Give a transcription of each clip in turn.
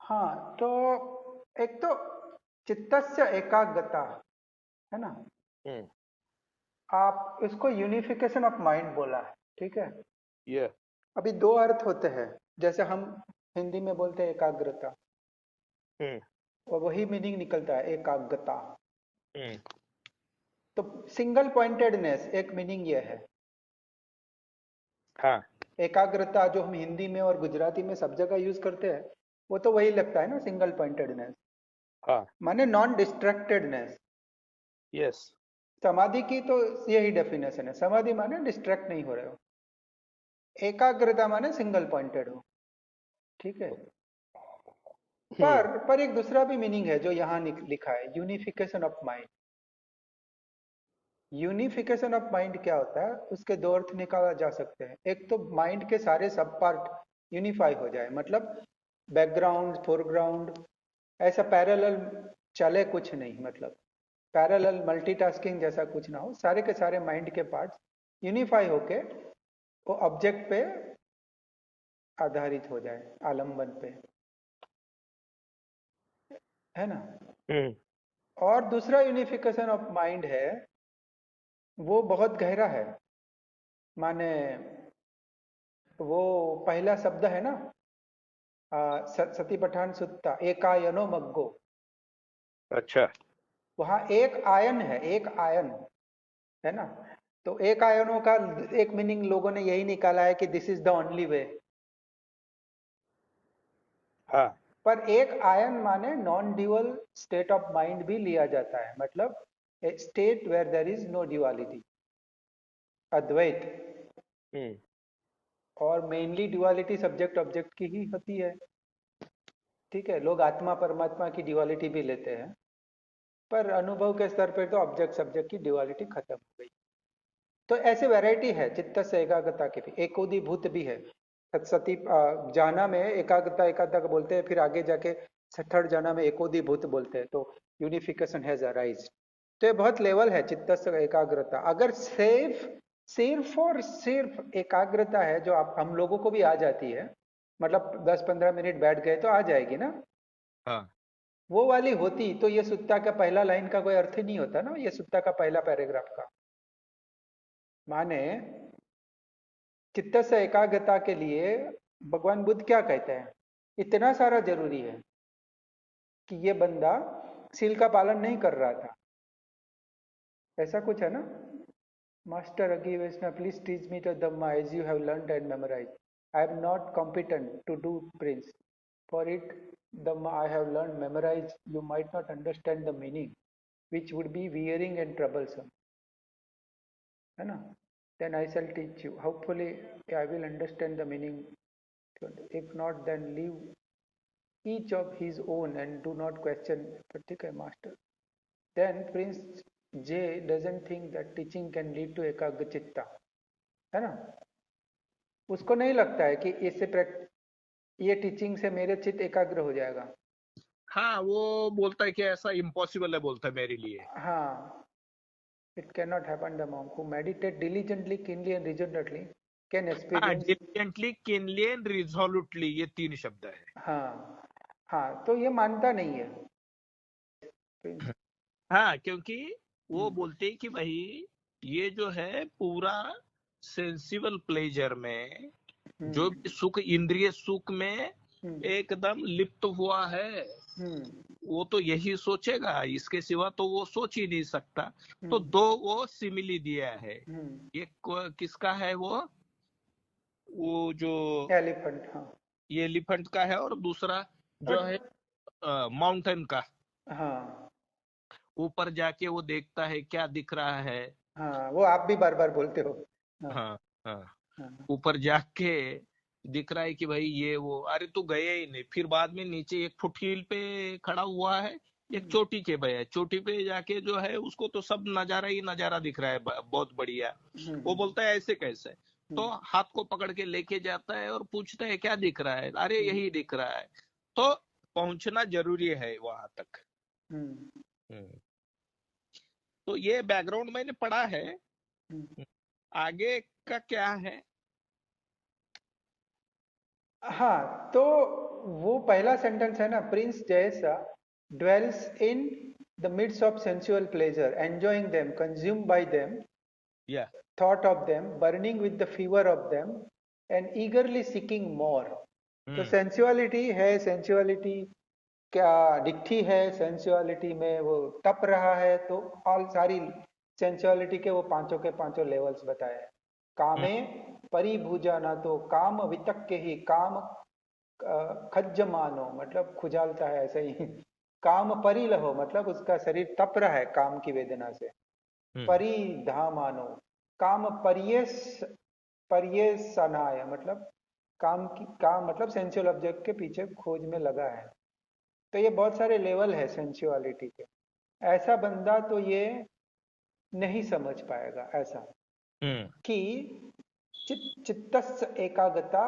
हाँ, तो एक तो चित्तस्य एकाग्रता है ना। हम्म। आप इसको यूनिफिकेशन ऑफ माइंड बोला है, ठीक है। ये। अभी दो अर्थ होते हैं, जैसे हम हिंदी में बोलते हैं एकाग्रता, हम्म। और वही मीनिंग निकलता है एकाग्रता। हम्म। तो सिंगल पॉइंटेडनेस एक मीनिंग ये है। हाँ। एकाग्रता जो हम हिंदी में और गुजराती में सब जगह यूज करते हैं, वो तो वही लगता है ना, सिंगल पॉइंटेडनेस हाँ। माने नॉन डिस्ट्रैक्टेडनेस। यस। समाधि की तो यही डेफिनेशन है, समाधि माने डिस्ट्रैक्ट नहीं हो रहे हो, एकाग्रता माने सिंगल पॉइंटेड हो, ठीक है। हम्म। पर एक दूसरा भी मीनिंग है जो यहाँ लिखा है, unification of mind. Unification of mind क्या होता है, उसके दो अर्थ निकाला जा सकते हैं। एक तो माइंड के सारे सब पार्ट यूनिफाई हो जाए, मतलब बैकग्राउंड फोरग्राउंड ऐसा पैरेलल चले कुछ नहीं, मतलब पैरेलल मल्टीटास्किंग जैसा कुछ ना हो, सारे के सारे माइंड के पार्ट्स यूनिफाई होके वो ऑब्जेक्ट पे आधारित हो जाए, आलम्बन पे, है ना। हम्म। और दूसरा यूनिफिकेशन ऑफ माइंड है, वो बहुत गहरा है। माने वो पहला शब्द है ना, सती पठान सुत्ता एकायनो मग्गो। अच्छा। वहां एक आयन है, एक आयन है ना। तो एक आयनों का एक मीनिंग लोगों ने यही निकाला है कि this is the only way. हाँ। पर एक आयन माने non dual state of mind भी लिया जाता है, मतलब a state where there is no duality, Advaita. हम्म। और मेनली ड्युअलिटी सब्जेक्ट ऑब्जेक्ट की ही होती है, ठीक है। लोग आत्मा परमात्मा की ड्युअलिटी भी लेते हैं, पर अनुभव के स्तर पर तो ऑब्जेक्ट सब्जेक्ट की ड्युअलिटी खत्म हो गई। तो ऐसे वैरायटी है चित्त से एकाग्रता की भी, एकोदी भूत भी है। सती जाना में एकाग्रता एकाग्रता बोलते हैं, फिर आगे जाके थर्ड जाना में एकोदी भूत बोलते हैं, तो यूनिफिकेशन हैज अराइज। तो ये बहुत लेवल है चित्त से एकाग्रता। अगर सिर्फ सिर्फ और सिर्फ एकाग्रता है जो आप हम लोगों को भी आ जाती है, मतलब 10-15 मिनट बैठ गए तो आ जाएगी ना, हाँ। वो वाली होती तो ये सुत्ता का पहला लाइन का कोई अर्थ ही नहीं होता ना, ये सुत्ता का पहला पैराग्राफ का। माने चित्त से एकाग्रता के लिए भगवान बुद्ध क्या कहते हैं, इतना सारा जरूरी है कि ये बंदा सील का पालन नहीं कर रहा था, ऐसा कुछ है ना। Master Aggi Vaishnav please teach me the Dhamma as you have learned and memorise. I am not competent to do prince, for it Dhamma I have learn memorise you might not understand the meaning which would be wearing and troublesome, है ना। Then I shall teach you hopefully I will understand the meaning, if not then leave each of his own and do not question particular master. Then Prince J doesn't think that teaching can lead to एकाग्र चित्ता, है ना। उसको नहीं लगता है कि ये टीचिंग से मेरे चित्त एकाग्र हो जाएगा। हाँ, वो बोलता है कि ऐसा इम्पॉसिबल है, बोलता है मेरे लिए। हाँ, it cannot happen. The monk who meditate diligently, keenly and resolutely can हाँ, experience। डिलिजेंटली, किनली एंड रिजोल्यूटली, ये 3 शब्द है। हाँ हाँ, तो ये मानता नहीं है प्रिंस। हाँ, क्योंकि वो हम्म बोलते हैं कि भाई ये जो है पूरा सेंसिबल प्लेजर में, जो हम्म भी सुख, इंद्रिय सुख में हम्म एकदम लिप्त हुआ है, हम्म वो तो यही सोचेगा, इसके सिवा तो वो सोच ही नहीं सकता। तो हम्म दो वो सिमिली दिया है। हम्म एक किसका है वो जो एलिफेंट, हाँ। ये एलिफेंट का है, और दूसरा जो है और माउंटेन का। हाँ ऊपर जाके वो देखता है क्या दिख रहा है। हाँ, वो आप भी बार बार बोलते हो। हाँ हाँ। हाँ। हाँ ऊपर जाके दिख रहा है कि भाई ये वो, अरे तू गया ही नहीं। फिर बाद में नीचे एक फुटहील पे खड़ा हुआ है, एक हम्म चोटी के पे है, चोटी पे जाके जो है उसको तो सब नजारा ही नजारा दिख रहा है, बहुत बढ़िया। वो हम्म बोलता है ऐसे कैसे। तो हम्म हाथ को पकड़ के लेके जाता है और पूछता है क्या दिख रहा है, अरे हम्म यही दिख रहा है। तो पहुंचना जरूरी है वहां तक। हम्म हम्म। तो ये बैकग्राउंड मैंने पढ़ा है। हम्म। आगे का क्या है। हाँ, तो वो पहला सेंटेंस है ना, प्रिंस जैसा dwells in the midst of sensual pleasure, enjoying them, consumed by them, या thought of them, burning with the fever of them, and eagerly seeking more. तो हम्म सेंसुअलिटी है, सेंसुअलिटी क्या दिखती है, सेंसुअलिटी में वो तप रहा है, तो ऑल सारी सेंसुअलिटी के वो पांचों के पांचों लेवल्स बताए हैं। हम्म कामे परिभुजाना, तो काम वितक के ही काम खज्ज मानो मतलब खुजालता है ऐसे ही। काम परिलहो मतलब उसका शरीर तप रहा है काम की वेदना से। हम्म परिधामानो काम परियस पर्यसनाय मतलब काम की काम मतलब सेंसुअल ऑब्जेक्ट के पीछे खोज में लगा है। तो ये बहुत सारे लेवल है सेंसुअलिटी के। ऐसा बंदा तो ये नहीं समझ पाएगा ऐसा हम्म कि चित्तस्य एकाग्रता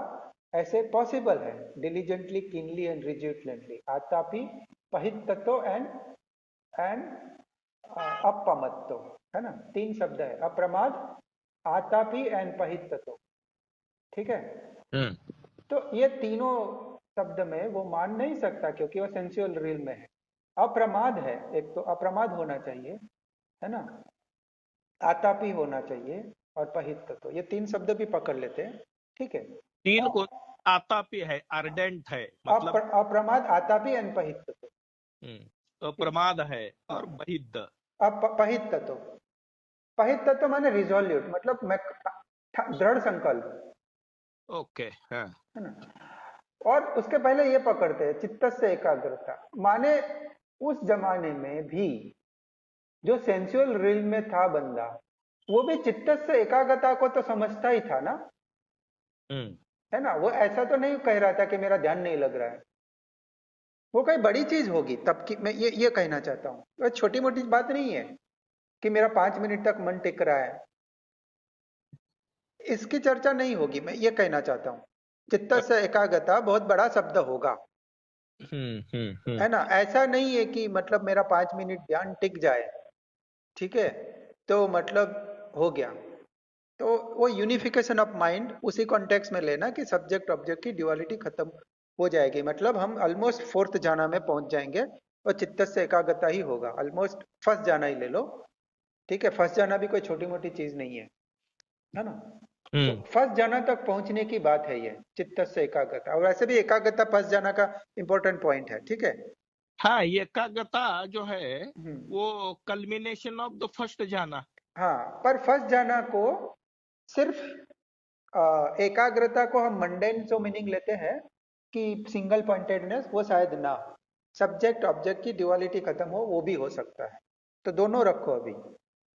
ऐसे पॉसिबल है, डिलीजेंटली कीनली एंड रिजिडेंटली आतापि पहिततो एंड अपमत्तो, है ना, तीन शब्द है, अप्रमाद आतापि एंड पहिततो। ठीक है, हम्म तो ये तीनों शब्द में वो मान नहीं सकता क्योंकि वो सेंसुअल रील में है। अप्रमाद है, एक तो अप्रमाद होना चाहिए, है ना, आतापी होना चाहिए और पहित तो ये तीन शब्द भी पकड़ लेते हैं। ठीक है, तीन को आता भी है, अर्डेंट है मतलब अप्रमाद आतापी एंड पहित तो। अप्रमाद है और हाँ, बहिद्ध। अब पहित तत्व, पहित तत्व माने रिजोल्यूट मतलब मैं दृढ़ संकल्प, ओके हाँ है ना। और उसके पहले ये पकड़ते हैं चित्त से एकाग्रता, माने उस जमाने में भी जो सेंसुअल रील में था बंदा, वो भी चित्त से एकाग्रता को तो समझता ही था ना, हम्म है ना। वो ऐसा तो नहीं कह रहा था कि मेरा ध्यान नहीं लग रहा है, वो कोई बड़ी चीज होगी तब की, मैं ये कहना चाहता हूँ। वो छोटी मोटी बात नहीं है कि मेरा 5 मिनट तक मन टिक रहा है, इसकी चर्चा नहीं होगी, मैं ये कहना चाहता हूँ। चित्त से एकाग्रता बहुत बड़ा शब्द होगा, है ना। ऐसा नहीं है कि मतलब मेरा 5 मिनट ध्यान टिक जाए, ठीक है, तो मतलब हो गया। तो वो यूनिफिकेशन ऑफ माइंड उसी कॉन्टेक्स्ट में लेना कि सब्जेक्ट ऑब्जेक्ट की ड्युअलिटी खत्म हो जाएगी, मतलब हम ऑलमोस्ट फोर्थ जाना में पहुंच जाएंगे और चित्त से एकाग्रता ही होगा। ऑलमोस्ट फर्स्ट जाना ही ले लो, ठीक है, फर्स्ट जाना भी कोई छोटी मोटी चीज नहीं है ना। तो हम्म फर्स्ट जाना तक पहुंचने की बात है ये चित्त से एकाग्रता, और वैसे भी एकाग्रता फर्स्ट जाना का इंपॉर्टेंट पॉइंट है, ठीक है। हाँ ये एकाग्रता जो है हम्म, वो कल्मिनेशन ऑफ द फर्स्ट जाना। हाँ, पर फर्स्ट जाना को सिर्फ एकाग्रता को हम मंडेन जो मीनिंग लेते हैं कि सिंगल पॉइंटेडनेस, वो शायद ना, सब्जेक्ट ऑब्जेक्ट की ड्युअलिटी खत्म हो वो भी हो सकता है। तो दोनों रखो अभी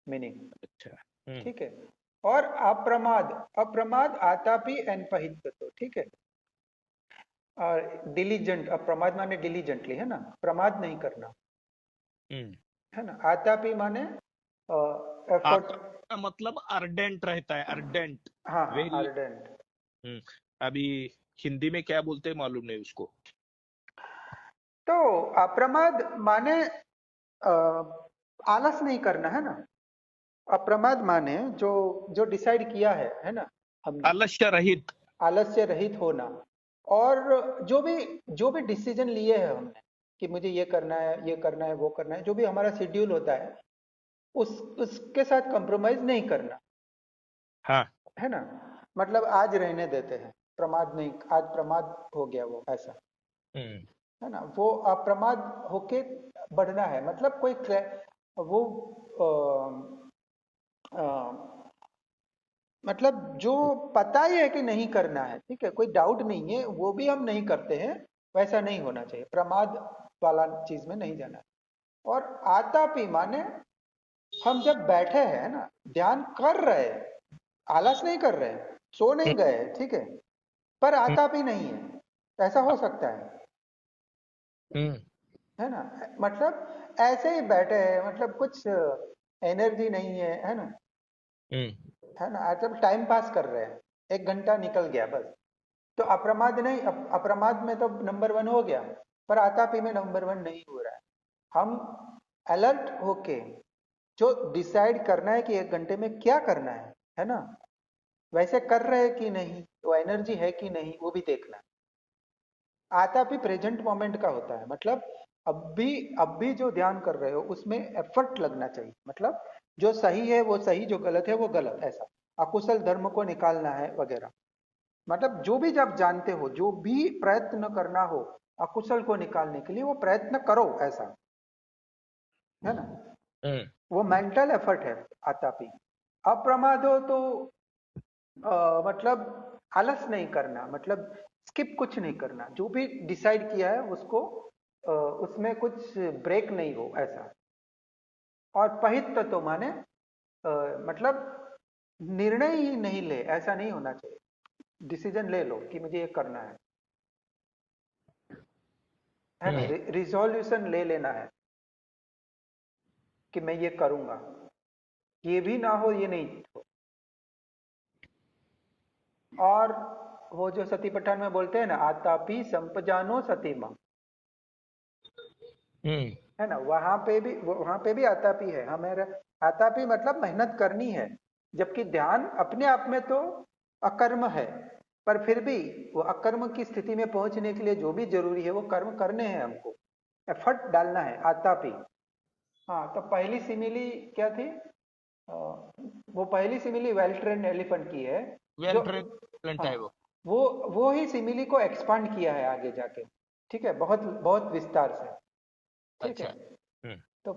मीनिंग, अच्छा ठीक है। और अप्रमाद, अप्रमाद आतापी एंड पहित तो, ठीक है। और डिलीजेंट, अप्रमाद माने डिलीजेंटली, है ना, प्रमाद नहीं करना, हम्म है ना। आतापी माने एफर्ट, आता का मतलब अर्डेंट रहता है, अर्डेंट हाँ हाँ, वेरी। आर्डेंट। अभी हिंदी में क्या बोलते हैं मालूम नहीं उसको। तो अप्रमाद माने अ, आलस नहीं करना, है ना। अप्रमाद माने जो जो डिसाइड किया है ना हमने, आलस्य रहित। आलस्य रहित होना। और जो भी डिसीजन लिए हैं हमने कि मुझे ये करना है, ये करना है, वो करना है, जो भी हमारा शेड्यूल होता है, उसके साथ कंप्रोमाइज नहीं करना, हाँ है ना। मतलब आज रहने देते हैं, प्रमाद नहीं, आज प्रमाद हो गया वो ऐसा, हम्म है ना। वो अप्रमाद होके बढ़ना है, मतलब कोई वो अ, मतलब जो पता ही है कि नहीं करना है, ठीक है, कोई डाउट नहीं है, वो भी हम नहीं करते हैं, वैसा नहीं होना चाहिए, प्रमाद वाला चीज में नहीं जाना है। और आतापी माने हम जब बैठे हैं ना, ध्यान कर रहे हैं, आलस नहीं कर रहे हैं, सो नहीं गए, ठीक है, पर आतापी नहीं है, ऐसा हो सकता हम्म है ना। मतलब ऐसे ही बैठे हैं, मतलब कुछ एनर्जी नहीं है ना, हम्म है ना, मतलब टाइम पास कर रहे हैं, 1 घंटा निकल गया बस। तो अप्रमाद नहीं, अप्रमाद में तो नंबर 1 हो गया, पर आतापी में नंबर 1 नहीं हो रहा है। हम अलर्ट होके जो डिसाइड करना है कि 1 घंटे में क्या करना है ना, वैसे कर रहे हैं कि नहीं, वो एनर्जी है कि नहीं, वो भी देखना है। आतापी प्रेजेंट मोमेंट का होता है, मतलब अब भी जो ध्यान कर रहे हो उसमें एफर्ट लगना चाहिए, मतलब जो सही है वो सही, जो गलत है वो गलत, ऐसा अकुशल धर्म को निकालना है वगैरह। मतलब जो भी जब जानते हो, जो भी प्रयत्न करना हो अकुशल को निकालने के लिए, वो प्रयत्न करो, ऐसा है ना। हम्म वो मेंटल एफर्ट है आतापी। अप्रमाद हो तो मतलब आलस नहीं करना, मतलब स्किप कुछ नहीं करना, जो भी डिसाइड किया है उसको उसमें कुछ ब्रेक नहीं हो, ऐसा। और पहित तो माने मतलब निर्णय ही नहीं ले, ऐसा नहीं होना चाहिए। डिसीजन ले लो कि मुझे ये करना है ना, हम्म रिजोल्यूशन ले लेना है कि मैं ये करूंगा, ये भी ना हो, ये नहीं हो। और वो जो सती पठान में बोलते हैं ना, आतापी संपजानो सतीमा, हम्म है ना, वहां पे भी आतापी है हमारा। आतापी मतलब मेहनत करनी है, जबकि ध्यान अपने आप में तो अकर्म है, पर फिर भी वो अकर्म की स्थिति में पहुंचने के लिए जो भी जरूरी है वो कर्म करने हैं हमको, एफर्ट डालना है, आतापी। हाँ, तो पहली सिमिली क्या थी? अ, वो पहली सिमिली वेल ट्रेन्ड एलिफेंट की है, वेल जो ट्रेन हाँ, है वो। वो ही सिमिली को एक्सपांड किया है आगे जाके, ठीक है, बहुत बहुत विस्तार से, ठीक है। अच्छा। हम्म तो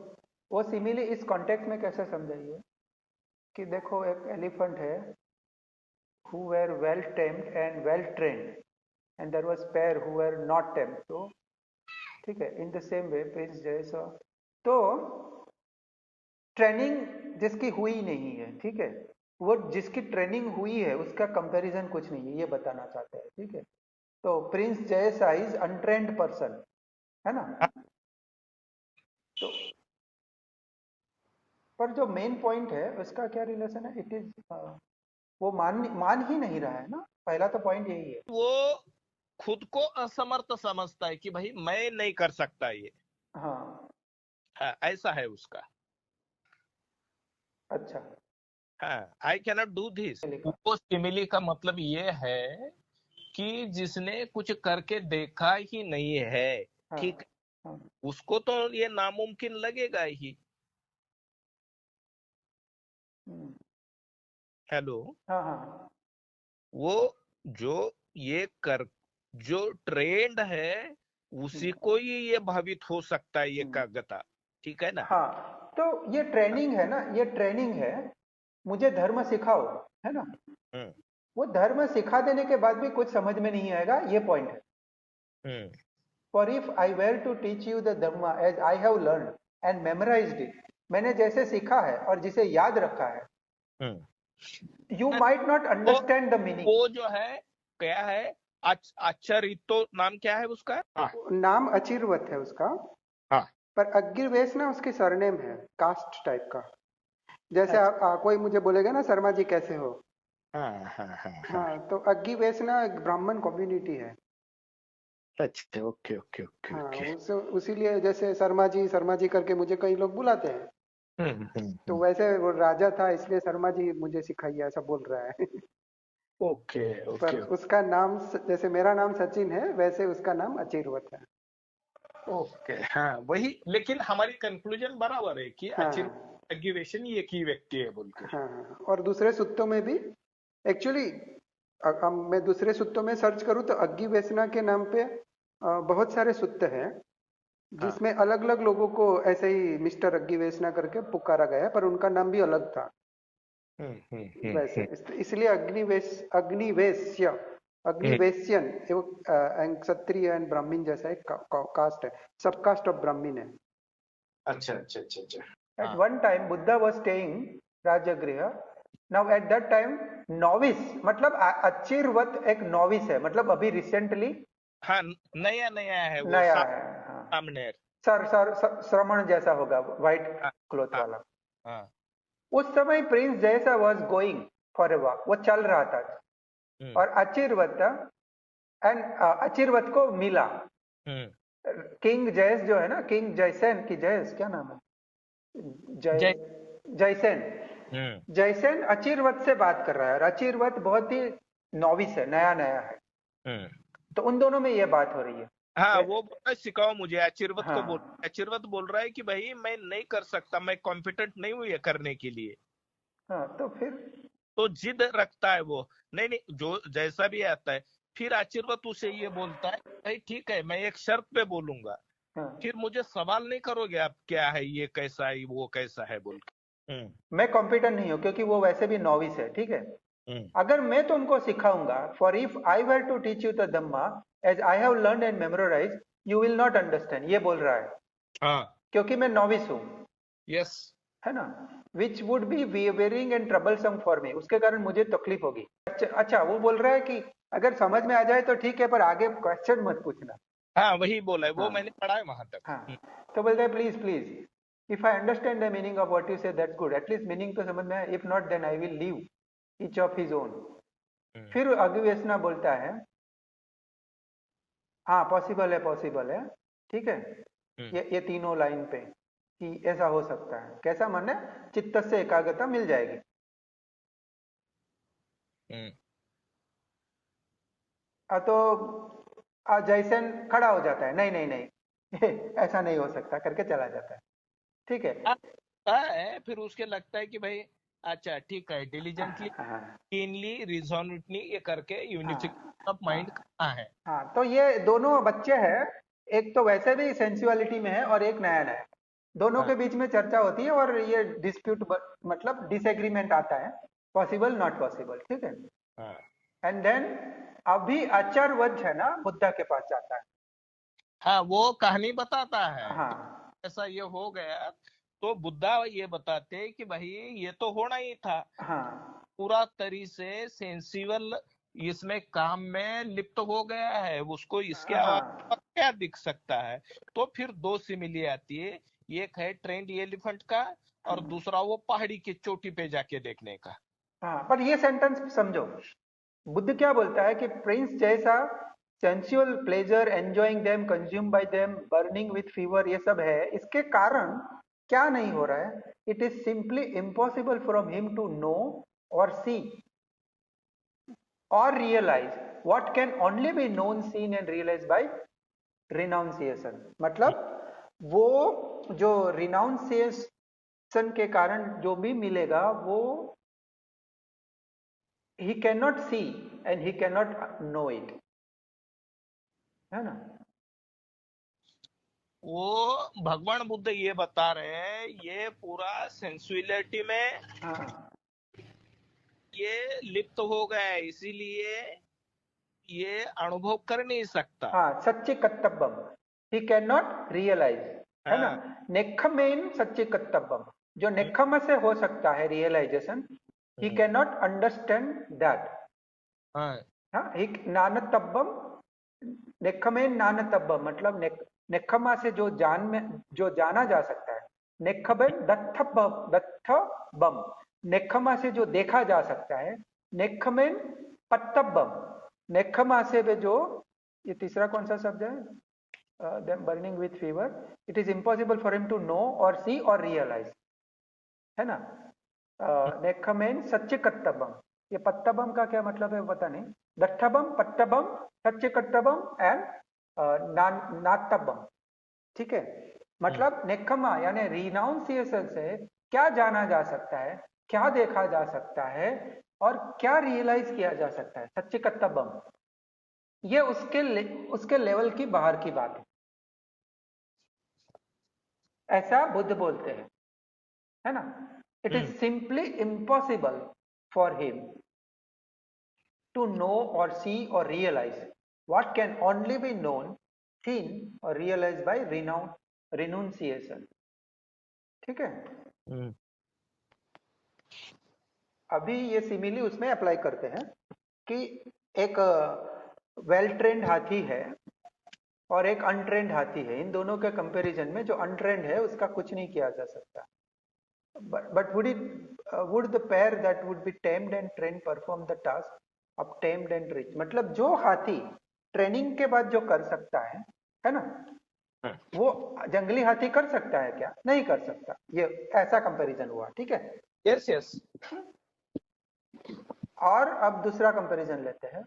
वो सिमिली इस कॉन्टेक्स्ट में कैसे समझाइए कि देखो एक एलिफेंट है who were well tamed and well trained, and there was pair who were not tamed, तो ठीक है, इन द सेम वे प्रिंस जैसा, तो ट्रेनिंग जिसकी हुई नहीं है, ठीक है, वो जिसकी ट्रेनिंग हुई है उसका कंपैरिजन कुछ नहीं है, ये बताना चाहते हैं, ठीक है। तो प्रिंस जैसा इज अनट्रेंड पर्सन, है ना। तो पर जो मेन पॉइंट है उसका क्या रिलेशन है, इट इज वो मान मान ही नहीं रहा है ना, पहला तो पॉइंट यही है। वो खुद को असमर्थ समझता है कि भाई मैं नहीं कर सकता ये। हाँ। हाँ, ऐसा है उसका। अच्छा। हाँ, आई कैनॉट डू दिस। लिखा। वो सिमिली का मतलब ये है कि जिसने कुछ करके देखा ही नहीं है, हाँ। ठीक, हाँ। उसको तो ये नामुमकिन लगेगा ही। हम्म। हेलो। हाँ। हाँ। वो जो ये कर जो ट्रेंड है हम्म। उसी को ही ये भावित हो सकता है, ये हम्म। कागता। ठीक है ना। हाँ, तो ये ट्रेनिंग है ना, ये ट्रेनिंग है, मुझे धर्म सिखाओ, है ना। हम्म वो धर्म सिखा देने के बाद भी कुछ समझ में नहीं आएगा, ये पॉइंट है। Hmm for if I were to teach you the Dharma as I have learn and memorised it, मैंने जैसे सीखा है और जिसे याद रखा है, हम्म यू माइट नॉट वो अंडरस्टैंड द मीनिंग। वो जो है क्या है, आचरितो नाम क्या है उसका? हाँ नाम अचिरवत है उसका, हाँ। पर अग्गिरवेश ना उसकी सरनेम है, कास्ट टाइप का। जैसे अच्छा। कोई मुझे बोलेगा ना शर्मा जी कैसे हो, हाँ हाँ हाँ हाँ। हाँ, तो अग्गिवेश ना एक ब्राह्मण कम्युनिटी है। अच्छा, ओके ओके ओके हाँ, ओके। उसीलिए जैसे शर्मा जी करके मुझे कई लोग बुलाते हैं, तो हम्म। वैसे वो राजा था इसलिए शर्मा जी मुझे सिखाइए, ऐसा बोल रहा है। ओके पर ओके उसका नाम जैसे मेरा नाम सचिन है वैसे उसका नाम अचिरवत है। ओके। हाँ वही, लेकिन हमारी कंक्लूजन बराबर है कि हाँ। अचिर एग्रीवेशन ही एक ही व्यक्ति है बोल के। हाँ। हाँ, और दूसरे सुत्तों में भी एक्चुअली, मैं दूसरे सुत्तों में सर्च करूँ तो अग्गी वेसना के नाम पे बहुत सारे सुत्त हैं, हाँ। जिसमें अलग अलग लोगों को ऐसे ही मिस्टर अग्गी वेसना करके पुकारा गया है, पर उनका नाम भी अलग था। वैसे इसलिए अग्निवेश्य, हम्म। अग्निवेश्यन वो क्षत्रिय एंड ब्राह्मण जैसा एक कास्ट है, सब कास्ट ऑफ ब्राह्मण है। अच्छा अच्छा अच्छा अच्छा। एट हाँ one time Buddha was staying Rajagriha. Now at that time novice, मतलब अचिरवत एक नॉविस है, मतलब अभी रिसेंटली हाँ, नया नया है वो नया है। हाँ, सामने। श्रमण जैसा होगा, व्हाइट हाँ क्लोथ हाँ वाला। हाँ। उस समय प्रिंस जैसा was going for a walk, वो चल रहा था, हम्म और अचिरवत को मिला। हम्म। किंग जयस जो है ना, किंग जयसेन की, जयस क्या नाम है, जय जय। जयसेन। हम्म जयसेन अचिरवत से बात कर रहा है, और अचिरवत बहुत ही नॉविस है, नया नया है। हम्म तो उन दोनों में ये बात हो रही है। हाँ, वो बोल रहा है सिखाओ मुझे, अचिर्वत को बोल, हाँ अचिर्वत बोल रहा है कि भाई मैं नहीं कर सकता, मैं कॉम्पिटेंट नहीं हूँ ये करने के लिए। हाँ, तो फिर तो जिद रखता है वो, नहीं नहीं जो जैसा भी आता है। फिर आशीर्वाद उसे ये बोलता है, भाई ठीक है मैं एक शर्त पे बोलूंगा, हाँ, फिर मुझे सवाल नहीं करोगे आप क्या है, ये कैसा है वो कैसा है बोल के। मैं कॉम्पिटेंट नहीं हूँ क्योंकि वो वैसे भी नॉविस है, ठीक है। हम्म। अगर मैं तुमको सिखाऊंगा, for if I were to teach you the Dhamma as I have learn and memorise, you will not understand, ये बोल रहा है, हाँ। क्योंकि मैं नॉविस हूँ, यस। है ना। Which would be wearing and troublesome for me, उसके कारण मुझे तकलीफ होगी। अच्छा, वो बोल रहा है कि अगर समझ में आ जाए तो ठीक है, पर आगे क्वेश्चन मत पूछना। हाँ वही बोला है, वो मैंने हाँ पढ़ा है वहां तक। हाँ, तो बोलता है please please, if I understand the meaning of what you say that's good, at least meaning तो समझ में आए, if not then I will leave each of his own. हम्म। फिर अग्निवेशना बोलता है, हाँ पॉसिबल है, ठीक है। हम्म। ये तीनों लाइन पे कि ऐसा हो सकता है, कैसा मन है, चित्त से एकाग्रता मिल जाएगी। हम्म। तो जैसन खड़ा हो जाता है, नहीं नहीं नहीं ऐसा नहीं हो सकता करके चला जाता है, ठीक है। आता है फिर उसके लगता है कि भाई अच्छा ठीक है, डिलीजेंटली हाँ कीनली रिजॉल्वली ये करके हाँ यूनिफिकेशन ऑफ हाँ माइंड करना है। हाँ, तो ये दोनों बच्चे हैं, एक तो वैसे भी सेंसुअलिटी में है और एक नया नया है। दोनों हाँ। के बीच में चर्चा होती है और ये डिस्प्यूट, मतलब डिसएग्रीमेंट आता है, पॉसिबल नॉट पॉसिबल, ठीक है। हाँ। एंड देन अभी आचार्यवंश है ना, बुद्धा के पास जाता है। हाँ वो कहानी बताता है कि हाँ ऐसा ये हो गया, तो बुद्धा ये बताते कि भाई ये तो होना ही था, हाँ पूरा तरी से सेंसिबल इसमें काम में लिप्त हो गया है, उसको इसके अलावा हाँ क्या दिख सकता है। तो फिर दो सिमिली आती है, एक है ट्रेंड एलिफेंट का, और दूसरा वो पहाड़ी की चोटी पे जाके देखने का। हाँ, पर ये सेंटेंस समझो, बुद्ध क्या बोलता है कि प्रिंस जैसा sensual pleasure, enjoying them, consume by them, burning with fever, ये सब है, इसके कारण क्या नहीं हो रहा है, it is simply impossible for him to know or see or realise what can only be known, seen and realise by renunciation. मतलब वो जो रिनाउंसिएशन के कारण जो भी मिलेगा, वो he cannot see and he cannot know it, है ना। वो भगवान बुद्ध ये बता रहे हैं, ये पूरा सेंसुअलिटी में हाँ ये लिप्त हो गया है, इसीलिए ये अनुभव कर नहीं सकता। हाँ, सच्चे कत्तब्बम, ही कैन नॉट रियलाइज, है ना। हाँ। नेखमेन सच्चे कत्तब्बम, जो नेखम से हो सकता है realisation, he hmm. Can not understand that. हाँ। हाँ, ही नानतब्बम, नेखमेन नानतब्बम, मतलब नेखमा से जो जान में जो जाना जा सकता है, नेखबेन दत्थ बम, नेखमा से जो देखा जा सकता है, नेखमेन पत्तबम, नेखमा से भी जो, ये तीसरा कौन सा शब्द है, burning with fever, it is impossible for him to know or see or realise, है ना। नेखमेन सच्चे कत्तबम, ये पत्तबम का क्या मतलब है पता नहीं, दट्ठबम, पट्टबम, सच्चे कट्टबम एंड नातबम, ठीक है। हम्म। मतलब नेकमा यानी रिनाउंसिएशन से क्या जाना जा सकता है, क्या देखा जा सकता है और क्या रियलाइज किया जा सकता है, सच्चे कत्तबम, ये उसके लेवल की बाहर की बात है, ऐसा बुद्ध बोलते हैं, है ना। It is hmm. Simply impossible for him to know or see or realize what can only be known, seen or realized by renunciation, ठीक है। हम्म। अभी ये सिमिली उसमें अप्लाई करते हैं कि एक वेल ट्रेंड हाथी है और एक अनट्रेंड हाथी है, इन दोनों के कंपैरिजन में जो अनट्रेंड है उसका कुछ नहीं किया जा सकता। But would the pair that would be tamed and trained perform the task of tamed and rich? मतलब जो हाथी ट्रेनिंग के बाद जो कर सकता है ना, वो जंगली हाथी कर सकता है क्या, नहीं कर सकता, ये ऐसा कंपैरिजन हुआ, ठीक है। Yes yes. और अब दूसरा कंपैरिजन लेते हैं,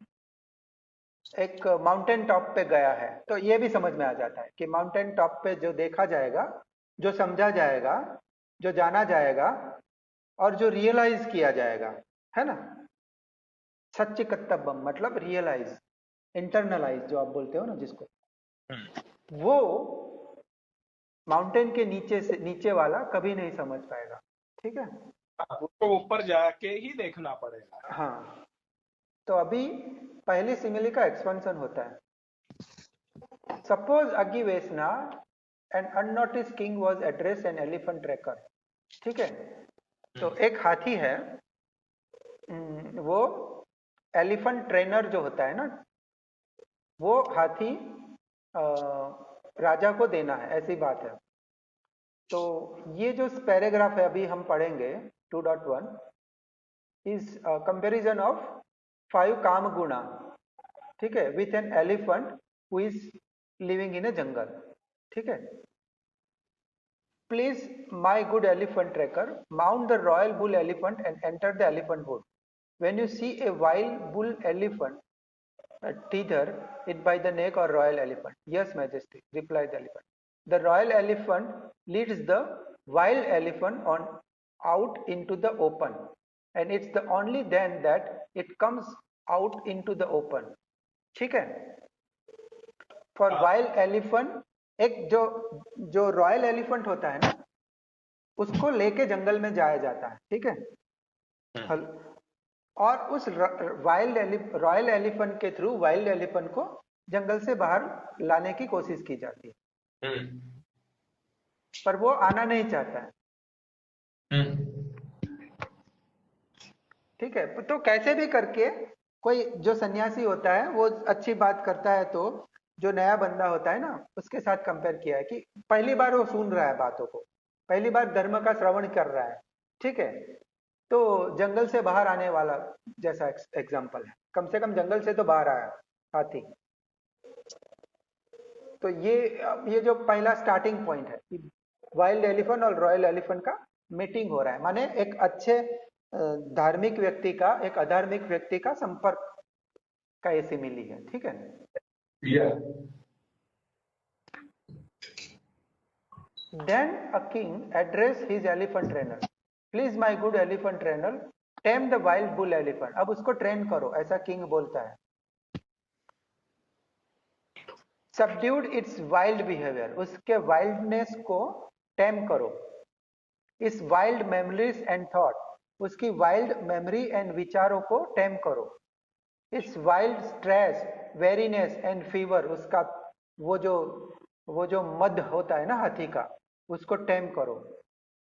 एक माउंटेन टॉप पे गया है, तो ये भी समझ में आ जाता है कि माउंटेन टॉप पे जो देखा जाएगा, जो समझा जाएगा, जो जाना जाएगा और जो रियलाइज किया जाएगा, है ना। सच्ची कत्तबम मतलब रियलाइज, इंटरनलाइज जो आप बोलते हो ना जिसको, वो माउंटेन के नीचे से नीचे वाला कभी नहीं समझ पाएगा। ठीक है, उसको ऊपर जाके ही देखना पड़ेगा। हाँ। तो अभी पहली सिमिली का एक्सपेंशन होता है। Suppose Aggivessana an anointed king was address an elephant tracker. ठीक है, तो एक हाथी है, वो एलिफेंट ट्रेनर जो होता है ना, वो हाथी राजा को देना है, ऐसी बात है। तो ये जो पैराग्राफ है अभी हम पढ़ेंगे 2.1 इज कंपैरिजन ऑफ 5 काम गुणा, ठीक है, with an elephant who is living in a jungle. ठीक है, please my good elephant tracker mount the royal bull elephant and enter the elephant wood. When you see a wild bull elephant tether it by the neck or royal elephant. Yes, Majesty, replied the elephant. The royal elephant leads the wild elephant on out into the open, and it's the only then that it comes out into the open. ठीक है, for wild elephant, एक जो जो royal elephant होता है ना, उसको लेके जंगल में जाया जाता है। ठीक है, और उस रॉयल एलिफेंट के थ्रू वाइल्ड एलिफेंट को जंगल से बाहर लाने की कोशिश की जाती है, पर वो आना नहीं चाहता है। ठीक है, तो कैसे भी करके कोई जो सन्यासी होता है वो अच्छी बात करता है, तो जो नया बंदा होता है ना उसके साथ कंपेयर किया है कि पहली बार वो सुन रहा है बातों को, पहली बार धर्म का श्रवण कर रहा है। ठीक है, तो जंगल से बाहर आने वाला जैसा एग्जाम्पल है, कम से कम जंगल से तो बाहर आया हाथी। तो ये जो पहला स्टार्टिंग पॉइंट है कि वाइल्ड एलिफेंट और रॉयल एलिफेंट का मीटिंग हो रहा है, माने एक अच्छे धार्मिक व्यक्ति का एक अधार्मिक व्यक्ति का संपर्क का ये सिमिली है। ठीक है, Then a king addressed his elephant trainer. Please my good elephant trainer, tame the wild bull elephant. अब उसको ट्रेन करो, ऐसा किंग बोलता है। Subdued its wild behavior, उसके वाइल्डनेस को टेम करो। इस वाइल्ड मेमोरीज एंड थॉट, उसकी वाइल्ड मेमोरी एंड विचारों को टेम करो। इस wild stress, weariness and fever, उसका वो जो मद होता है ना हाथी का, उसको टेम करो।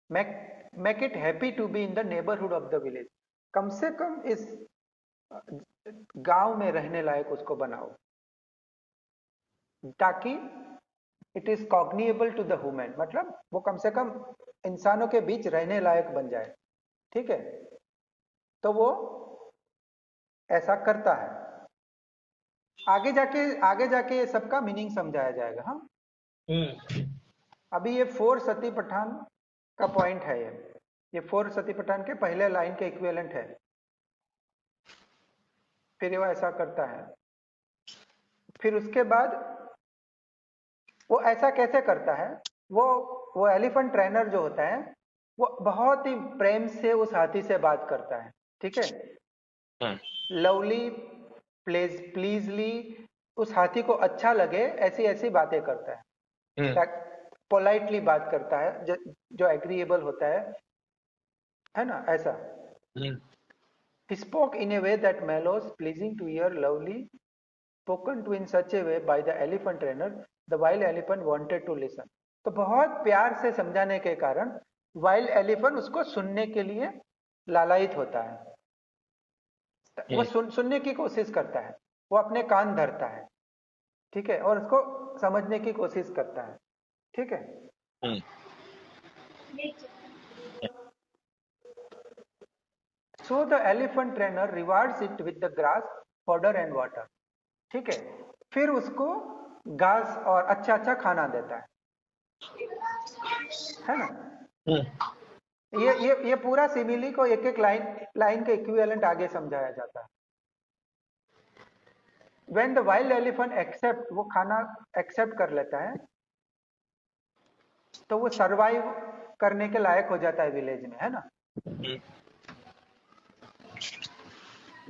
Make it happy to be in the neighbourhood of the village, कम से कम इस गांव में रहने लायक उसको बनाओ, ताकि it is cognizable to the human, मतलब वो कम से कम इंसानों के बीच रहने लायक बन जाए। ठीक है, तो वो ऐसा करता है। आगे जाके सबका मीनिंग समझाया जाएगा। हाँ, अभी ये 4 सती पठान का पॉइंट है, ये 4 सती पठान के पहले लाइन के इक्विवेलेंट है। फिर वो ऐसा करता है, फिर उसके बाद वो ऐसा कैसे करता है, वो एलिफेंट ट्रेनर जो होता है वो बहुत ही प्रेम से उस हाथी से बात करता है। ठीक है, लवली प्लीजली, उस हाथी को अच्छा लगे ऐसी ऐसी बातें करता है, पोलाइटली बात करता है, जो एग्रीएबल होता है ना, ऐसा। He spoke in a way that mellows, pleasing to hear, lovely, spoken to in such a way by the elephant trainer, the wild elephant wanted to listen. तो बहुत प्यार से समझाने के कारण वाइल्ड एलिफेंट उसको सुनने के लिए लालायित होता है, वो सुनने की कोशिश करता है, वो अपने कान धरता है। ठीक है, और उसको समझने की कोशिश करता है। ठीक है, so the elephant trainer rewards it with the grass, fodder and water. ठीक है, फिर उसको घास और अच्छा अच्छा खाना देता है ना। ये पूरा सिमिली को एक एक लाइन के इक्विवेलेंट आगे समझाया जाता है। When the wild elephant accept, वो खाना एक्सेप्ट कर लेता है, तो वो सरवाइव करने के लायक हो जाता है विलेज में, है ना।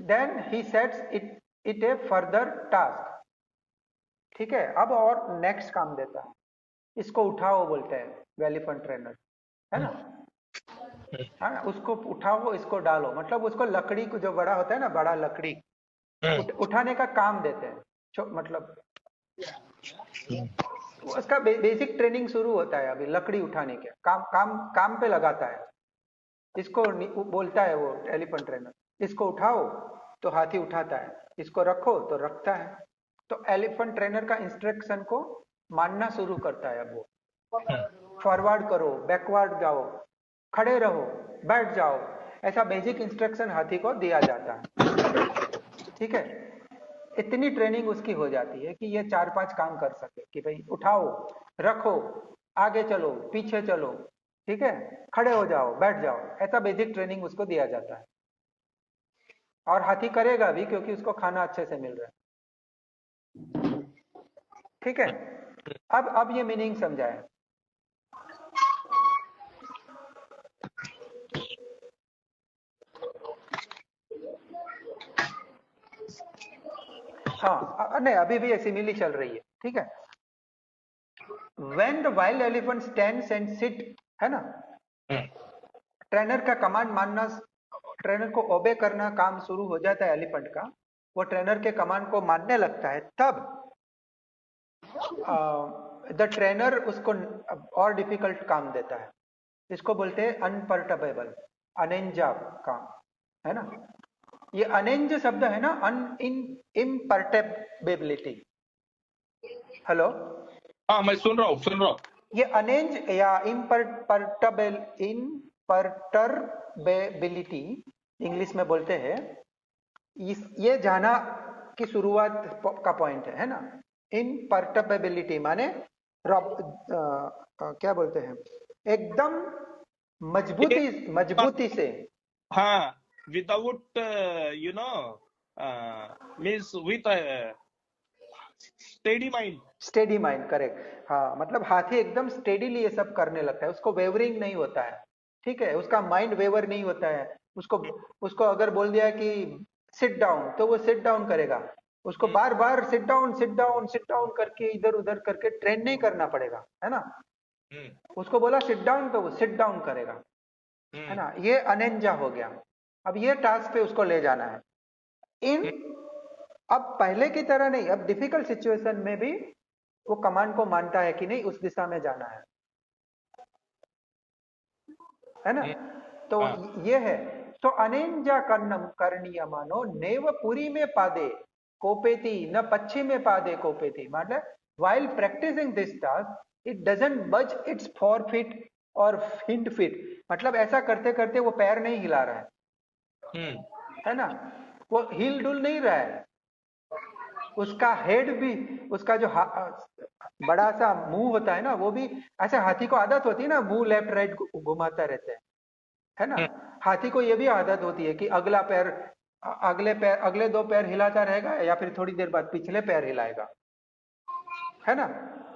Then he sets it a further task, ठीक है। अब और नेक्स्ट काम देता है, इसको उठाओ बोलते हैं एलिफेंट ट्रेनर, है ना। हाँ, उसको उठाओ, इसको डालो, मतलब उसको लकड़ी को, जो बड़ा होता है ना, बड़ा लकड़ी उठाने का काम देते हैं, मतलब उसका बेसिक ट्रेनिंग शुरू होता है अभी, लकड़ी उठाने के काम पे लगाता है इसको। बोलता है वो एलिफेंट ट्रेनर, इसको उठाओ तो हाथी उठाता है, इसको रखो तो रखता है। तो एलिफेंट ट्रेनर का इंस्ट्रक्शन को मानना शुरू करता है अब वो। फॉरवर्ड करो, बैकवर्ड जाओ, खड़े रहो, बैठ जाओ, ऐसा बेसिक इंस्ट्रक्शन हाथी को दिया जाता है, ठीक है। इतनी ट्रेनिंग उसकी हो जाती है कि ये 4-5 काम कर सके, कि भाई उठाओ, रखो, आगे चलो, पीछे चलो, ठीक है, खड़े हो जाओ, बैठ जाओ, ऐसा बेसिक ट्रेनिंग उसको दिया जाता है। और हाथी करेगा भी, क्योंकि उसको खाना अच्छे से मिल रहा है, ठीक है। अब ये मीनिंग समझाए। हाँ, नहीं, अभी भी सिमिली चल रही है, ठीक है। When the wild elephant stands and sit, है ना, ट्रेनर का कमांड मानना, ट्रेनर को ओबे करना काम शुरू हो जाता है एलिफेंट का, वो ट्रेनर के कमांड को मानने लगता है, तब द ट्रेनर उसको और डिफिकल्ट काम देता है। इसको बोलते हैं अनपर्टबेबल, अनेंजा काम, है ना। ये अनेंज शब्द है ना, इम्पर्टेबिलिटी। हेलो, हाँ, मैं सुन रहा हूँ। ये अनेंज या इम्पर्टर्बेबिलिटी इंग्लिश में बोलते हैं। ये जाना की शुरुआत का पॉइंट है ना। इम्पर्टर्बेबिलिटी माने क्या बोलते हैं, एकदम मजबूती से। हाँ, without means with steady mind. Correct. हाँ, मतलब हाथी एकदम स्टेडीली ये सब करने लगता है, उसको वेवरिंग नहीं होता है, ठीक है, उसका माइंड वेवर नहीं होता है। उसको अगर बोल दिया कि सिट डाउन, तो वो सिट डाउन करेगा। उसको बार बार sit down sit down sit down करके, इधर उधर करके ट्रेन नहीं करना पड़ेगा, है ना। उसको बोला सिट डाउन, तो वो सिट डाउन करेगा, है ना। ये अनेंजा हो गया। अब ये टास्क पे उसको ले जाना है। अब पहले की तरह नहीं, अब डिफिकल्ट सिचुएशन में भी वो कमांड को मानता है कि नहीं, उस दिशा में जाना है ना। तो ये है, तो अनेंजा कर्णम करणीयमानो नेव पुरी में पादे कोपेति न पश्चिम में पादे कोपेति, मतलब while practicing this task it doesn't budge its forefeet और hind feet, मतलब ऐसा करते करते वो पैर नहीं हिला रहा है ना, वो हिल डुल नहीं रहा है। उसका हेड भी, उसका जो बड़ा सा मुंह होता है ना, वो भी ऐसे, हाथी को आदत होती है ना, मुंह लेफ्ट राइट घुमाता रहता है ना। हाथी को ये भी आदत होती है कि अगले 2 पैर हिलाता रहेगा, या फिर थोड़ी देर बाद पिछले पैर हिलाएगा, है ना।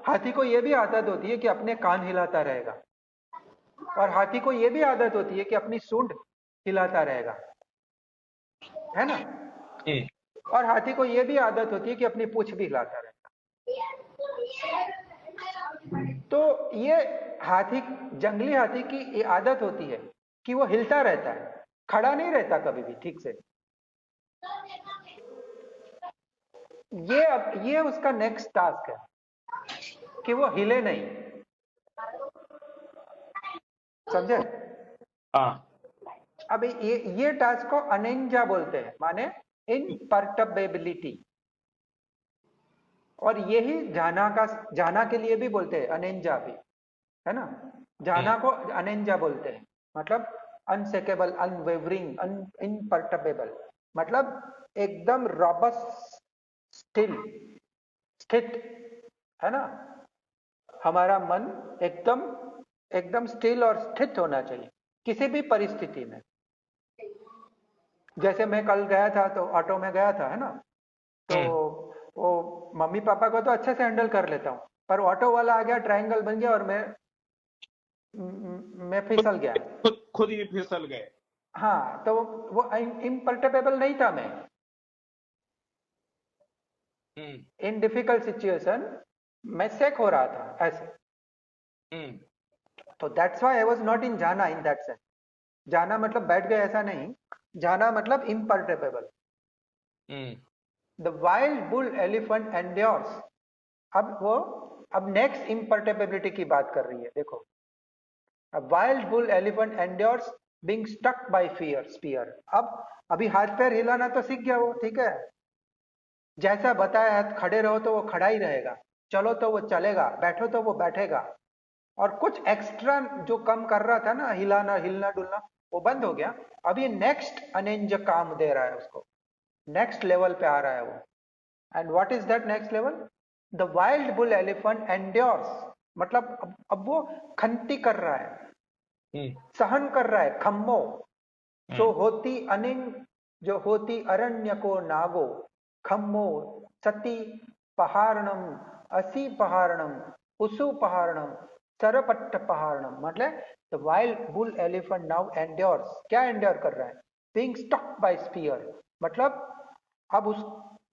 हाथी को ये भी आदत होती है कि अपने कान हिलाता रहेगा, और हाथी को ये भी आदत होती है कि अपनी सूंड हिलाता रहेगा, है ना। और हाथी को ये भी आदत होती है कि अपनी पूंछ भी हिलाता रहता। तो ये जंगली हाथी की ये आदत होती है कि वो हिलता रहता है, खड़ा नहीं रहता कभी भी ठीक से। ये उसका नेक्स्ट टास्क है कि वो हिले नहीं, समझे। अब ये टास्क को अनेंजा बोलते हैं, माने इनपर्टर्बेबिलिटी। और यही जाना के लिए भी बोलते हैं अनेंजा भी, है ना। जाना को अनेंजा बोलते हैं, मतलब अनसेकेबल, अनवेवरिंग, इनपर्टर्बेबल, मतलब एकदम रॉबस्ट, स्थित, है ना। हमारा मन एकदम स्टिल और स्थित होना चाहिए किसी भी परिस्थिति में। जैसे मैं कल गया था, तो ऑटो में गया था, है ना, तो वो मम्मी पापा को तो अच्छे से हैंडल कर लेता हूँ, पर ऑटो वाला आ गया, ट्रायंगल बन गया और मैं फिसल गया। खुद ही फिसल गए। हाँ, तो वो इम्पर्टेबल नहीं था मैं। इन डिफिकल्ट सिचुएशन मैं सेक हो रहा था ऐसे। तो that's why I was not in जाना इन दैट सेंस। जाना मतलब बैठ गए ऐसा नहीं, जाना मतलब imperturbable. The wild bull elephant endures. अब नेक्स्ट इम्पर्टेबिलिटी की बात कर रही है, देखो। A wild bull elephant endures being stuck by fear spear। अब अभी हाथ पैर हिलाना तो सीख गया वो, ठीक है। जैसा बताया है, खड़े रहो तो वो खड़ा ही रहेगा, चलो तो वो चलेगा, बैठो तो वो बैठेगा। और कुछ एक्स्ट्रा जो कम कर रहा था ना, हिलाना हिलना डुलना, वो बंद हो गया। अब ये नेक्स्ट अनेंज काम दे रहा है उसको, नेक्स्ट लेवल पे आ रहा है वो। And what is that next level? The wild bull elephant endures, मतलब अब वो खंती कर रहा है, सहन कर रहा है, खम्मो। जो होती अरण्य को नागो, खम्मो सती पहारणम, असी पहारणम, उसु पहारणम, सरपट्ट पहारणम। मतलब the wild bull elephant now endures, क्या एंड्योर कर रहा है? Being stuck by spear. मतलब अब उस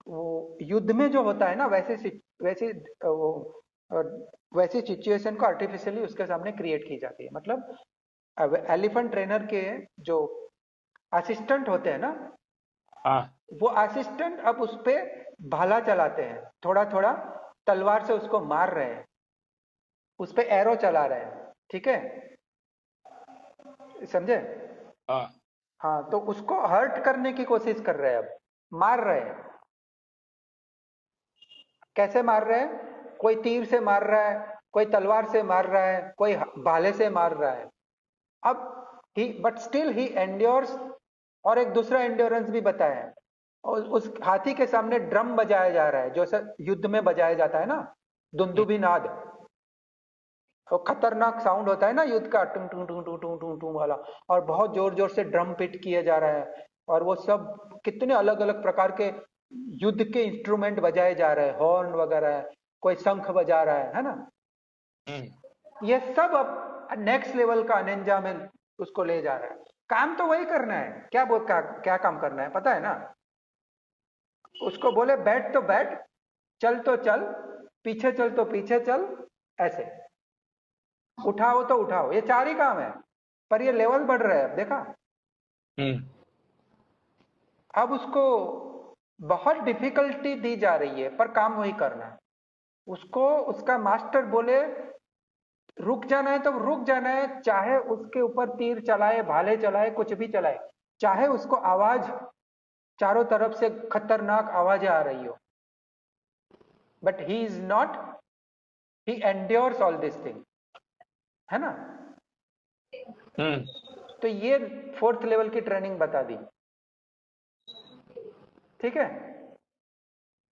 वो युद्ध में जो होता है ना, वैसे वैसी सिचुएशन को आर्टिफिशियली उसके सामने क्रिएट की जाती है। मतलब एलिफेंट ट्रेनर के जो असिस्टेंट होते हैं ना, वो असिस्टेंट अब उस पे भाला चलाते हैं, थोड़ा थोड़ा तलवार से उसको मार रहे हैं, उस पे एरो चला रहे हैं, ठीक है, समझे? हाँ, तो उसको हर्ट करने की कोशिश कर रहे हैं, अब मार रहे हैं। कैसे मार रहे हैं? कोई तीर से मार रहा है, कोई तलवार से मार रहा है, कोई भाले से मार रहा है। अब बट स्टिल ही एंड्योर्स। और एक दूसरा एंड्योरेंस भी बताया, और उस हाथी के सामने ड्रम बजाया जा रहा है, जैसे युद्ध में बजाया जाता है ना, दुंदुभी नाद। तो खतरनाक साउंड होता है ना युद्ध का, टुंग टुंग टुंग टुंग टुंग टुंग टुंग वाला। और बहुत जोर जोर से ड्रम पिट किया जा रहा है, और वो सब कितने अलग अलग प्रकार के युद्ध के इंस्ट्रूमेंट बजाए जा रहे हैं, हॉर्न वगैरह है, कोई शंख बजा रहा है ना। ये सब अब नेक्स्ट लेवल का निंजा में उसको ले जा रहा है। काम तो वही करना है, क्या काम करना है पता है ना? उसको बोले बैठ तो बैठ, चल तो चल, पीछे चल तो पीछे चल, ऐसे उठाओ तो उठाओ, ये चार ही काम है। पर ये लेवल बढ़ रहा है, अब देखा। अब उसको बहुत डिफिकल्टी दी जा रही है, पर काम वही करना है उसको। उसका मास्टर बोले रुक जाना है तो रुक जाना है, चाहे उसके ऊपर तीर चलाए, भाले चलाए, कुछ भी चलाए, चाहे उसको आवाज चारों तरफ से खतरनाक आवाजें आ रही हो, but he is not, he endures all this thing, है ना। तो ये फोर्थ लेवल की ट्रेनिंग बता दी, ठीक है।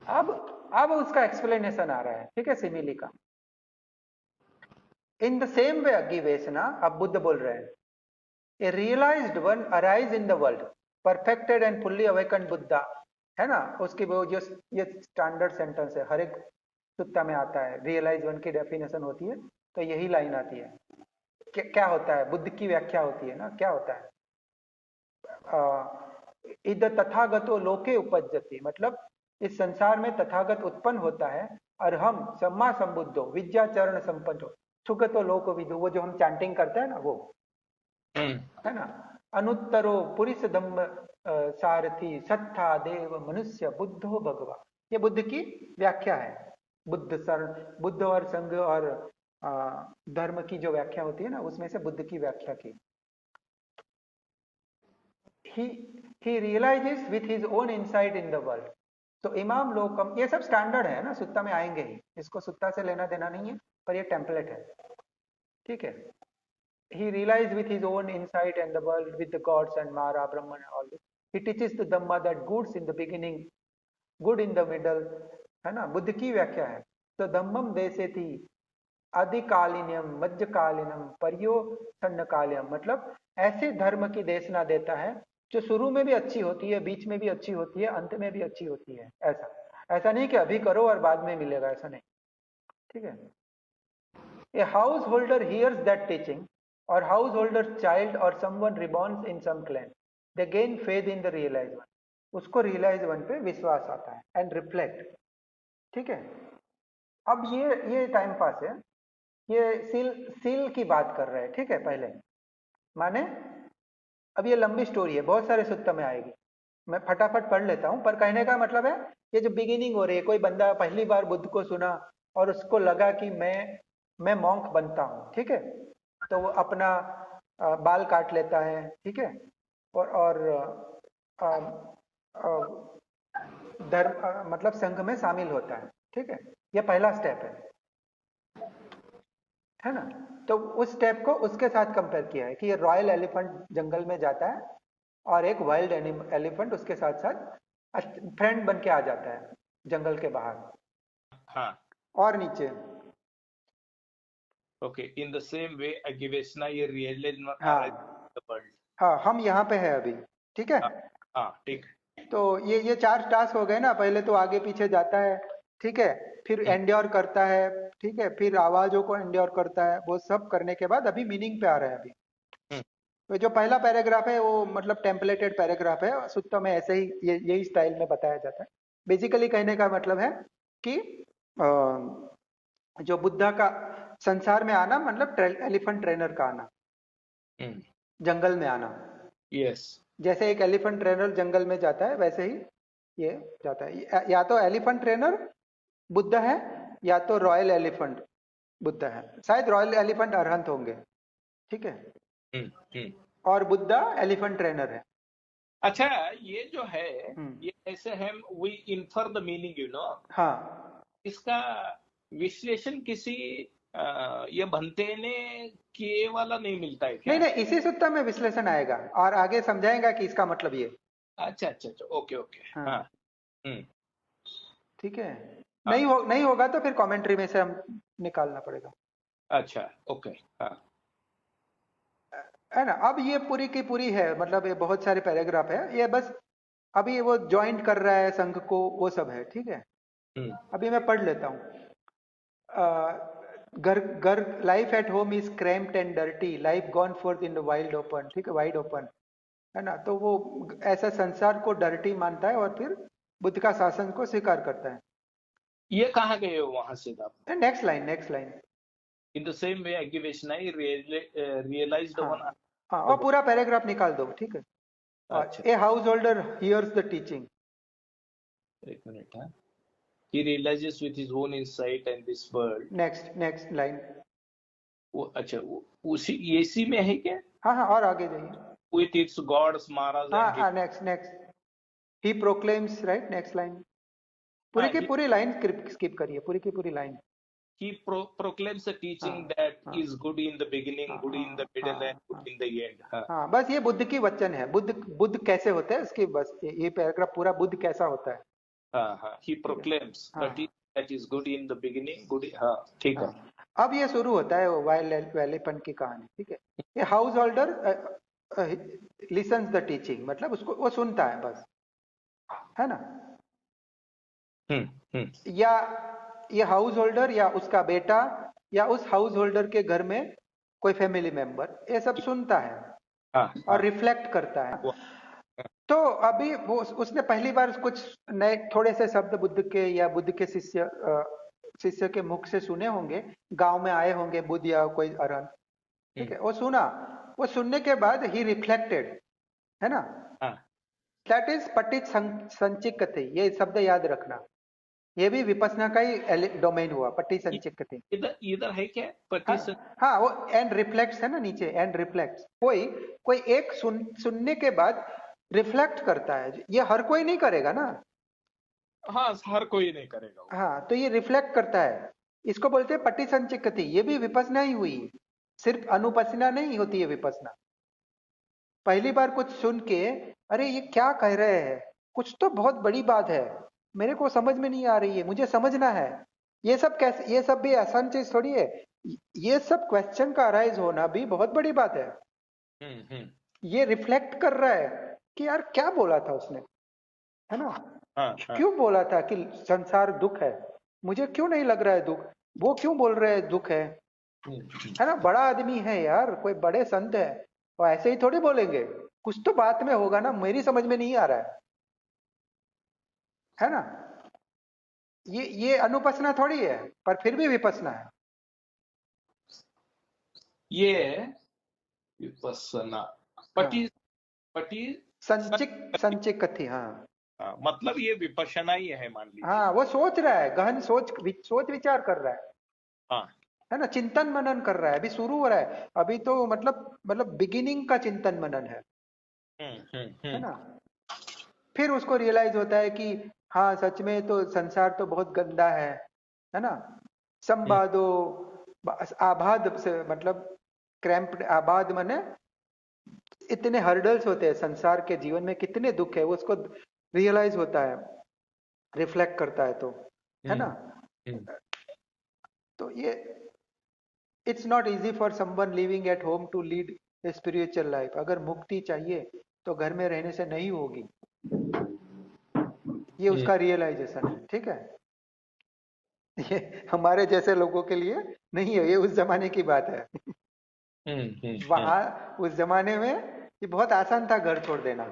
अब उसका एक्सप्लेनेशन आ रहा है, ठीक है, सिमिली का। इन द सेम वे अग्गिवेशना, अब बुद्ध बोल रहे हैं, a realised one arise in the world, perfected and fully awakened Buddha, है ना। उसकी वो जो ये स्टैंडर्ड सेंटेंस है, हर एक सुत्ता में आता है, रियलाइज वन की डेफिनेशन होती है, तो यही लाइन आती है। क्या होता है? बुद्ध की व्याख्या होती है ना, क्या होता है? इद तथागतो लोके उपज्यते, मतलब इस संसार में तथागत उत्पन्न होता है। अर्हम सम्मा संबुद्धो विद्याचरण संपन्नो सुगतो लोक विदु, वो जो हम चैंटिंग करते हैं ना, वो है ना। अनुत्तरो पुरुष धम्म सारथी सत्था देव मनुष्य बुद्धो भगवा, ये बुद्ध की व्याख्या है। बुद्ध और संघ और धर्म की जो व्याख्या होती है ना, उसमें से बुद्ध की व्याख्या की। he realizes with his own insight in the world। तो इमाम लोकम, ये सब स्टैंडर्ड है ना, सुत्ता में आएंगे ही, इसको सुत्ता से लेना देना नहीं है, पर ये टेम्पलेट है, ठीक है। he realized with his own insight and the world with the gods and Mara, Brahman and all this। he teaches the Dhamma that goods in the beginning, good in the middle, है ना, बुद्ध की व्याख्या है। तो धम्मम देसे थी आदिकालीनम मध्यकालीनम पर्योसन्नकालीनम, मतलब ऐसे धर्म की देशना देता है जो शुरू में भी अच्छी होती है, बीच में भी अच्छी होती है, अंत में भी अच्छी होती है, ऐसा। ऐसा नहीं कि अभी करो और बाद में मिलेगा, ऐसा नहीं, ठीक है। A householder hears that teaching, or householder's child or someone reborn in some clan. They gain faith in the realized one. उसको realized one पे विश्वास आता है and reflect, ठीक है। अब ये टाइम पास है, ये सील सील की बात कर रहे हैं, ठीक है। पहले माने अब ये लंबी स्टोरी है, बहुत सारे सूत्र में आएगी, मैं फटाफट पढ़ लेता हूं। पर कहने का मतलब है ये जो बिगिनिंग हो रही है, कोई बंदा पहली बार बुद्ध को सुना और उसको लगा कि मैं मॉन्क बनता हूँ, ठीक है। तो वो अपना बाल काट लेता है, ठीक है, और धर्म मतलब संघ में शामिल होता है, ठीक है। ये पहला स्टेप है ना। तो उस स्टेप को उसके साथ कंपेयर किया है कि ये रॉयल एलिफेंट जंगल में जाता है और एक वाइल्ड एलिफेंट उसके साथ साथ फ्रेंड बन के आ जाता है जंगल के बाहर। हाँ, और नीचे okay, in the same way Aggivessana ये रियल हाँ वर्ल्ड। हाँ, हम यहाँ पे है अभी, ठीक है। हाँ ठीक। तो ये 4 टास्क हो गए ना, पहले तो आगे पीछे जाता है, ठीक है, फिर एंड्योर करता है, ठीक है, फिर आवाजों को एंड्योर करता है, वो सब करने के बाद अभी मीनिंग पे आ रहे हैं अभी। तो जो पहला पैराग्राफ है वो मतलब टेम्पलेटेड पैराग्राफ है, सूत्र में ऐसे ही यही स्टाइल में बताया जाता है। बेसिकली कहने का मतलब है कि जो बुद्धा का संसार में आना मतलब एलिफेंट ट्रेनर का आना, जंगल में आना। यस, जैसे एक एलिफेंट ट्रेनर जंगल में जाता है वैसे ही ये जाता है। या तो एलिफेंट ट्रेनर बुद्ध है या तो रॉयल एलिफेंट बुद्ध है। शायद रॉयल एलिफेंट अरहंत होंगे, ठीक है, और बुद्धा एलिफेंट ट्रेनर है। अच्छा, ये जो है ये ऐसे हम we infer the meaning, you know. हाँ, इसका विश्लेषण किसी ये बनते ने किए वाला नहीं मिलता है क्या? नहीं नहीं, इसी सूत्र में विश्लेषण आएगा और आगे समझाएगा कि इसका मतलब ये। अच्छा अच्छा अच्छा, ओके ओके। हाँ, हाँ, ठीक है। हाँ, नहीं होगा तो फिर कमेंट्री में से हम निकालना पड़ेगा। अच्छा, ओके। हाँ, है ना। अब ये पूरी की पूरी है, मतलब ये बहुत सारे पैराग्राफ है, ये बस अभी वो ज्वाइंट कर रहा है संघ को, वो सब है, ठीक है। अभी मैं पढ़ लेता हूँ। घर घर life at home is cramped and dirty, life gone fourth in the wild open, ठीक है, वाइड ओपन, है ना। तो वो ऐसा संसार को डर्टी मानता है और फिर बुद्ध का शासन को स्वीकार करता है। ये कहाँ गए हो वहां से आप? Next line. In the same way अगिवेशना रियलाइज्ड हाँ वन। हाँ, और पूरा पैराग्राफ निकाल दो, ठीक है। अच्छा, a householder hears the teaching. एक मिनट। हाँ, he realizes with his own insight and this world। Next line. वो अच्छा, उसी इसी में है क्या? हाँ हाँ, और आगे जाइए। with its gods, maras हाँ and हाँ, नेक्स्ट ही प्रोक्लेम्स, राइट, नेक्स्ट लाइन। पूरी की पूरी लाइन स्किप करिए, पूरी की पूरी line. he proclaims a teaching हाँ that हाँ is good in the beginning, हाँ good in the middle and हाँ good in the end। हाँ हाँ, बस ये बुद्ध की वचन है। बुद्ध कैसे होते हैं इसकी, बस ये पैराग्राफ पूरा बुद्ध कैसा होता है। हाँ हाँ, he proclaims हाँ that is good in the beginning, good। हाँ ठीक है। हाँ, अब ये शुरू होता है वाइल्ड एलिफेंट की कहानी, ठीक है। ये house holder lessons the teaching, मतलब उसको वो सुनता है बस, है ना। या ये हाउस होल्डर या उसका बेटा या उस हाउस होल्डर के घर में कोई फैमिली मेंबर ये सब सुनता है हाँ, और रिफ्लेक्ट करता है। तो अभी वो उसने पहली बार कुछ नए थोड़े से शब्द बुद्ध के या बुद्ध के शिष्य के मुख से सुने होंगे, गांव में आए होंगे बुद्ध या कोई अरहंत, ठीक है। वो सुना, वो सुनने के बाद ही रिफ्लेक्टेड, है ना। दैट इज पटित संचिक्कति, ये शब्द याद रखना। ये भी विपස්සना का ही डोमेन हुआ, पट्टी संचिक्कति। इधर है क्या हाँ, हाँ, वो एंड रिफ्लेक्ट्स है ना नीचे, एंड रिफ्लेक्ट्स। कोई एक सुनने के बाद रिफ्लेक्ट करता है, ये हर कोई नहीं करेगा ना। हाँ, हर कोई नहीं करेगा। हाँ, तो ये रिफ्लेक्ट करता है, इसको बोलते हैं पट्टी संचिक्कति। ये भी विपස්සना ही हुई, सिर्फ अनुपसना नहीं होती है विपස්සना। पहली बार कुछ सुन के अरे ये क्या कह रहे हैं, कुछ तो बहुत बड़ी बात है, मेरे को समझ में नहीं आ रही है, मुझे समझना है। ये सब कैसे, ये सब भी आसान चीज थोड़ी है। ये सब क्वेश्चन का अराइज होना भी बहुत बड़ी बात है। ये रिफ्लेक्ट कर रहा है कि यार क्या बोला था उसने, है ना। हाँ, हाँ, क्यों बोला था कि संसार दुख है? मुझे क्यों नहीं लग रहा है दुख, वो क्यों बोल रहे हैं दुख है ना? बड़ा आदमी है यार, कोई बड़े संत है, और ऐसे ही थोड़ी बोलेंगे, कुछ तो बात में होगा ना, मेरी समझ में नहीं आ रहा है ना? ये अनुपसना थोड़ी है, पर फिर भी विपसना है। ये विपස්සना पटी हाँ, पटी संचिक कथी, हाँ। हाँ, मतलब ये विपश्यना ही है, मान लीजिए। हाँ, वो सोच रहा है, गहन सोच विचार कर रहा हाँ। है ना? चिंतन मनन कर रहा है, अभी शुरू हो रहा है, अभी तो मतलब बिगिनिंग का चिंतन मनन है ना? फिर उसको रियलाइज होता है कि हाँ, सच में तो संसार तो बहुत गंदा है ना? हम्म, संवादो आबाद से मतलब क्रैम्प, आबाद माने इतने हर्डल्स होते हैं संसार के जीवन में, कितने दुख है वो उसको रियलाइज होता है, रिफ्लेक्ट करता है, तो है हम्म, ना? हम्म, तो ये it's not easy for someone living at home to lead a spiritual life. अगर मुक्ति चाहिए तो घर में रहने से नहीं होगी, ये हम्म, उसका रियलाइजेशन है, ठीक है? ये हमारे जैसे लोगों के लिए नहीं है, ये उस जमाने की बात है। हम्म, वहां उस जमाने में ये बहुत आसान था घर छोड़ देना,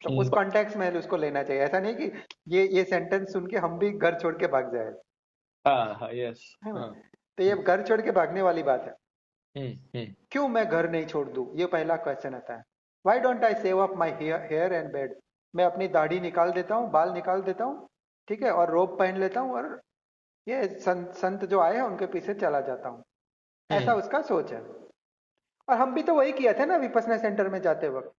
तो उस हम्म, कॉन्टेक्स्ट में उसको लेना चाहिए। ऐसा नहीं कि ये सेंटेंस सुन के हम भी घर छोड़ के भाग जाए, हाँ, हाँ, यस, है ना? हाँ, तो ये घर छोड़ के भागने वाली बात है। हम्म, हम्म, क्यों मैं घर नहीं छोड़ दूं, ये पहला क्वेश्चन आता है। Why don't I shave up my hair and beard? मैं अपनी दाढ़ी निकाल देता हूँ, बाल निकाल देता हूँ, ठीक है, और रोब पहन लेता हूँ, और ये संत जो आए हैं उनके पीछे चला जाता हूँ। ऐसा हम्म। उसका सोच है। और हम भी तो वही किया था ना विपसना सेंटर में जाते वक्त।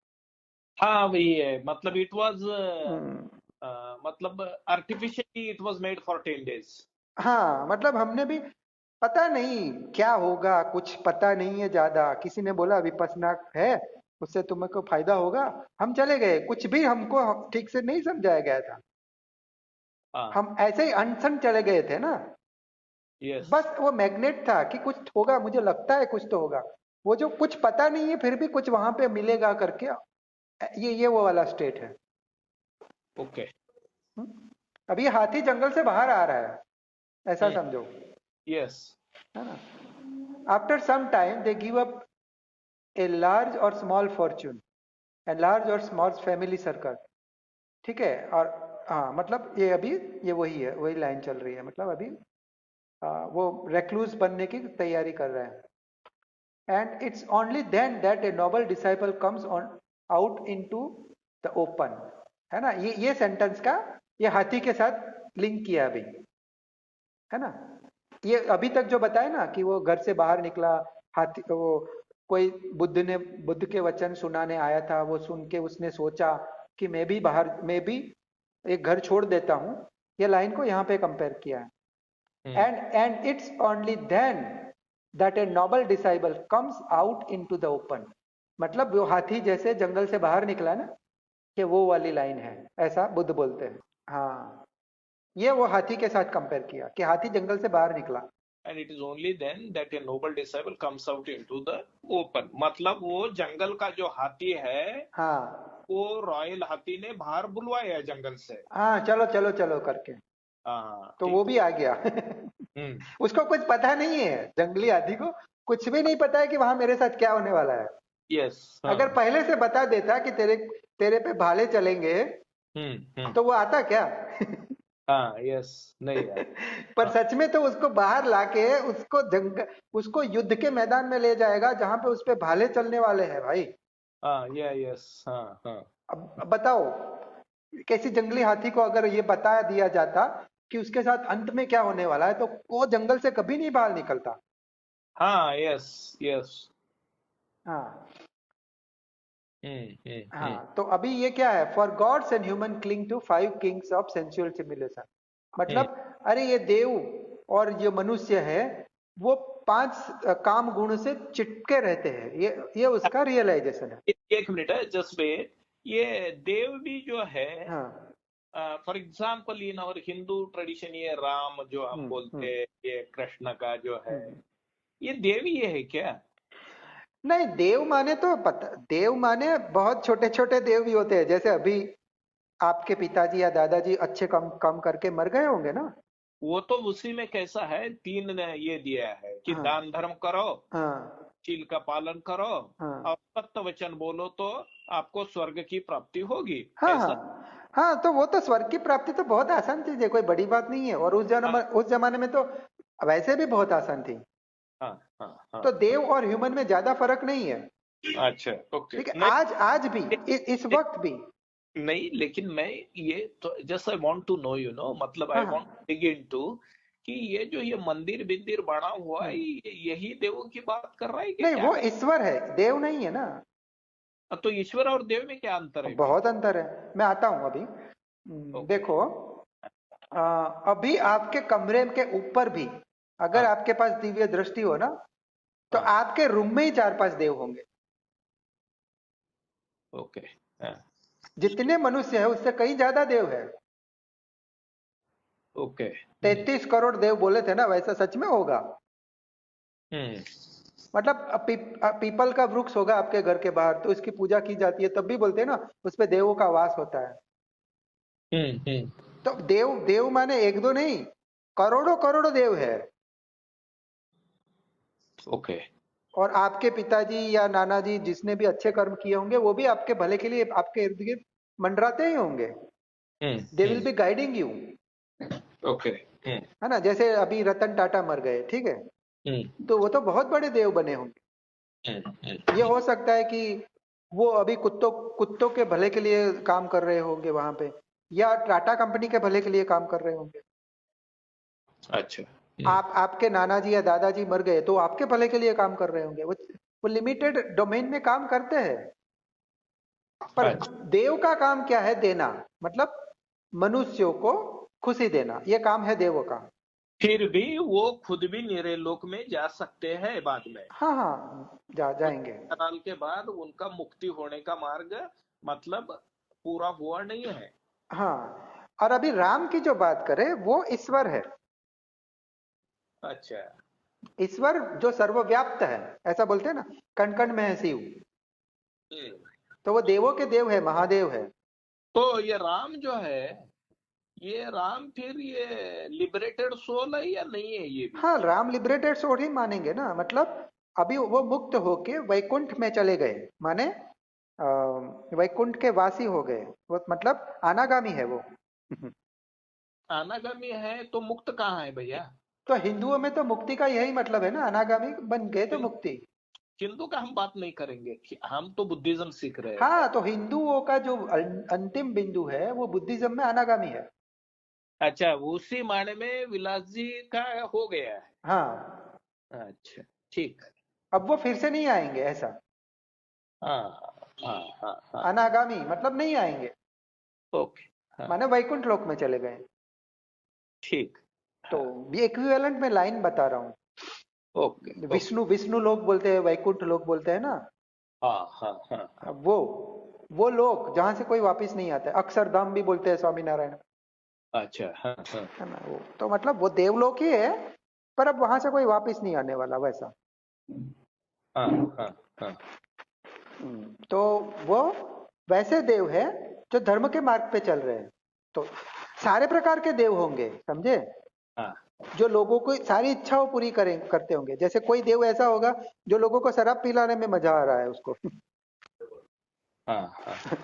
हाँ, वही है, मतलब इट वाज हम्म, मतलब artificially it was made for 10 days। हाँ, मतलब हमने भी, पता नहीं क्या होगा, कुछ पता नहीं है ज्यादा, किसी ने बोला विपसना है, उससे तुमको फायदा होगा, हम चले गए, कुछ भी हमको ठीक से नहीं समझाया गया था, हाँ, हम ऐसे ही अनसन चले गए थे ना। यस, बस वो मैग्नेट था कि कुछ होगा, मुझे लगता है कुछ तो होगा, वो जो कुछ पता नहीं है फिर भी कुछ वहां पे मिलेगा करके, ये वो वाला स्टेट है। ओके, हम्म? अब ये हाथी जंगल से बाहर आ रहा है, ऐसा हम्म, समझो, यस, है ना? After some time they give up a large or small fortune and large or small family circle, ठीक है? और हाँ, मतलब ये अभी ये वही है, वही लाइन चल रही है, मतलब अभी वो रेक्लूज बनने की तैयारी कर रहा है। And it's only then that a noble disciple comes on out into the open, है ना? ये सेंटेंस का ये हाथी के साथ लिंक किया अभी, है ना? ये अभी तक जो बताया ना कि वो घर से बाहर निकला, हाथी वो कोई बुद्ध के वचन सुनाने आया था, वो सुन के उसने सोचा कि मैं भी एक घर छोड़ देता हूँ, ये लाइन को यहाँ पे कंपेयर किया है। Hmm, and it's only then that a noble disciple comes out into the open, मतलब वो हाथी जैसे जंगल से बाहर निकला ना, कि वो वाली लाइन है, ऐसा बुद्ध बोलते हैं। हाँ, ये वो हाथी के साथ कंपेयर किया कि हाथी जंगल से बाहर निकला। And it is only then that a noble disciple comes out into the open, मतलब वो जंगल का जो हाथी है, हाँ, वो रॉयल हाथी ने बाहर बुलवाया है जंगल से। हाँ, चलो चलो चलो करके, हाँ, तो वो ठीक। भी आ गया। हम्म, उसको कुछ पता नहीं है, जंगली हाथी को कुछ भी नहीं पता है कि वहां मेरे साथ क्या होने वाला है। यस, अगर हाँ, पहले से बता देता कि तेरे तेरे पे भाले चलेंगे, हम्म, तो वो आता क्या? हाँ, यस, नहीं यार, पर हाँ, सच में तो उसको बाहर लाके उसको युद्ध के मैदान में ले जाएगा जहां पे उस पे भाले चलने वाले हैं भाई। हाँ, यस, हाँ, हाँ, अब बताओ, कैसी जंगली हाथी को अगर ये बता दिया जाता कि उसके साथ अंत में क्या होने वाला है, तो वो जंगल से कभी नहीं बाहर निकलता। हाँ, यस, यस, हाँ, हम्म, हाँ, तो अभी ये क्या है, for gods and human cling to 5 kinds of sensual simulation, hmm, मतलब अरे ये देव और ये मनुष्य है, वो 5 काम गुण से चिपके रहते हैं, ये उसका रियलाइजेशन है। एक मिनट है, जस्ट वेट। ये देव भी जो है, हाँ, फॉर एग्जाम्पल इन और हिंदू ट्रेडिशन, ये राम जो हम हम्म, बोलते हैं, ये कृष्ण का जो है, हम्म। ये देव ही है क्या? नहीं, देव माने तो पता, देव माने बहुत छोटे छोटे देव भी होते हैं, जैसे अभी आपके पिताजी या दादाजी अच्छे काम काम करके मर गए होंगे ना। वो तो उसी में कैसा है, 3 ने ये दिया है कि हाँ दान धर्म करो, हाँ शील का पालन करो, हाँ और सत्य वचन बोलो तो आपको स्वर्ग की प्राप्ति होगी। हाँ ऐसा। हाँ हाँ। तो वो तो स्वर्ग की प्राप्ति तो बहुत आसान चीज है, कोई बड़ी बात नहीं है। और हाँ उस जमाने में तो वैसे भी बहुत आसान थी। हाँ हाँ हाँ। तो देव और ह्यूमन में ज्यादा फर्क नहीं है। अच्छा, ओके। ठीक है, नहीं, आज भी इस वक्त भी। नहीं, लेकिन मैं ये तो just I want to know, मतलब हाँ आई वांट हाँ डिग इनटू कि ये जो ये मंदिर बिंदिर बना हुआ है, हाँ। यही देवों की बात कर रहा है कि नहीं, क्या वो कर। ईश्वर है, देव नहीं है ना। तो ईश्वर और देव में क्या अंतर है फिर? बहुत अंतर है, मैं आता हूं अभी। ओके। देखो, अ, अभी आपके कमरे के ऊपर भी अगर हाँ। आपके पास दिव्य दृष्टि हो ना, तो हाँ। आपके रूम में ही 4-5 देव होंगे। ओके। हाँ। जितने मनुष्य है उससे कहीं ज्यादा देव है। ओके। 33 करोड़ देव बोले थे ना, वैसा सच में होगा। हम्म। मतलब पीपल का वृक्ष होगा आपके घर के बाहर, तो इसकी पूजा की जाती है, तब भी बोलते हैं ना उस पे देवों का वास होता है। हम्म। तो देव देव माने एक दो नहीं, करोड़ों करोड़ों देव है। ओके। और आपके पिताजी या नाना जी जिसने भी अच्छे कर्म किए होंगे, वो भी आपके भले के लिए आपके इर्द गिर्द मंडराते ही होंगे। They will hmm. Be guiding you. Okay. Hmm. है ना, जैसे अभी रतन टाटा मर गए, ठीक है, हम्म। तो वो तो बहुत बड़े देव बने होंगे। ये हो सकता है कि वो अभी कुत्तों कुत्तों के भले के लिए काम कर रहे होंगे वहां पे, या टाटा कंपनी के भले के लिए काम कर रहे होंगे। अच्छा। आप आपके नाना जी या दादाजी मर गए तो आपके भले के लिए काम कर रहे होंगे। वो लिमिटेड डोमेन में काम करते हैं। पर अच्छा, देव का काम क्या है? देना, मतलब मनुष्यों को खुशी देना, ये काम है देवों का। फिर भी वो खुद भी निरे लोक में जा सकते हैं बाद में। हाँ हाँ, कुछ जाएंगे। साल के बाद उनका मुक्ति होने का मार्ग मतलब पूरा हुआ नहीं है। हाँ, और अभी राम की जो बात करें, वो ईश्वर है। अच्छा। ईश्वर जो सर्वव्याप्त है, ऐसा बोलते हैं ना, कण कण में है शिव। हम्म। तो वो देवों के देव है, महादेव है। तो ये राम जो है, ये राम फिर ये लिबरेटेड सोल है या नहीं है ये भी? हाँ, राम लिबरेटेड सोल ही मानेंगे ना। मतलब अभी वो मुक्त होके वैकुंठ में चले गए, माने वैकुंठ के वासी हो गए। वो मतलब अनागामी है वो। अनागामी है तो मुक्त कहाँ है भैया? तो हिंदुओं में तो मुक्ति का यही मतलब है ना, अनागामी बन गए तो हिं- मुक्ति। हिंदू का हम बात नहीं करेंगे, हम तो बुद्धिज्म सीख रहे हैं। हाँ, तो हिंदुओं का जो अंतिम बिंदु है वो बुद्धिज्म में अनागामी है। अच्छा, उसी मायने में विलास जी का हो गया है। हाँ, अच्छा, ठीक है। अब वो फिर से नहीं आएंगे ऐसा। हाँ हाँ हाँ हाँ। अनागामी मतलब नहीं आएंगे, ओके। हाँ। माने वैकुंठ लोक में चले गए। ठीक। तो हाँ। ये इक्विवेलेंट में लाइन बता रहा हूँ। Okay okay. विष्णु विष्णु लोक बोलते हैं, वैकुंठ लोक बोलते हैं ना। हाँ हाँ हाँ हाँ। अब वो लोक जहां से कोई वापस नहीं आता है, अक्षरधाम भी बोलते हैं स्वामी नारायण। अच्छा। हाँ हाँ है ना, वो तो मतलब वो देवलोक ही है, पर अब वहां से कोई वापस नहीं आने वाला वैसा। हाँ हाँ हाँ। तो वो वैसे देव है जो धर्म के मार्ग पे चल रहे हैं। तो सारे प्रकार के देव होंगे, समझे? हाँ जो लोगों को सारी इच्छाओं पूरी करें करते होंगे। जैसे कोई देव ऐसा होगा जो लोगों को शराब पिलाने में मजा आ रहा है उसको। हाँ हाँ।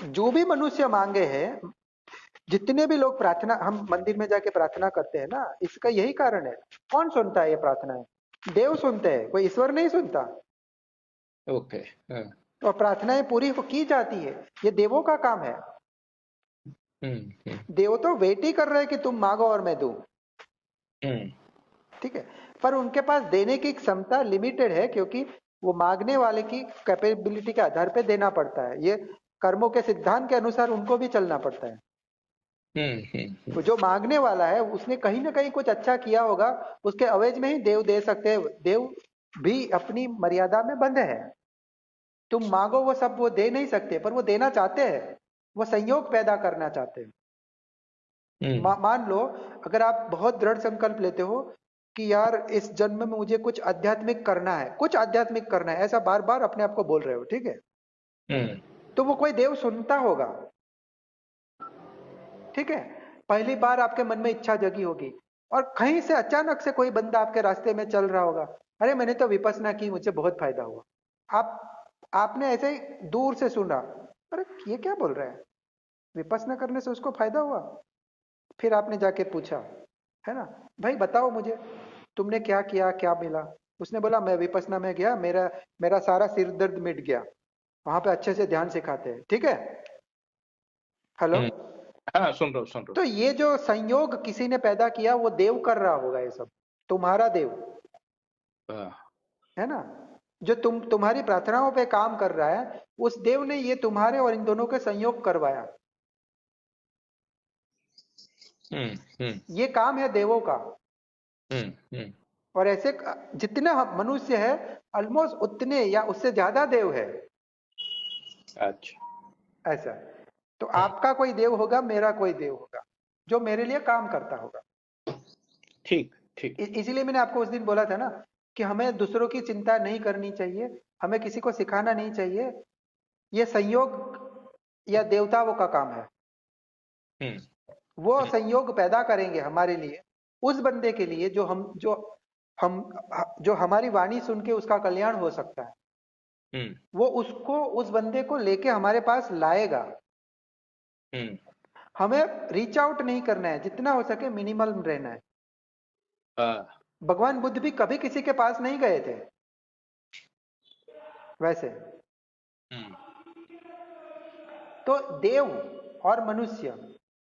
जो भी मनुष्य मांगे हैं, जितने भी लोग प्रार्थना, हम मंदिर में जाके प्रार्थना करते हैं ना, इसका यही कारण है। कौन सुनता है ये प्रार्थनाएं? देव सुनते हैं, कोई ईश्वर नहीं सुनता। ओके। हाँ। और प्रार्थनाएं पूरी की जाती है, ये देवों का काम है। हम्म। देव तो वेट ही कर रहे हैं कि तुम मांगो और मैं दूं। हम्म। ठीक है, पर उनके पास देने की क्षमता लिमिटेड है, क्योंकि वो मांगने वाले की कैपेबिलिटी के आधार पे देना पड़ता है। ये कर्मों के सिद्धांत के अनुसार उनको भी चलना पड़ता है। तो जो मांगने वाला है उसने कहीं ना कहीं कुछ अच्छा किया होगा, उसके अवेज में ही देव दे सकते हैं। देव भी अपनी मर्यादा में बंधे हैं। तुम मांगो वो सब वो दे नहीं सकते, पर वो देना चाहते हैं। वो संयोग पैदा करना चाहते हैं। हम्म। मान लो, अगर आप बहुत दृढ़ संकल्प लेते हो कि यार इस जन्म में मुझे कुछ आध्यात्मिक करना है, कुछ आध्यात्मिक करना है, ऐसा बार बार अपने आप को बोल रहे हो, ठीक है, हम्म। तो वो कोई देव सुनता होगा। ठीक है, पहली बार आपके मन में इच्छा जगी होगी, और कहीं से अचानक से कोई बंदा आपके रास्ते में चल रहा होगा, अरे मैंने तो विपස්සना की, मुझे बहुत फायदा हुआ। आपने ऐसे ही दूर से सुना, अरे ये क्या बोल रहा है, विपස්සना करने से उसको फायदा हुआ। फिर आपने जाके पूछा, है ना, भाई बताओ मुझे, तुमने क्या किया, क्या मिला। उसने बोला मैं विपස්සना में गया, मेरा मेरा सारा सिर दर्द मिट गया, वहां पे अच्छे से ध्यान सिखाते हैं, ठीक है। हेलो। हम्म, हाँ सुन रहा हूँ सुन रहा तो ये जो संयोग किसी ने पैदा किया, वो देव कर रहा होगा ये सब, तुम्हारा देव, हूँ। है ना, जो तुम्हारी प्रार्थनाओं पे काम कर रहा है, उस देव ने ये तुम्हारे और इन दोनों के संयोग करवाया। हम्म ये काम है देवों का। हम्म। और ऐसे जितने हम मनुष्य है, ऑलमोस्ट उतने या उससे ज्यादा देव है। अच्छा। ऐसा, तो आपका कोई देव होगा, मेरा कोई देव होगा, जो मेरे लिए काम करता होगा। ठीक ठीक। इसीलिए मैंने आपको उस दिन बोला था ना, कि हमें दूसरों की चिंता नहीं करनी चाहिए, हमें किसी को सिखाना नहीं चाहिए, ये संयोग या देवताओं का काम है। हम्म वो संयोग पैदा करेंगे हमारे लिए, उस बंदे के लिए हम जो हमारी वाणी सुन के उसका कल्याण हो सकता है, हम्म वो उसको, उस बंदे को लेके हमारे पास लाएगा। हम्म। हमें रीच आउट नहीं करना है, जितना हो सके मिनिमल रहना है। हाँ। भगवान बुद्ध भी कभी किसी के पास नहीं गए थे वैसे। हम्म तो देव और मनुष्य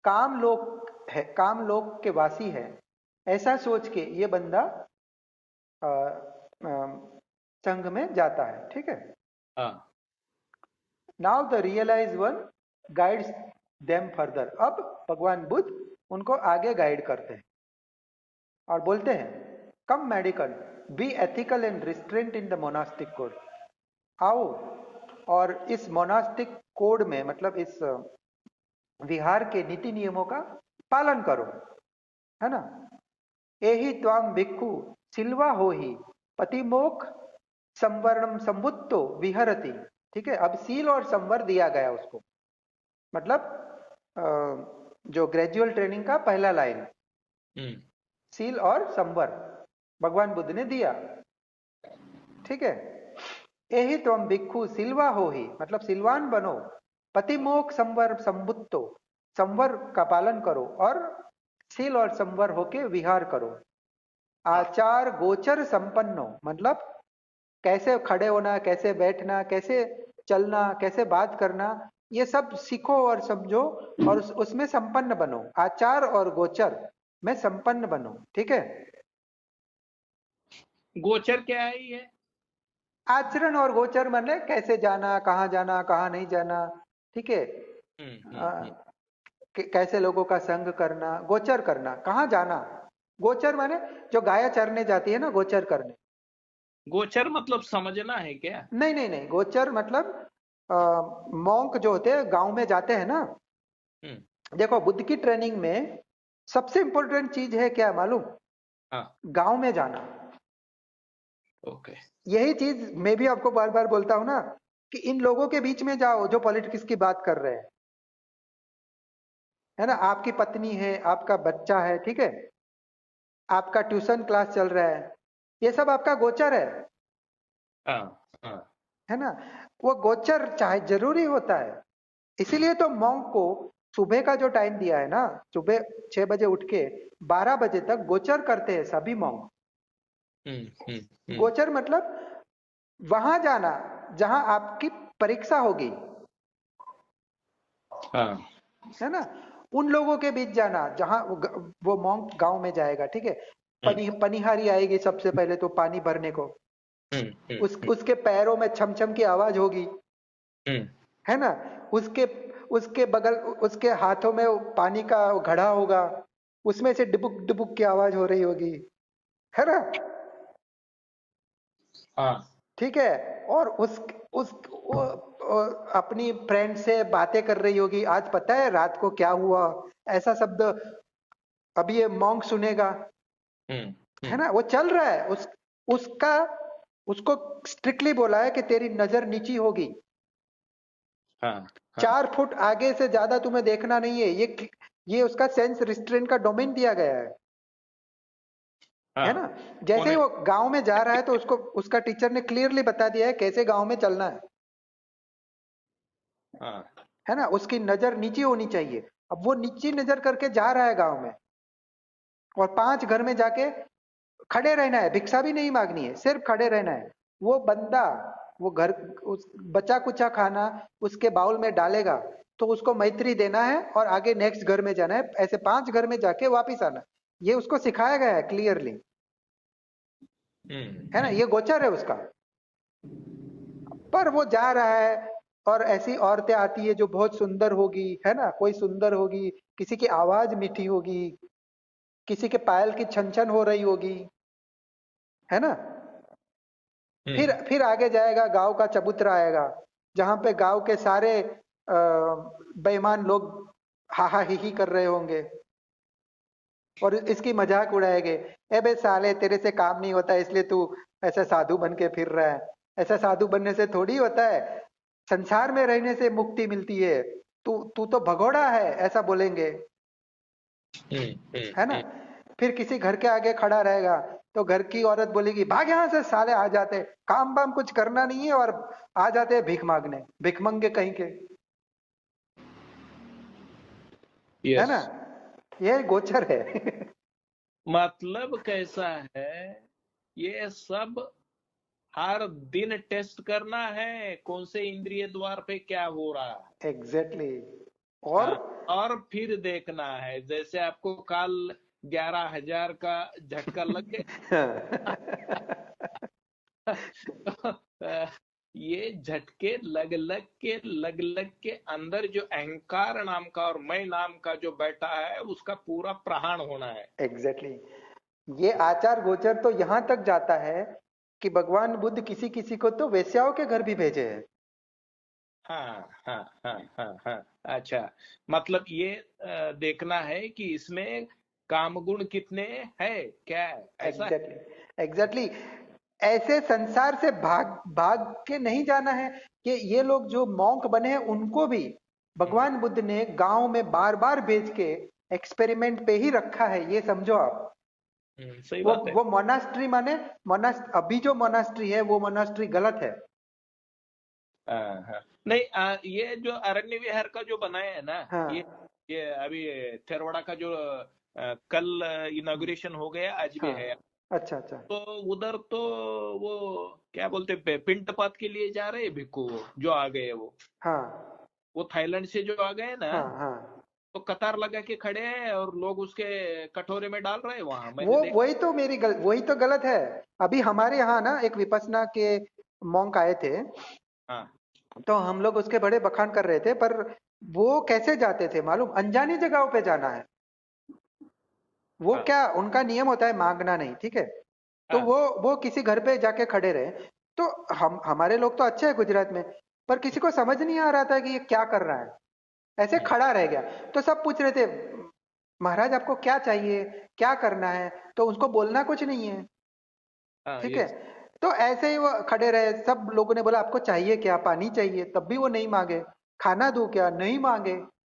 काम लोक है, काम लोक के वासी है, ऐसा सोच के ये बंदा अ, संघ में जाता है, ठीक है। हाँ। Now the realise one guides them further. अब भगवान बुद्ध उनको आगे गाइड करते हैं और बोलते हैं, come mendicant, be ethical and restraint in the monastic code. आओ और इस मोनास्टिक कोड में, मतलब इस विहार के नीति नियमों का पालन करो, है ना। एहि त्वाम भिक्खु सिल्वा हो ही पतिमोख संवरणम संबुत्तो विहरति। ठीक है, अब सील और संवर दिया गया उसको, मतलब जो ग्रेजुअल ट्रेनिंग का पहला लाइन, हम्म सील और संवर भगवान बुद्ध ने दिया, ठीक है। एहि त्वम भिक्खु सिल्वा हो ही, मतलब सिल्वान बनो, पतिमोख संवर संबुत्तो, संवर का पालन करो और सील और संवर होके विहार करो। आचार गोचर संपन्नो, मतलब कैसे खड़े होना, कैसे बैठना, कैसे चलना, कैसे बात करना, ये सब सीखो और समझो, और उसमें संपन्न बनो। आचार और गोचर में संपन्न बनो, ठीक है। गोचर क्या है ये? आचरण और गोचर माने कैसे जाना, कहाँ नहीं जाना, ठीक है। हम्म। कैसे लोगों का संग करना, गोचर करना, कहाँ जाना। गोचर माने जो गाय चरने जाती है ना, गोचर करने। गोचर मतलब समझना है क्या? नहीं नहीं नहीं, गोचर मतलब मॉन्क जो होते हैं गांव में जाते हैं ना। हम्म। देखो, बुद्ध की ट्रेनिंग में सबसे इंपॉर्टेंट चीज है क्या मालूम? हाँ। गांव में जाना। ओके। यही चीज मैं भी आपको बार बार बोलता हूं ना, कि इन लोगों के बीच में जाओ जो पॉलिटिक्स की बात कर रहे हैं, है ना। आपकी पत्नी है, आपका बच्चा है, ठीक है, आपका ट्यूशन क्लास चल रहा है, ये सब आपका गोचर है। हाँ हाँ। है ना। वो गोचर चाहे जरूरी होता है, इसीलिए तो मॉन्क को सुबह का जो टाइम दिया है ना, सुबह 6 बजे उठ के 12 बजे तक गोचर करते हैं सभी मॉन्क। हम्म। गोचर मतलब वहां जाना जहां आपकी परीक्षा होगी, हाँ। है ना। उन लोगों के बीच जाना जहां वो मॉन्क गांव में जाएगा, ठीक है। हम्म पनिहारी आएगी सबसे पहले तो पानी भरने को, हम्म। उसके पैरों में छम छम की आवाज होगी, हम्म। है ना। उसके उसके बगल, उसके हाथों में पानी का घड़ा होगा, उसमें से डिबुक डिबुक की आवाज हो रही होगी, है ना। हाँ। ठीक है। और वो अपनी फ्रेंड से बातें कर रही होगी, आज पता है रात को क्या हुआ, ऐसा शब्द अभी ये मॉन्क सुनेगा, है ना। वो चल रहा है, उसका उसको स्ट्रिक्टली बोला है कि तेरी नजर नीची होगी, हाँ हाँ। 4 फुट आगे से ज्यादा तुम्हें देखना नहीं है। ये उसका सेंस रिस्ट्रेंट का डोमेन दिया गया है हाँ ना। जैसे ही होने वो गांव में जा रहा है तो उसको उसका टीचर ने क्लियरली बता दिया है कैसे गांव में चलना हाँ है ना। उसकी नजर नीचे होनी चाहिए। अब वो नीचे नजर करके जा रहा है गांव में, और 5 घर में जाके खड़े रहना है, भिक्षा भी नहीं मांगनी है, सिर्फ खड़े रहना है। वो बंदा वो घर उस बचा कुचा खाना उसके बाउल में डालेगा तो उसको मैत्री देना है और आगे नेक्स्ट घर में जाना है, ऐसे 5 घर में जाके वापिस आना। ये उसको सिखाया गया है क्लियरली, है ना। ये गोचर है उसका। पर वो जा रहा है और ऐसी औरतें आती है जो बहुत सुंदर होगी, है ना, कोई सुंदर होगी, किसी की आवाज मीठी होगी, किसी के पायल की छन छन हो रही होगी, है ना। फिर आगे जाएगा, गांव का चबूतरा आएगा जहां पे गांव के सारे बेईमान लोग हा हा ही कर रहे होंगे और इसकी मजाक उड़ाएंगे। ए बे साले, तेरे से काम नहीं होता इसलिए तू ऐसा साधु बन के फिर रहा है। ऐसा साधु बनने से थोड़ी होता है, संसार में रहने से मुक्ति मिलती है। तू तू तो भगोड़ा है, ऐसा बोलेंगे, है ना। फिर किसी घर के आगे खड़ा रहेगा तो घर की औरत बोलेगी भाग यहाँ से साले, आ जाते काम वाम कुछ करना नहीं है और आ जाते हैं भीख मांगने, भिखमंगे कहीं के, है यस। ना। ये गोचर है। मतलब कैसा है, ये सब हर दिन टेस्ट करना है कौन से इंद्रिय द्वार पे क्या हो रहा है। Exactly exactly. हाँ, और और फिर देखना है जैसे आपको कल 11,000 का झटका लग गया। ये झटके लग लग के अंदर जो अहंकार नाम का और मैं नाम का जो बैठा है उसका पूरा प्रहाण होना है। Exactly exactly. ये आचार गोचर तो यहां तक जाता है कि भगवान बुद्ध किसी किसी को तो वेश्याओं के घर भी भेजे हैं। हाँ हाँ हाँ हाँ हाँ। अच्छा, मतलब ये देखना है कि इसमें काम गुण कितने हैं, क्या है ऐसा है? Exactly exactly. ऐसे संसार से भाग भाग के नहीं जाना है कि ये लोग जो मॉन्क बने हैं उनको भी हम्म, भगवान बुद्ध ने गांव में बार बार भेज के एक्सपेरिमेंट पे ही रखा है, ये समझो आप। सही वो बात है। वो मोनास्ट्री माने अभी जो मोनास्ट्री है वो मोनास्ट्री गलत है। हाँ हाँ। नहीं ये जो अरण्य विहार का जो बनाया है ना, ये हाँ ये अभी थेरवाड़ा का जो कल इनॉग्रेशन हो गया, आज भी हाँ। है। अच्छा अच्छा। तो उधर तो वो क्या बोलते हैं, पिंडपात के लिए जा रहे हैं भिक्खु, वो जो आ गए हाँ वो थाईलैंड से जो आ गए ना, हाँ हाँ। तो कतार लगा के खड़े हैं और लोग उसके कटोरे में डाल रहे हैं, वहां मैंने वो देखा। वही तो गलत है। अभी हमारे यहाँ ना एक विपස්සना के मॉन्क आए थे, हाँ तो हम लोग उसके बड़े बखान कर रहे थे, पर वो कैसे जाते थे मालूम, अनजानी जगहों पे जाना है। वो हाँ क्या उनका नियम होता है मांगना नहीं, ठीक है। तो हाँ वो किसी घर पे जाके खड़े रहे। तो हम हमारे लोग तो अच्छे हैं गुजरात में, पर किसी को समझ नहीं आ रहा था कि ये क्या कर रहा है, ऐसे हम्म, खड़ा रह गया। तो सब पूछ रहे थे महाराज आपको क्या चाहिए, क्या करना है, तो उसको बोलना कुछ नहीं है, हाँ ठीक है। यस। तो ऐसे ही वो खड़े रहे, सब लोगों ने बोला आपको चाहिए क्या, पानी चाहिए, तब भी वो नहीं मांगे। खाना दूं क्या, नहीं मांगे,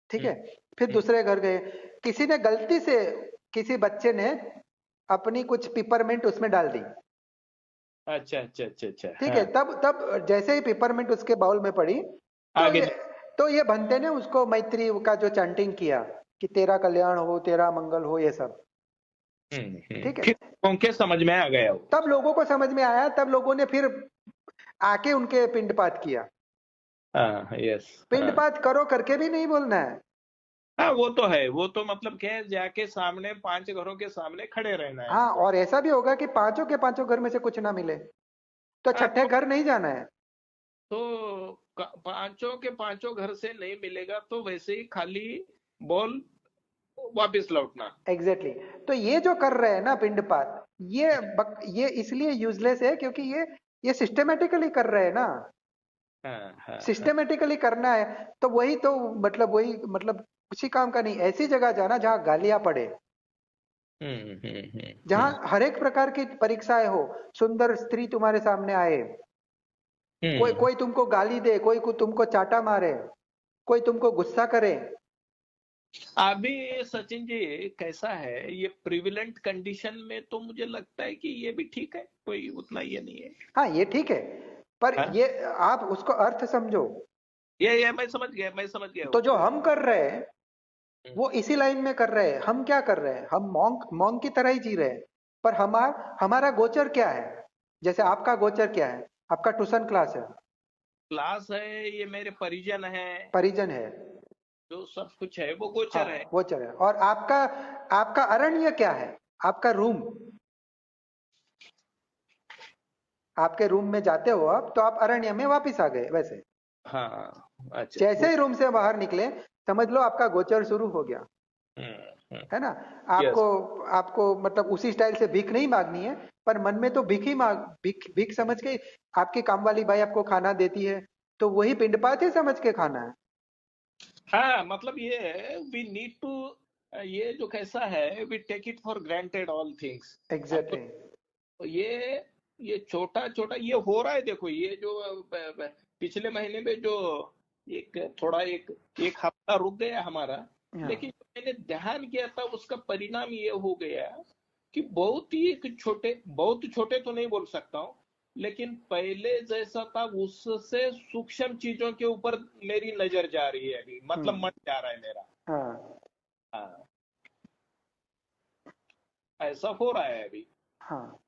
ठीक हम्म है। फिर हम्म। दूसरे घर गए, किसी ने गलती से, किसी बच्चे ने अपनी कुछ पिपरमिंट उसमें डाल दी, अच्छा अच्छा अच्छा अच्छा, ठीक है। हाँ। तब तब जैसे ही पिपरमिंट उसके बाउल में पड़ी, तो आगे ये तो ये भंते ने उसको मैत्री का जो चैंटिंग किया कि तेरा कल्याण हो, तेरा मंगल हो, ये सब, ठीक है। फिर उनके समझ में आ गया वो। तब लोगों को समझ में आया, तब लोगों ने फिर आके उनके पिंडपात किया। हाँ यस। हाँ पिंडपात करो करके भी नहीं बोलना है। हाँ, वो तो है, वो तो मतलब क्या है, जाके सामने 5 घरों के सामने खड़े रहना है हाँ, हमको। और ऐसा भी होगा कि पांचों के पांचों घर में से कुछ ना मिले तो हाँ छठे घर नहीं जाना है। तो पांचों के पांचों घर से नहीं मिलेगा तो वैसे ही खाली बॉल वापस लौटना। Exactly exactly. तो ये जो कर रहे हैं ना पिंडपात, ये इसलिए यूजलेस है क्योंकि ये सिस्टमेटिकली कर रहे हैं ना। हाँ हाँ हाँ। सिस्टमेटिकली करना है तो वही मतलब उसी काम का नहीं, ऐसी जगह जाना जहाँ गालियां पड़े, जहाँ हम्म। हर एक प्रकार की परीक्षाएं हो, सुंदर स्त्री तुम्हारे सामने आए, कोई हम्म कोई तुमको गाली दे, कोई को तुमको चाटा मारे, कोई तुमको गुस्सा करे, अभी सचिन जी कैसा है, ये प्रिविलेंट कंडीशन में तो मुझे लगता है कि ये भी ठीक है, कोई उतना ये नहीं है। हाँ ये ठीक है, पर हाँ, ये आप उसको अर्थ समझो। ये मैं समझ गया तो वो। जो हम कर रहे हैं हम्म, वो इसी लाइन में कर रहे हैं। हम क्या कर रहे हैं, हम मॉन्क मॉन्क की तरह ही जी रहे हैं। पर हमारा गोचर क्या है? जैसे आपका गोचर क्या है? आपका ट्यूशन क्लास है, क्लास है, ये मेरे परिजन है, परिजन है। जो सब कुछ है वो हाँ गोचर है। गोचर है। और आपका आपका अरण्य क्या है? आपका रूम। आपके रूम में जाते हो आप, तो आप अरण्य में वापिस आ गए वैसे। हाँ, अच्छा जैसे ही रूम से बाहर निकले, समझ लो आपका गोचर शुरू हो गया। है ना? आपको यस। आपको मतलब उसी स्टाइल से भीख नहीं मांगनी है, पर मन में तो भीख ही मांग, भीख भीख समझ के आपकी काम वाली बाई आपको खाना देती है, तो वही पिंडपात ही समझ के खाना है। हाँ, मतलब ये वी नीड टू, ये जो कैसा है, we take it for granted all things. हम तो एग्जैक्टली। ये छोटा छोटा ये हो रहा है, देखो ये जो पिछले महीने में जो एक थोड़ा एक हफ्ता रुक गया हमारा, हाँ। लेकिन जो मैंने ध्यान किया था उसका परिणाम ये हो गया कि बहुत ही एक छोटे, बहुत छोटे तो नहीं बोल सकता हूँ, लेकिन पहले जैसा था उससे सूक्ष्म चीजों के ऊपर मेरी नजर जा रही है अभी, मतलब हम्म। मन जा रहा है मेरा। हाँ। हाँ, ऐसा हो रहा है अभी। हाँ,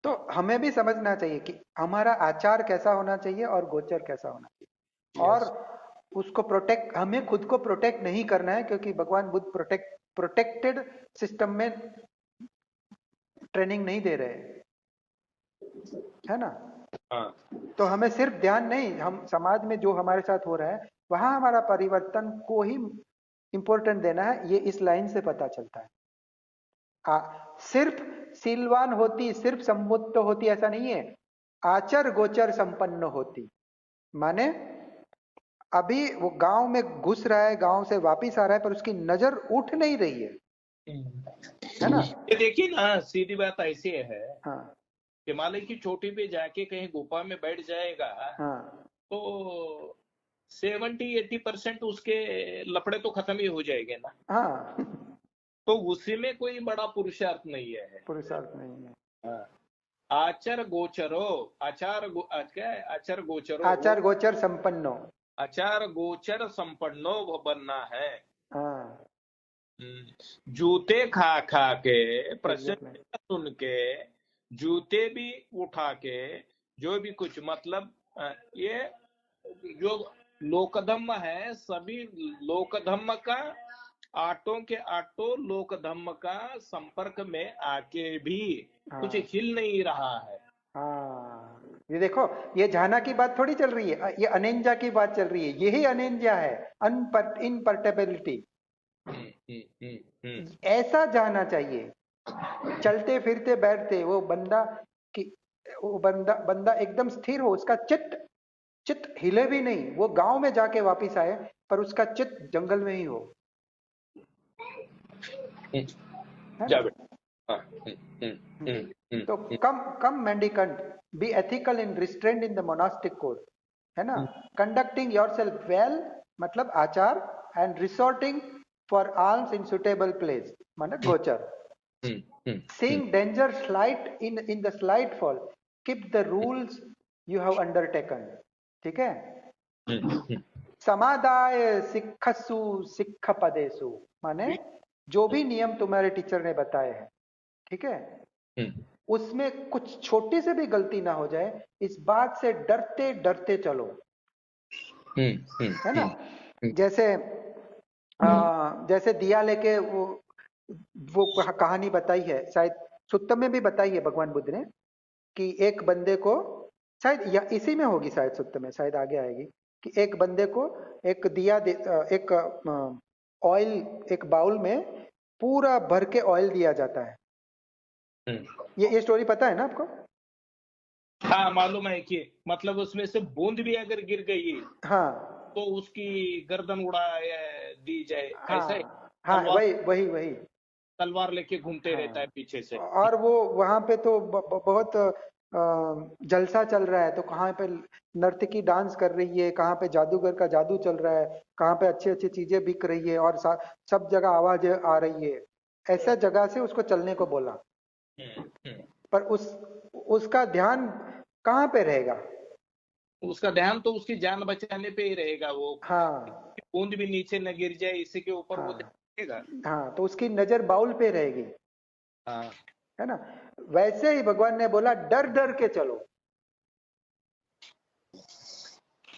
तो हमें भी समझना चाहिए कि हमारा आचार कैसा होना चाहिए और गोचर कैसा होना चाहिए। और यस। उसको प्रोटेक्ट, हमें खुद को प्रोटेक्ट नहीं करना है, क्योंकि भगवान बुद्ध प्रोटेक्टेड सिस्टम में ट्रेनिंग नहीं दे रहे हैं। है ना? हाँ। तो हमें सिर्फ ध्यान नहीं, हम समाज में जो हमारे साथ हो रहा है वहां हमारा परिवर्तन को ही इंपॉर्टेंट देना है। ये इस लाइन से पता चलता है। आ, सिर्फ सीलवान होती, सिर्फ संबुद्ध होती ऐसा नहीं है। आचर गोचर संपन्न होती, माने अभी वो गांव में घुस रहा है, गांव से वापिस आ रहा है, पर उसकी नजर उठ नहीं रही है ना? ये देखिए ना, सीधी बात ऐसी है, हाँ। हिमालय की चोटी पे जाके कहीं गुफा में बैठ जाएगा हाँ। तो 70-80% उसके लफड़े तो खत्म ही हो जाएंगे ना। हाँ। तो उसी में कोई बड़ा पुरुषार्थ नहीं है। पुरुषार्थ नहीं है। हाँ। आचर गोचरो, क्या है, आचर गोचरो, आचार गोचर संपन्नो। आचार गोचर संपन्नो वो बनना है। हाँ। जूते खा खा के, एग्जैक्टली। प्रश्न सुन के, जूते भी उठा के, जो भी कुछ मतलब ये जो लोकधम्म है, सभी लोकधम्म का, आटों के आटो लोकधम्म का संपर्क में आके भी कुछ हाँ। हिल नहीं रहा है। हाँ, ये देखो, ये झाना की बात थोड़ी चल रही है, ये अनेंजा की बात चल रही है। यही अनेंजा है, इनपर्टेबिलिटी। हम्म। ऐसा जाना चाहिए, चलते फिरते बैठते वो बंदा कि वो बंदा बंदा एकदम स्थिर हो, उसका चित्त चित्त हिले भी नहीं, वो गांव में जाके वापिस आए, पर उसका चित्त जंगल में ही हो। है जा ना? बेटा। हाँ, तो come come mendicant, be ethical in restraint in the monastic code. है ना? कंडक्टिंग योरसेल्फ वेल, मतलब आचार, and resorting for alms in suitable place, माने गोचर। Seeing danger slight in the slight fall, keep the rules you have undertaken. ठीक है? समादाय सिक्खसु सिक्ख पदेसु, माने जो भी नियम तुम्हारे टीचर ने बताए हैं, ठीक है, उसमें कुछ छोटी से भी गलती ना हो जाए, इस बात से डरते डरते चलो। है ना? जैसे जैसे दिया लेके वो कहानी बताई है, शायद सुत्तम में भी बताई है भगवान बुद्ध ने, कि एक बंदे को, शायद या इसी में होगी, शायद सुत्तम में, शायद आगे आएगी, कि एक बंदे को एक दिया एक ऑयल, एक बाउल में पूरा भर के ऑयल दिया जाता है। ये स्टोरी पता है ना आपको? हाँ, मालूम है कि मतलब उसमें से बूंद भी अगर गिर गई हाँ। तो उसकी गर्दन उड़ा दी जाए, ऐसा ही हाँ। हाँ, तलवार, वही वही वही। तलवार लेके घूमते रहता है हाँ, पीछे से। और वो वहां पे तो बहुत जलसा चल रहा है तो कहाँ पे नर्तकी डांस कर रही है, कहाँ पे जादूगर का जादू चल रहा है, कहाँ पे अच्छी अच्छी चीजें बिक रही है और सब जगह आवाज आ रही है, ऐसा जगह से उसको चलने को बोला। पर उसका ध्यान कहाँ पे रहेगा? उसका ध्यान तो उसकी जान बचाने पे ही रहेगा। वो हाँ बूंद भी नीचे न गिर जाए इसी के ऊपर वो हाँ ध्यान देगा। हाँ, तो उसकी नजर बाउल पे रहेगी, हाँ है ना। वैसे ही भगवान ने बोला डर डर के चलो,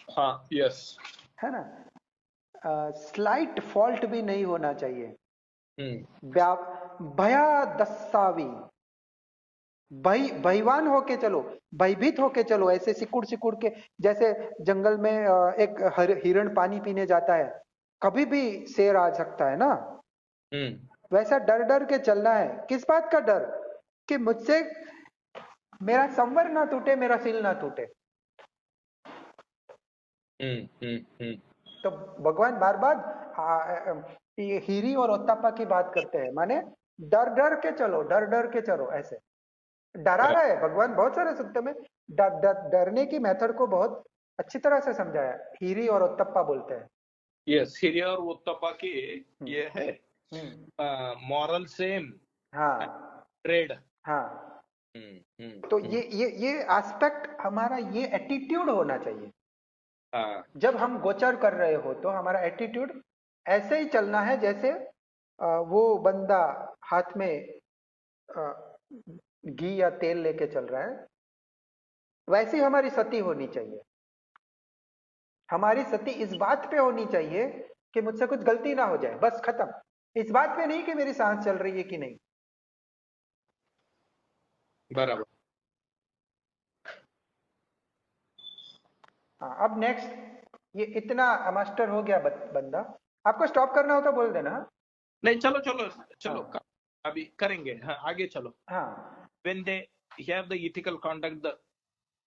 हाँ, यस, है ना। स्लाइट फॉल्ट भी नहीं होना चाहिए। भया दस्सावी, भयवान होके चलो, भयभीत होके चलो, ऐसे सिकुड़ सिकुड़ के, जैसे जंगल में एक हिरण पानी पीने जाता है, कभी भी शेर आ सकता है ना, वैसा डर डर के चलना है। किस बात का डर? कि मुझसे मेरा संवर ना टूटे, मेरा सिल ना टूटे। तो भगवान बार बार हीरी और ओत्तापा की बात करते हैं, माने डर डर के चलो, डर डर के चलो, ऐसे डरा रहा है भगवान बहुत सारे सूक्त में। डरने की मेथड को बहुत अच्छी तरह से समझाया, हीरी और ओत्तप्पा बोलते हैं। यस, हीरी और ओत्तप्पा की ये है मॉरल सेम, हाँ ट्रेड। हाँ, तो ये एस्पेक्ट हमारा, ये एटीट्यूड होना चाहिए। जब हम गोचर कर रहे हो तो हमारा एटीट्यूड ऐसे ही चलना है जैसे वो बंदा हाथ में घी या तेल लेके चल रहा है, वैसी हमारी सती होनी चाहिए। हमारी सती इस बात पे होनी चाहिए कि मुझसे कुछ गलती ना हो जाए, बस खत्म। इस बात पे नहीं कि मेरी सांस चल रही है कि नहीं। बराबर। हाँ, अब नेक्स्ट, ये इतना मास्टर हो गया बंदा। आपको स्टॉप करना हो तो बोल देना। नहीं, चलो चलो चलो, हाँ, अभी करेंगे। हाँ, आगे चलो। हाँ when they have the ethical conduct, the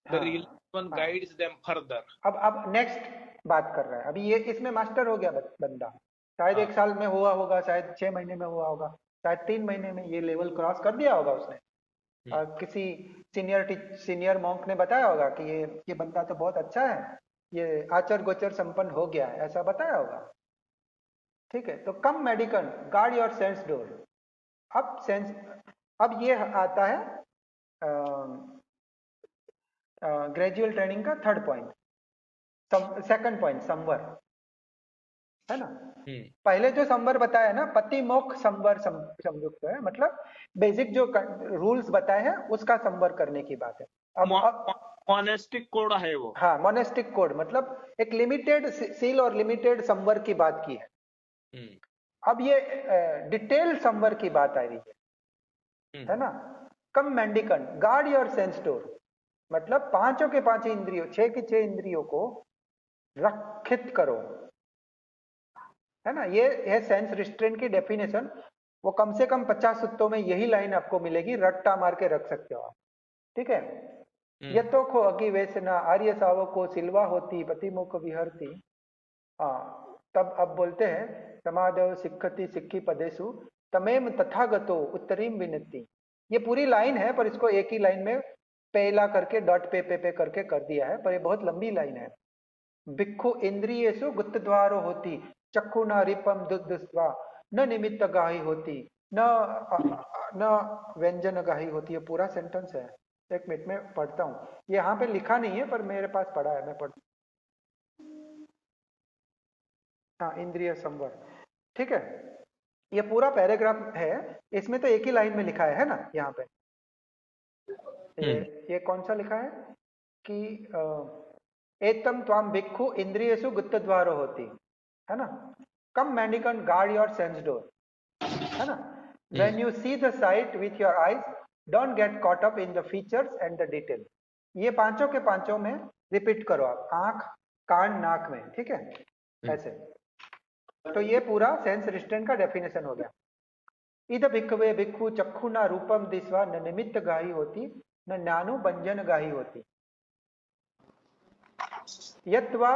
हाँ religion हाँ, guides them further. अब नेक्स्ट बात कर रहा है। अभी ये इसमें मास्टर हो गया बंदा। शायद हाँ, 1 साल में हुआ होगा, शायद 6 महीने में हुआ होगा, शायद 3 महीने में ये लेवल क्रॉस कर दिया होगा उसने। किसी सीनियर मॉन्क ने बताया होगा कि ये बंदा तो बहुत अच्छा है, ये आचर गोचर संपन्न हो गया है, ऐसा बताया होगा। ठीक है, तो come mendicant guard your sense door. अब सेंस, अब ये आता है ग्रेजुअल ट्रेनिंग का थर्ड पॉइंट, सेकंड पॉइंट, संवर, है ना। पहले जो संवर बताया ना, पति मोक्ष संवर संयुक्त है, मतलब बेसिक जो रूल्स बताए हैं उसका संवर करने की बात है। अब मोनेस्टिक कोड है वो। हाँ, मोनेस्टिक कोड मतलब एक लिमिटेड सील और लिमिटेड संवर की बात की है। अब ये डिटेल संवर की बात आ रही है ना। कम मेंडिकन गार्ड योर सेंस डोर, मतलब पांचों के पांच इंद्रियों, 6 की 6 इंद्रियों को रक्षित करो, है ना। ये है सेंस रिस्ट्रेंट की डेफिनेशन। वो कम से कम 50 सूत्रों में यही लाइन आपको मिलेगी, रट्टा मार के रख सकते हो आप। ठीक है। यथोखो अगिवेशना आर्य सावको सिल्वा होती पतिमुख विहरती। हाँ, तब अब बोलते हैं समादेव सिक्खति सिक्खी पदेशु तमेम तथागतो उत्तरीम विनती। ये पूरी लाइन है पर इसको एक ही लाइन में पहला करके डॉट पे करके कर दिया है, पर ये बहुत लंबी लाइन है। भिक्खु इंद्रियेषु गुप्तद्वारो होती चक्षु न रिपम दुद्दस्वा न निमित्त गाही होती न व्यंजन गाही होती। ये पूरा सेंटेंस है, एक मिनट में पढ़ता हूँ। ये यहाँ पे लिखा नहीं है पर मेरे पास पढ़ा है, मैं पढ़। हाँ, इंद्रिय संवर, ठीक है। ये पूरा पैराग्राफ है, इसमें तो एक ही लाइन में लिखा है ना यहाँ पे। ये कौन सा लिखा है कि एतम त्वाम भिक्खु इंद्रियेषु गुप्तद्वारो होती, है ना। कम मेंडिकन गार्ड योर सेंस डोर, है ना। When you see the site with your eyes don't get caught up in the features and the detail. ये पांचों के पांचों में रिपीट करो आप, आंख कान नाक में, ठीक है, ऐसे। तो ये पूरा सेंस रिस्ट्रेंट का डेफिनेशन हो गया। इद भिक्खवे भिक्खु चक्षु न रूपम दिस्वा न निमित्त गाही होती न ज्ञानु बंजन गाही होती। यत्वा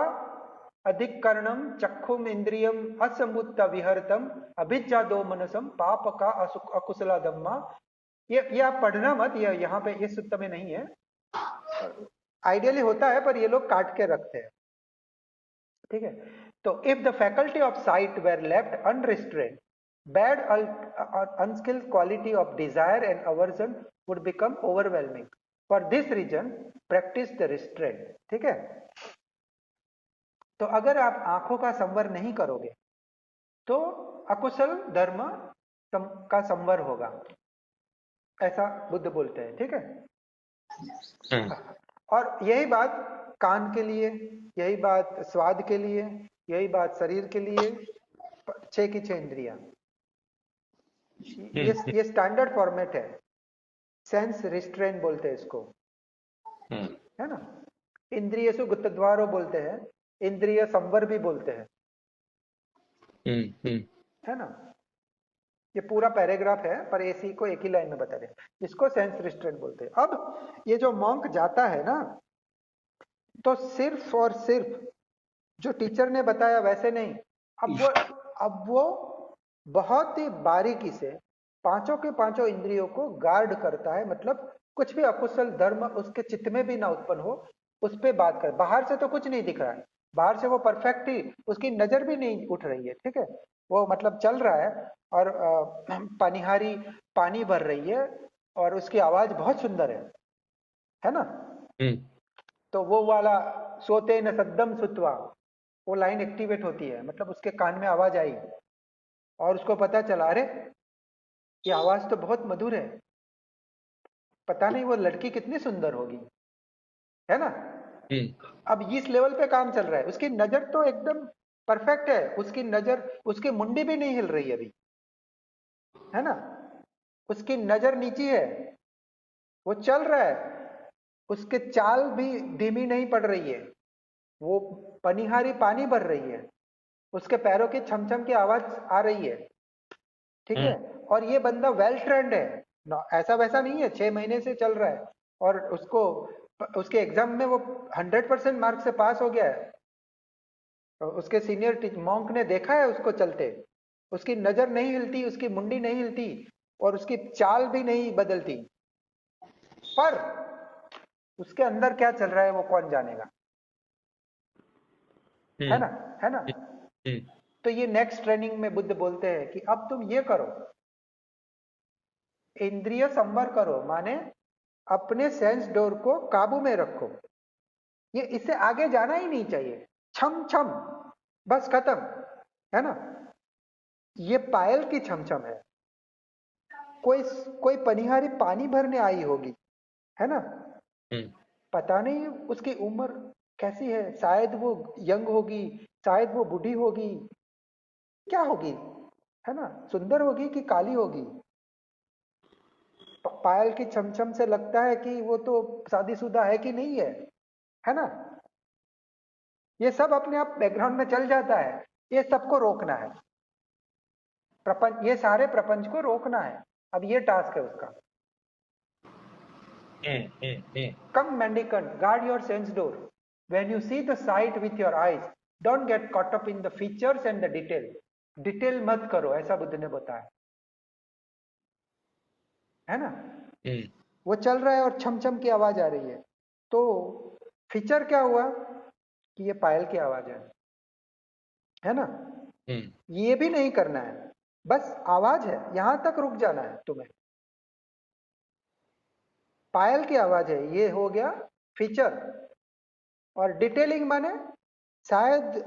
अधिकरणम चक्षुम इंद्रियम असमुत्त विहरतम अभिज्जा दो मनसम पाप का अकुशला दम्मा। ये आप पढ़ना मत, ये यहाँ पे इस सूत्र में नहीं है। आइडियली होता है पर ये लोग काट के रखते हैं, ठीक है। तो if the faculty of sight were left unrestrained, bad unskilled quality of desire and aversion would become overwhelming. For this reason, practice the restraint. ठीक है। तो अगर आप आंखों का संवर नहीं करोगे तो अकुशल धर्म का संवर होगा, ऐसा बुद्ध बोलते हैं, ठीक है। और यही बात कान के लिए, यही बात स्वाद के लिए, यही बात शरीर के लिए, 6 की 6 इंद्रियां, ये स्टैंडर्ड फॉर्मेट है, सेंस रिस्ट्रेन बोलते हैं इसको, है ना। इंद्रिय सु गुप्तद्वारो बोलते हैं, इंद्रिय संवर भी बोलते हैं, है ना। ये पूरा पैराग्राफ है पर इसी को एक ही लाइन में बता रहे हैं, इसको सेंस रिस्ट्रेन बोलते हैं। अब ये जो मॉन्क जाता है ना, तो सिर्फ और सिर्फ जो टीचर ने बताया वैसे नहीं, अब वो बहुत ही बारीकी से पांचों के पांचों इंद्रियों को गार्ड करता है, मतलब कुछ भी अकुशल धर्म उसके चित्त में भी ना उत्पन्न हो, उस पर बात कर। बाहर से तो कुछ नहीं दिख रहा है, बाहर से वो परफेक्ट ही, उसकी नजर भी नहीं उठ रही है, ठीक है। वो मतलब चल रहा है और पनिहारी पानी भर रही है और उसकी आवाज बहुत सुंदर है ना। तो वो वाला सोते न सद्दम सुतवा, वो लाइन एक्टिवेट होती है, मतलब उसके कान में आवाज आई और उसको पता चला, अरे ये आवाज तो बहुत मधुर है, पता नहीं वो लड़की कितनी सुंदर होगी, है ना। अब इस लेवल पे काम चल रहा है, उसकी नजर तो एकदम परफेक्ट है, उसकी नजर, उसकी मुंडी भी नहीं हिल रही अभी, है ना। उसकी नजर नीची है, वो चल रहा है, उसके चाल भी धीमी नहीं पड़ रही है, वो पनिहारी पानी भर रही है, उसके पैरों की छमछम की आवाज आ रही है, ठीक है। और ये बंदा वेल ट्रेंड है, ऐसा वैसा नहीं है, 6 महीने से चल रहा है और उसको उसके एग्जाम में वो 100% मार्क्स से पास हो गया है। उसके सीनियर मॉन्क ने देखा है उसको चलते, उसकी नजर नहीं हिलती, उसकी मुंडी नहीं हिलती और उसकी चाल भी नहीं बदलती, पर उसके अंदर क्या चल रहा है वो कौन जानेगा, है ना, है ना। तो ये नेक्स्ट ट्रेनिंग में बुद्ध बोलते हैं कि अब तुम ये करो, इंद्रिय संवर करो, माने अपने सेंस डोर को काबू में रखो, ये इससे आगे जाना ही नहीं चाहिए, छम छम बस खत्म, है ना। ये पायल की छमछम है, कोई पनिहारी पानी भरने आई होगी, है ना। पता नहीं उसकी उम्र कैसी है, शायद वो यंग होगी, शायद वो बूढ़ी होगी, क्या होगी, है ना, सुंदर होगी कि काली होगी। पायल की छमछम से लगता है कि वो तो शादीशुदा है कि नहीं है ना। ये सब अपने आप बैकग्राउंड में चल जाता है, ये सबको रोकना है, प्रपंच, ये सारे प्रपंच को रोकना है, अब ये टास्क है उसका। Come mendicant, guard your sense door. When you see the sight with your eyes, don't get caught up in the features and the detail. Detail मत करो, ऐसा बुद्ध ने बताया, है ना। वो चल रहा है और छम छम की आवाज आ रही है, तो फीचर क्या हुआ कि ये पायल की आवाज है ना। ये भी नहीं करना है, बस आवाज है, यहां तक रुक जाना है तुम्हें, पायल की आवाज है, ये हो गया फीचर। और डिटेलिंग माने शायद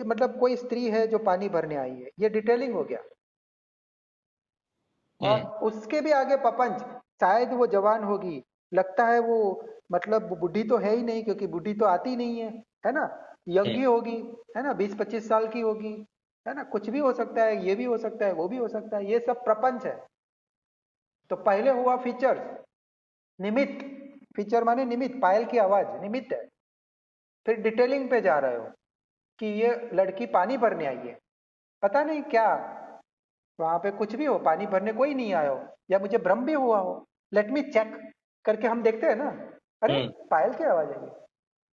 मतलब कोई स्त्री है जो पानी भरने आई है, ये डिटेलिंग हो गया। और उसके भी आगे प्रपंच, शायद वो जवान होगी, लगता है वो मतलब बुढ़ी तो है ही नहीं क्योंकि बुढ़ी तो आती नहीं है ना, यंग ही होगी, है ना, 20-25 साल की होगी, है ना, कुछ भी हो सकता है, ये भी हो सकता है, वो भी हो सकता है, ये सब प्रपंच है। तो पहले हुआ फीचर, निमित्त, फीचर माने निमित्त, पायल की आवाज निमित्त है। फिर डिटेलिंग पे जा रहे हो कि ये लड़की पानी भरने आई है, पता नहीं क्या वहां पे कुछ भी हो, पानी भरने कोई नहीं आया हो, या मुझे भ्रम भी हुआ हो, लेट मी चेक करके हम देखते हैं ना, अरे पायल की आवाज आई है,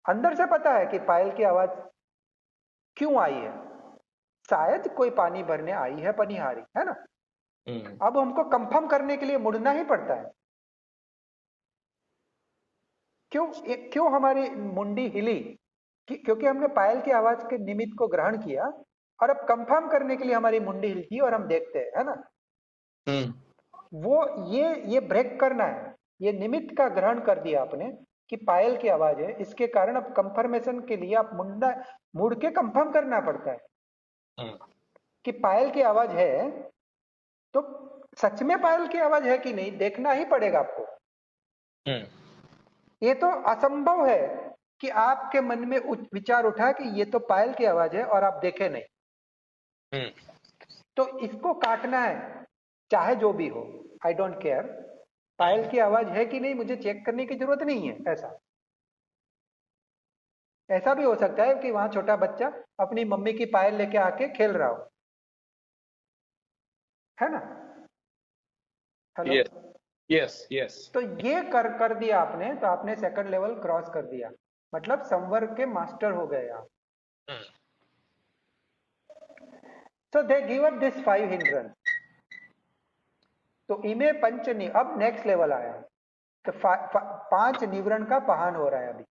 अंदर से पता है कि पायल की आवाज क्यों आई है, शायद कोई पानी भरने आई है पनिहारी, है ना। अब हमको कंफर्म करने के लिए मुड़ना ही पड़ता है, क्यों हमारी मुंडी हिली? क्योंकि हमने पायल की आवाज के निमित्त को ग्रहण किया, और अब कंफर्म करने के लिए हमारी मुंडी हिलती है और हम देखते हैं, है ना? वो ये ब्रेक करना है। ये निमित्त का ग्रहण कर दिया आपने कि पायल की आवाज है, इसके कारण अब कंफर्मेशन के लिए आप मुड़ के कंफर्म करना पड़ता है कि पायल की आवाज है। तो सच में पायल की आवाज है कि नहीं, देखना ही पड़ेगा आपको। ये तो असंभव है कि आपके मन में विचार उठा कि ये तो पायल की आवाज है और आप देखे नहीं। तो इसको काटना है, चाहे जो भी हो, आई डोंट केयर। पायल की आवाज है कि नहीं मुझे चेक करने की जरूरत नहीं है। ऐसा भी हो सकता है कि वहां छोटा बच्चा अपनी मम्मी की पायल लेके आके खेल रहा हो, है ना? हेलो? Yes yes. तो ये कर दिया आपने, तो आपने सेकंड लेवल क्रॉस कर दिया, मतलब संवर्ग के मास्टर हो गए आप। So they give up this 5 hindrance. तो इमे पंच अब नेक्स्ट लेवल आया, तो 5 निवरण का पहान हो रहा है अभी।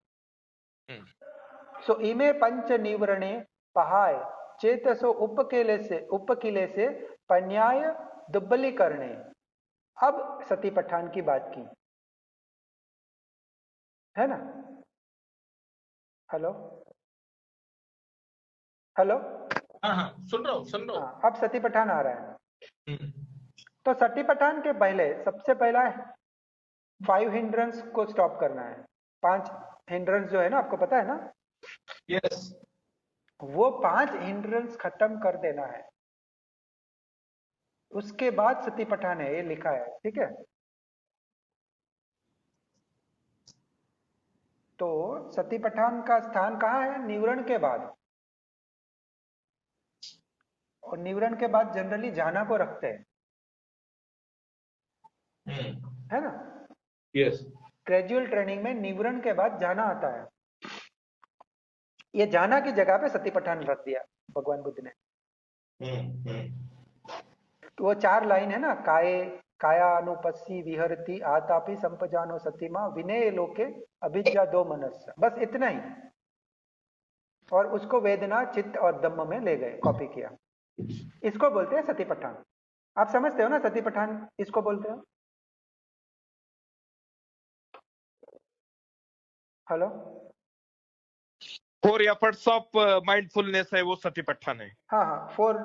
सो इमे पंच निवरणे पहाय चेतसो उपकिले से पन्याय दुब्बली करने। अब सती पठान की बात की, है ना? हेलो? हेलो? हाँ, सुन रहा हूँ। हाँ, अब सती पठान आ रहा है। तो सती पठान के पहले सबसे पहला 5 हिंड्रेंस को स्टॉप करना है। 5 हिंड्रेंस जो है ना, आपको पता है ना? यस। वो 5 हिंड्रेंस खत्म कर देना है, उसके बाद सती पठान है, ये लिखा है, ठीक है? तो सती पठान का स्थान कहाँ है? निवरण के बाद। और निवरण के बाद जनरली जाना को रखते हैं, है ना? यस। ग्रेजुअल ट्रेनिंग में निवरण के बाद जाना आता है। ये जाना की जगह पे सती पठान रख दिया भगवान बुद्ध ने। तो वो 4 लाइन है ना, काया अनुपस्सी विहरती आतापि संपजानो सतीमा विनय लोके अभिज्ञा दो मनस्य, बस इतना ही। और उसको वेदना चित्त और दम्म में ले गए, कॉपी किया। इसको बोलते हैं सती पठान। आप समझते हो ना सती पठान इसको बोलते हो? हेलो? 4 एफर्ट्स ऑफ माइंडफुलनेस है वो सती पठान है। हाँ, 4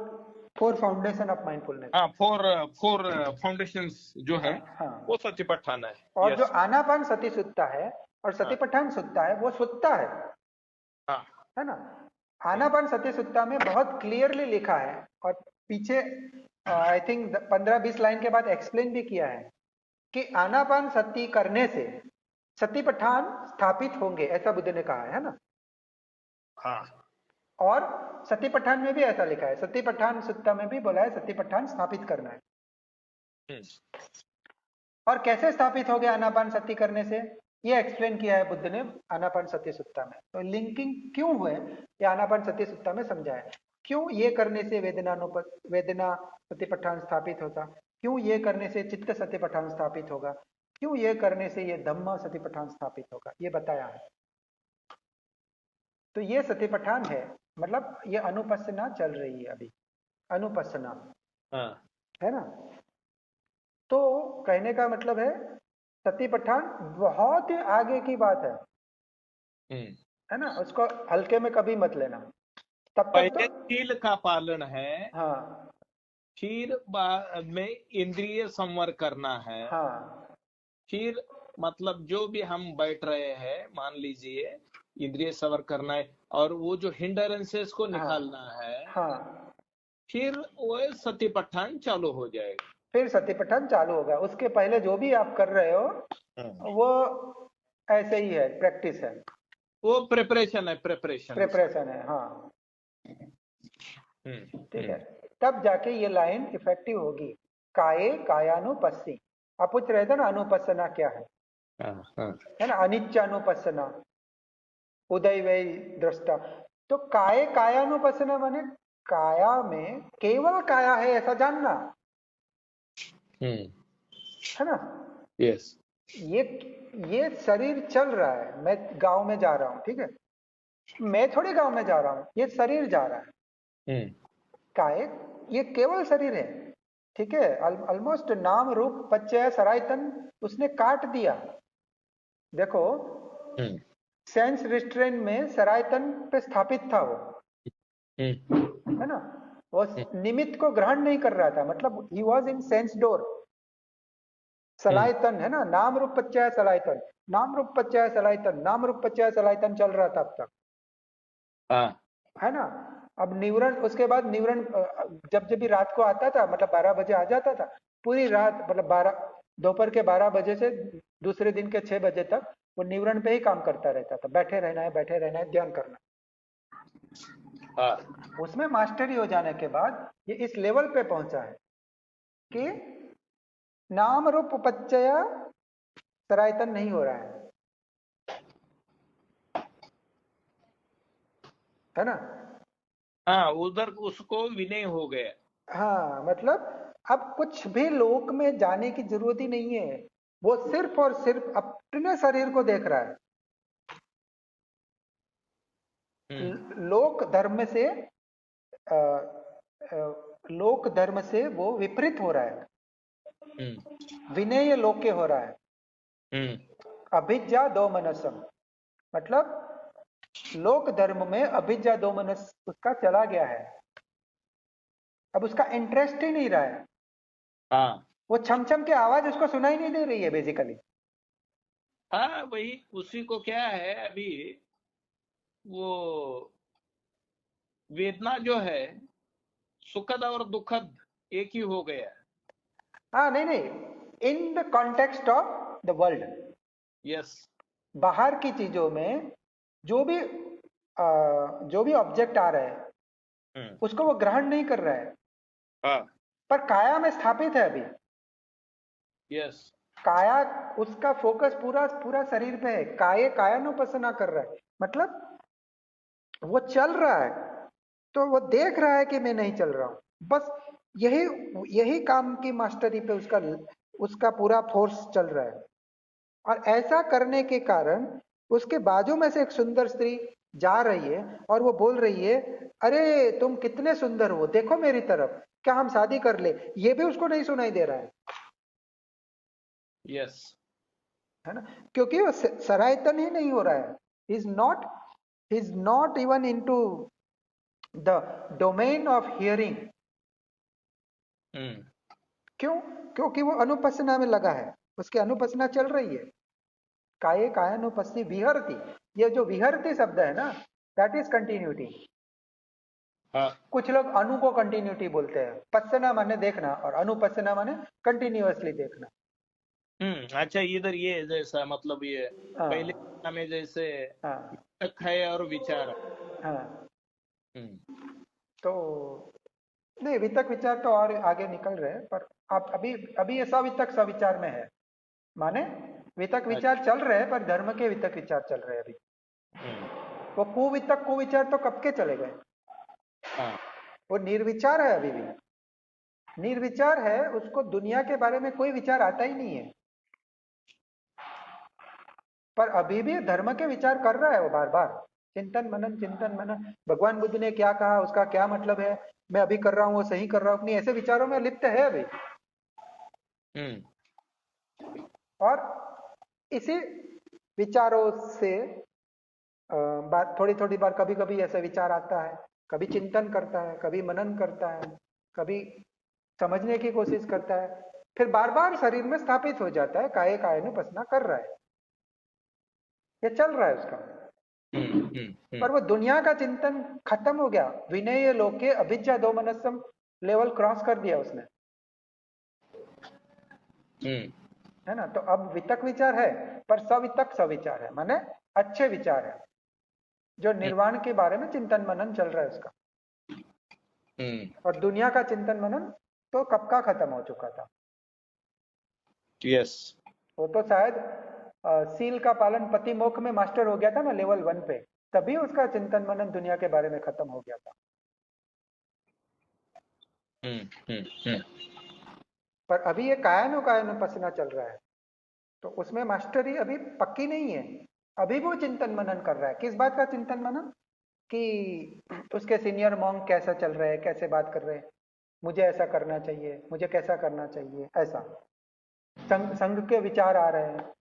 फाउंडेशन ऑफ माइंडफुलनेस। हाँ, 4 फाउंडेशंस जो है, हाँ, वो सती पठान है। और जो यस। आनापान सती सुत्ता है और सती पठान सुत्ता है, वो सुत्ता है, हाँ। है ना? आनापान सती सुत्ता में बहुत क्लियरली लिखा है, और पीछे आई थिंक 15-20 लाइन के बाद एक्सप्लेन भी किया है कि आनापान सती करने से सती पठान स्थापित होंगे, ऐसा बुद्ध ने कहा है ना? हाँ। और सती पठान में भी ऐसा लिखा है, सती पठान सुत्ता में भी बोला है सती पठान स्थापित करना है। और कैसे स्थापित हो गया आनापान सती करने से, ये एक्सप्लेन किया है बुद्ध ने आनापान सती सुत्ता में। तो लिंकिंग क्यों हुए ये आनापान सती सुत्ता में समझा है। क्यों ये करने से वेदना सतीपठान स्थापित होता, क्यों ये करने से चित्त सतीपठान स्थापित होगा, क्यों ये करने से ये धम्म सतीपठान स्थापित होगा, ये बताया है। तो ये सतीपठान है, मतलब ये अनुपस्सना चल रही है अभी, अनुपस्सना, है ना? तो कहने का मतलब है सती पठान बहुत ही आगे की बात है ना? उसको हल्के में कभी मत लेना। तब तक पहले तो शील का पालन है। हाँ, फिर बाद में इंद्रिय संवर करना है। हाँ, फिर मतलब जो भी हम बैठ रहे हैं, मान लीजिए इंद्रिय संवर करना है, और वो जो हिंडरेंसेस को निकालना है। हाँ, फिर वो सती पठान चालू हो जाएगा। फिर सती पठान चालू होगा। उसके पहले जो भी आप कर रहे हो वो ऐसे ही है, प्रैक्टिस है, वो प्रिपरेशन है, प्रिपरेशन है। हाँ, ठीक है। तब जाके ये लाइन इफेक्टिव होगी। काये कायानुपस्सी। आप पूछ रहे थे ना अनुपस्सना क्या है ना? अनिच्च अनुपस्सना, उदय वे दृष्टा। तो काये कायानुपस्सना माने काया में केवल काया है ऐसा जानना, है ना? यस। ये ये शरीर चल रहा है, मैं गांव में जा रहा हूँ, ठीक है, मैं थोड़ी गांव में जा रहा हूँ, ये शरीर जा रहा है। हम्म काय, ये केवल शरीर है, ठीक है, ऑलमोस्ट नाम रूप पच्चय सरायतन उसने काट दिया। देखो, हम्म सेंस रिस्ट्रेन में सरायतन पे स्थापित था वो, हम्म है ना, वो निमित्त को ग्रहण नहीं कर रहा था, मतलब he was in sense door. Hmm सलायतन है ना, नाम रूप पच्चय सलायतन, नाम रूप पच्चय सलायतन, नाम रूप पच्चय सलायतन चल रहा था अब तक, हाँ है ना। अब निवरण, उसके बाद निवरण जब जब भी रात को आता था, मतलब 12 बजे आ जाता था, पूरी रात मतलब 12, दोपहर के 12 बजे से दूसरे दिन के 6 बजे तक वो निवरण पे ही काम करता रहता था, बैठे रहना है, बैठे रहना है, ध्यान करना। हाँ उसमें मास्टरी हो जाने के बाद ये इस लेवल पे पहुंचा है कि नाम रूप उपचय सरायतन नहीं हो रहा है ना। हाँ, उधर उसको विनय हो गया। हाँ, मतलब अब कुछ भी लोक में जाने की जरूरत ही नहीं है, वो सिर्फ और सिर्फ अपने शरीर को देख रहा है। हम्म लोक धर्म से अ, लोक धर्म से वो विपरीत हो रहा है, हम्म विनय लोके हो रहा है। हम्म अभिज्ञा दो मनसम, मतलब लोक धर्म में अभिज्ञा दो मनस उसका चला गया है, अब उसका इंटरेस्ट ही नहीं रहा है। हाँ वो छम छम की आवाज उसको सुनाई नहीं दे रही है बेसिकली। हाँ, वही उसी को क्या है अभी, वो वेदना जो है सुखद और दुखद एक ही हो गया। हाँ, नहीं नहीं, in the context of the world, yes. बाहर की चीजों में जो भी जो भी ऑब्जेक्ट आ रहा है हम्म उसको वो ग्रहण नहीं कर रहा है, हाँ पर काया में स्थापित है अभी। यस। काया, उसका फोकस पूरा पूरा शरीर पे है, कायानुपसना कर रहा है, मतलब वो चल रहा है, तो वो देख रहा है कि मैं नहीं चल रहा हूं, बस यही यही काम की मास्टरी पे उसका उसका पूरा फोर्स चल रहा है। और ऐसा करने के कारण उसके बाजू में से एक सुंदर स्त्री जा रही है और वो बोल रही है, अरे तुम कितने सुंदर हो, देखो मेरी तरफ, क्या हम शादी कर ले, ये भी उसको नहीं सुनाई दे रहा यस। है ना, क्योंकि वो सरायतन ही नहीं हो रहा है। He is not even into the domain of hearing. Hmm क्यों? क्योंकि वो अनुपसना में लगा है, उसकी अनुपसना चल रही है। काये कायानुपस्सी विहरती, ये जो विहरती शब्द है ना, दैट इज कंटिन्यूटी। हाँ। कुछ लोग अनु को कंटिन्यूटी बोलते हैं, पसना माने देखना और अनुपसना माने कंटिन्यूअसली देखना। अच्छा, इधर ये जैसा मतलब ये पहले हाँ में जैसे हाँ तक है और विचार है। हाँ। हम्म तो नहीं, वितक विचार तो और आगे निकल रहे हैं, पर आप अभी अभी ये सवितक सविचार में है, माने वितक अच्छा। विचार चल रहे हैं, पर धर्म के वितक विचार चल रहे हैं अभी। हम्म वो कुवितक कुविचार तो कब के चले गए, हाँ वो निर्विचार है अभी भी। निर्विचार है, उसको दुनिया के बारे में कोई विचार आता ही नहीं है, पर अभी भी धर्म के विचार कर रहा है वो बार बार, चिंतन मनन चिंतन मनन, भगवान बुद्ध ने क्या कहा, उसका क्या मतलब है, मैं अभी कर रहा हूँ, वो सही कर रहा हूँ, अपनी ऐसे विचारों में लिप्त है अभी। हम्म और इसी विचारों से बात थोड़ी थोड़ी बार कभी कभी ऐसा विचार आता है, कभी चिंतन करता है, कभी मनन करता है, कभी समझने की कोशिश करता है, फिर बार बार शरीर में स्थापित हो जाता है, काये कायानुपसना कर रहा है, ये चल रहा है उसका। पर वो दुनिया का चिंतन खत्म हो गया, विनय लोके अभिज्ञा दो मनस्सम लेवल क्रॉस कर दिया उसने, हम्म है ना। तो अब वितक विचार है, पर सवितक सविचार है, माने अच्छे विचार है, जो निर्वाण के बारे में चिंतन मनन चल रहा है उसका। हम्म और दुनिया का चिंतन मनन तो कब का खत्म हो चुका था। यस। वो तो शायद सील का पालन पति मोक्ष में मास्टर हो गया था ना लेवल 1 पे, तभी उसका चिंतन मनन दुनिया के बारे में खत्म हो गया था। हम्म हम्म हम्म पर अभी ये कायानुपसना चल रहा है, तो उसमें मास्टरी अभी पक्की नहीं है, अभी वो चिंतन मनन कर रहा है। किस बात का चिंतन मनन? कि उसके सीनियर मॉन्क कैसा चल रहे हैं, कैसे बात कर रहे हैं, मुझे ऐसा करना चाहिए, मुझे कैसा करना चाहिए, ऐसा संघ संघ के विचार आ रहे हैं,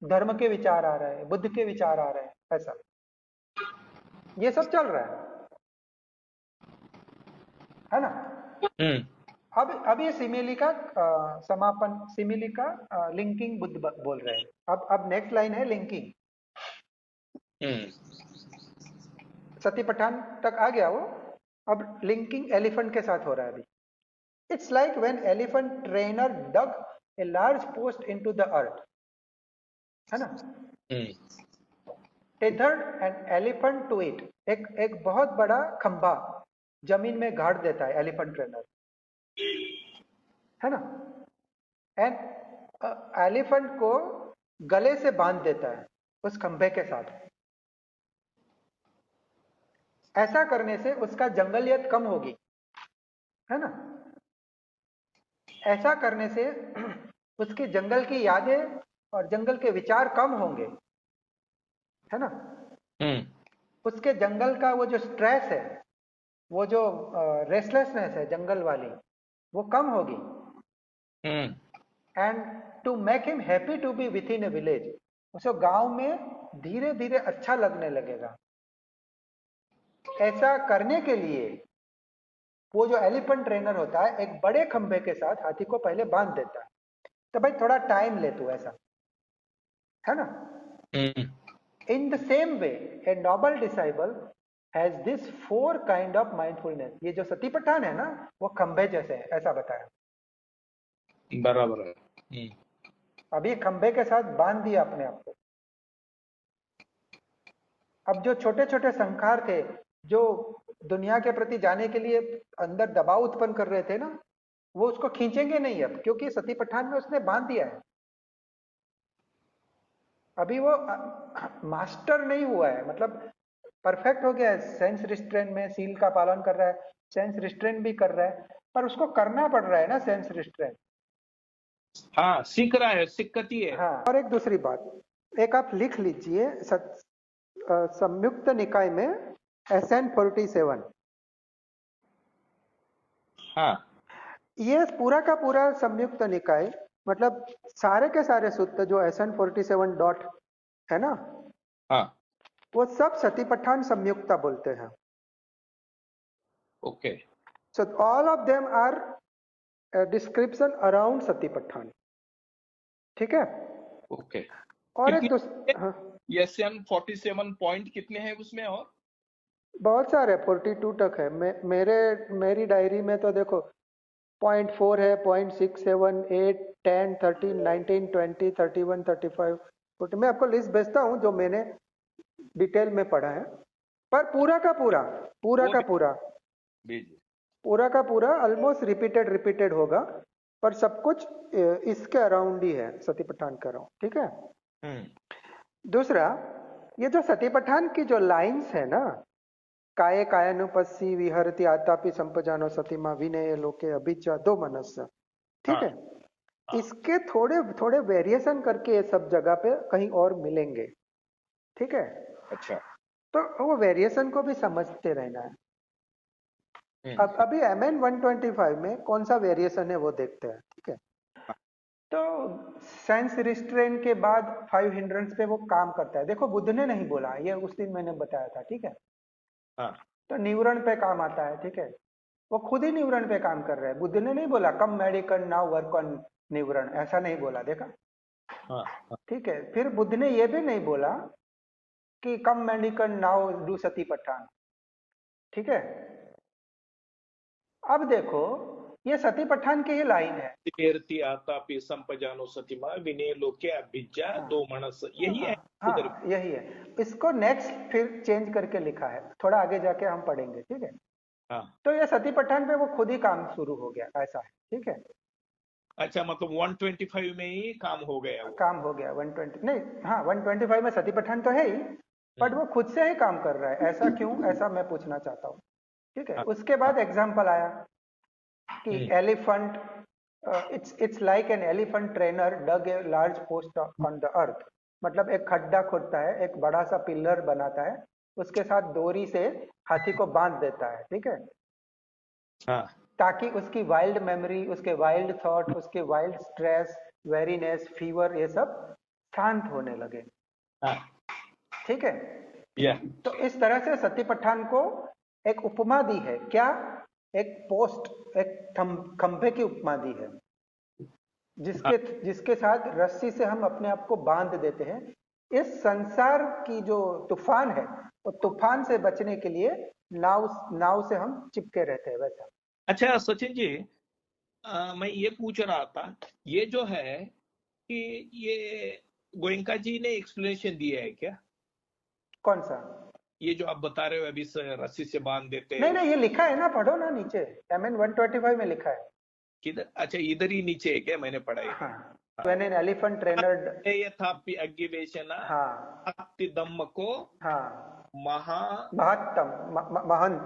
धर्म के विचार आ रहे हैं, बुद्ध के विचार आ रहे हैं, ऐसा ये सब चल रहा है ना। अब ये सिमिली का समापन, सिमिली का लिंकिंग बुद्ध बोल रहे हैं। अब नेक्स्ट लाइन है लिंकिंग। सती पठान तक आ गया वो, अब लिंकिंग एलिफेंट के साथ हो रहा है अभी। It's like when elephant trainer dug a large post into the earth, है ना, tethered an elephant to it, एक बहुत बड़ा खंभा जमीन में गाड़ देता है एलिफेंट ट्रेनर, है ना, एंड एलिफेंट को गले से बांध देता है उस खंभे के साथ। ऐसा करने से उसका जंगलियत कम होगी, है ना, ऐसा करने से उसकी जंगल की यादें और जंगल के विचार कम होंगे, है ना। उसके जंगल का वो जो स्ट्रेस है, वो जो रेस्टलेसनेस है जंगल वाली, वो कम होगी। And to make him happy to be within a village, उसे गांव में धीरे धीरे अच्छा लगने लगेगा। ऐसा करने के लिए वो जो एलिफेंट ट्रेनर होता है एक बड़े खंभे के साथ हाथी को पहले बांध देता है। तो भाई थोड़ा टाइम ले तू, ऐसा है ना। इन the same way A noble disciple has this 4 kind of mindfulness. ये जो सती पठान है ना, वो खंभे जैसे है, ऐसा बताया। बराबर है। अभी खंभे के साथ बांध दिया अपने आप को। अब जो छोटे छोटे संस्कार थे जो दुनिया के प्रति जाने के लिए अंदर दबाव उत्पन्न कर रहे थे ना, वो उसको खींचेंगे नहीं अब, क्योंकि सती पठान में उसने बांध दिया है। अभी वो मास्टर नहीं हुआ है, मतलब परफेक्ट हो गया है। सेंस रिस्ट्रेन में सील का पालन कर रहा है, सेंस रिस्ट्रेन भी कर रहा है, पर उसको करना पड़ रहा है ना सेंस रिस्ट्रेन। हाँ, सीख रहा है, सिक्कती है। हाँ, और एक दूसरी बात, एक आप लिख लीजिए संयुक्त निकाय में SN 47। हाँ, ये पूरा का पूरा संयुक्त निकाय, मतलब सारे के सारे सूत्र जो SN 47 डॉट है ना, हाँ, वो सब सती पठान संयुक्ता बोलते हैं। Okay. So all of them are description around Satipatthana, ठीक है। ओके। और एक SN 47 पॉइंट कितने हैं उसमें? और बहुत सारे 42 तक है। मेरी डायरी में तो देखो 0.4 है, 0.6, 7, 8, 10, 13, 19, 20, 31, 35, 40। मैं आपको लिस्ट भेजता हूं जो मैंने डिटेल में पढ़ा है। पर पूरा का पूरा ऑलमोस्ट रिपीटेड होगा, पर सब कुछ इसके अराउंड ही है, सती पठान का अराउंड, ठीक है। दूसरा, ये जो सती पठान की जो लाइंस है ना, काये कायानुपस्सी विहरति आतापि संपजानो सतीमा विनय लोके अभिज्ञा दो मनस्य, ठीक है। इसके थोड़े थोड़े वेरिएशन करके ये सब जगह पे कहीं और मिलेंगे, ठीक है। अच्छा, तो वो वेरिएशन को भी समझते रहना है। अब अभी MN 125 में कौन सा वेरिएशन है वो देखते हैं, ठीक है। तो सेंस रिस्ट्रेन के बाद 5 हिंड्रेंस पे वो काम करता है। देखो बुद्ध ने नहीं बोला, ये उस दिन मैंने बताया था, ठीक है। तो न्यूरन पे काम आता है, ठीक है। वो खुद ही न्यूरन पे काम कर रहे हैं। बुद्ध ने नहीं बोला come mendicant now work on neuron, ऐसा नहीं बोला, देखा। ठीक है। फिर बुद्ध ने ये भी नहीं बोला कि कम मेडिकल नाउ डू सती पठान, ठीक है। अब देखो ये सती पठान की ही लाइन है, विहरति आतापि संपजानो सतीमा विनय लोके अभिज्ञा दो मनस्य, यही है। हाँ, यही है। इसको नेक्स्ट फिर चेंज करके लिखा है, थोड़ा आगे जाके हम पढ़ेंगे, ठीक है। तो ये सती पठान पे वो खुद ही काम शुरू हो गया, ऐसा है, ठीक है। अच्छा, मतलब 125 में ही काम हो गया वो। काम हो गया 120 नहीं, हाँ 125 में सती पठान तो है ही, बट वो खुद से ही काम कर रहा है। ऐसा क्यों, ऐसा मैं पूछना चाहता हूँ, ठीक है। उसके बाद एग्जाम्पल आया कि elephant it's like an elephant trainer dug a large post on the earth. मतलब एक खड्डा खोदता है, एक बड़ा सा पिलर बनाता है, उसके साथ डोरी से हाथी को बांध देता है, ठीक है, हाँ ताकि उसकी वाइल्ड मेमोरी, उसके वाइल्ड थॉट, उसके वाइल्ड स्ट्रेस, वेरीनेस, फीवर, ये सब शांत होने लगे, हाँ ठीक है। या तो इस तरह से सती पठान को एक उपमा दी है, क्या, एक पोस्ट, एक खंभे की उपमा दी है, जिसके जिसके साथ रस्सी से हम अपने आप को बांध देते हैं। इस संसार की जो तूफान है, वो तूफान से बचने के लिए नाव नाव से हम चिपके रहते हैं, वैसा। अच्छा सचिन जी, मैं ये पूछ रहा था, ये जो है कि ये गोयनका जी ने एक्सप्लेनेशन दिया है क्या? कौन सा? ये जो आप बता रहे हो अभी रस्सी से बांध देते नहीं हैं नहीं, ये लिखा है ना, पढ़ो ना नीचे, MN 125 में लिखा है। किधर? अच्छा इधर ही नीचे है क्या? मैंने पढ़ा है। हाँ, when an elephant trainer, यथापि अग्गिवेशन हाँ अति दम्म को हाँ, महा महत्तम, महंत,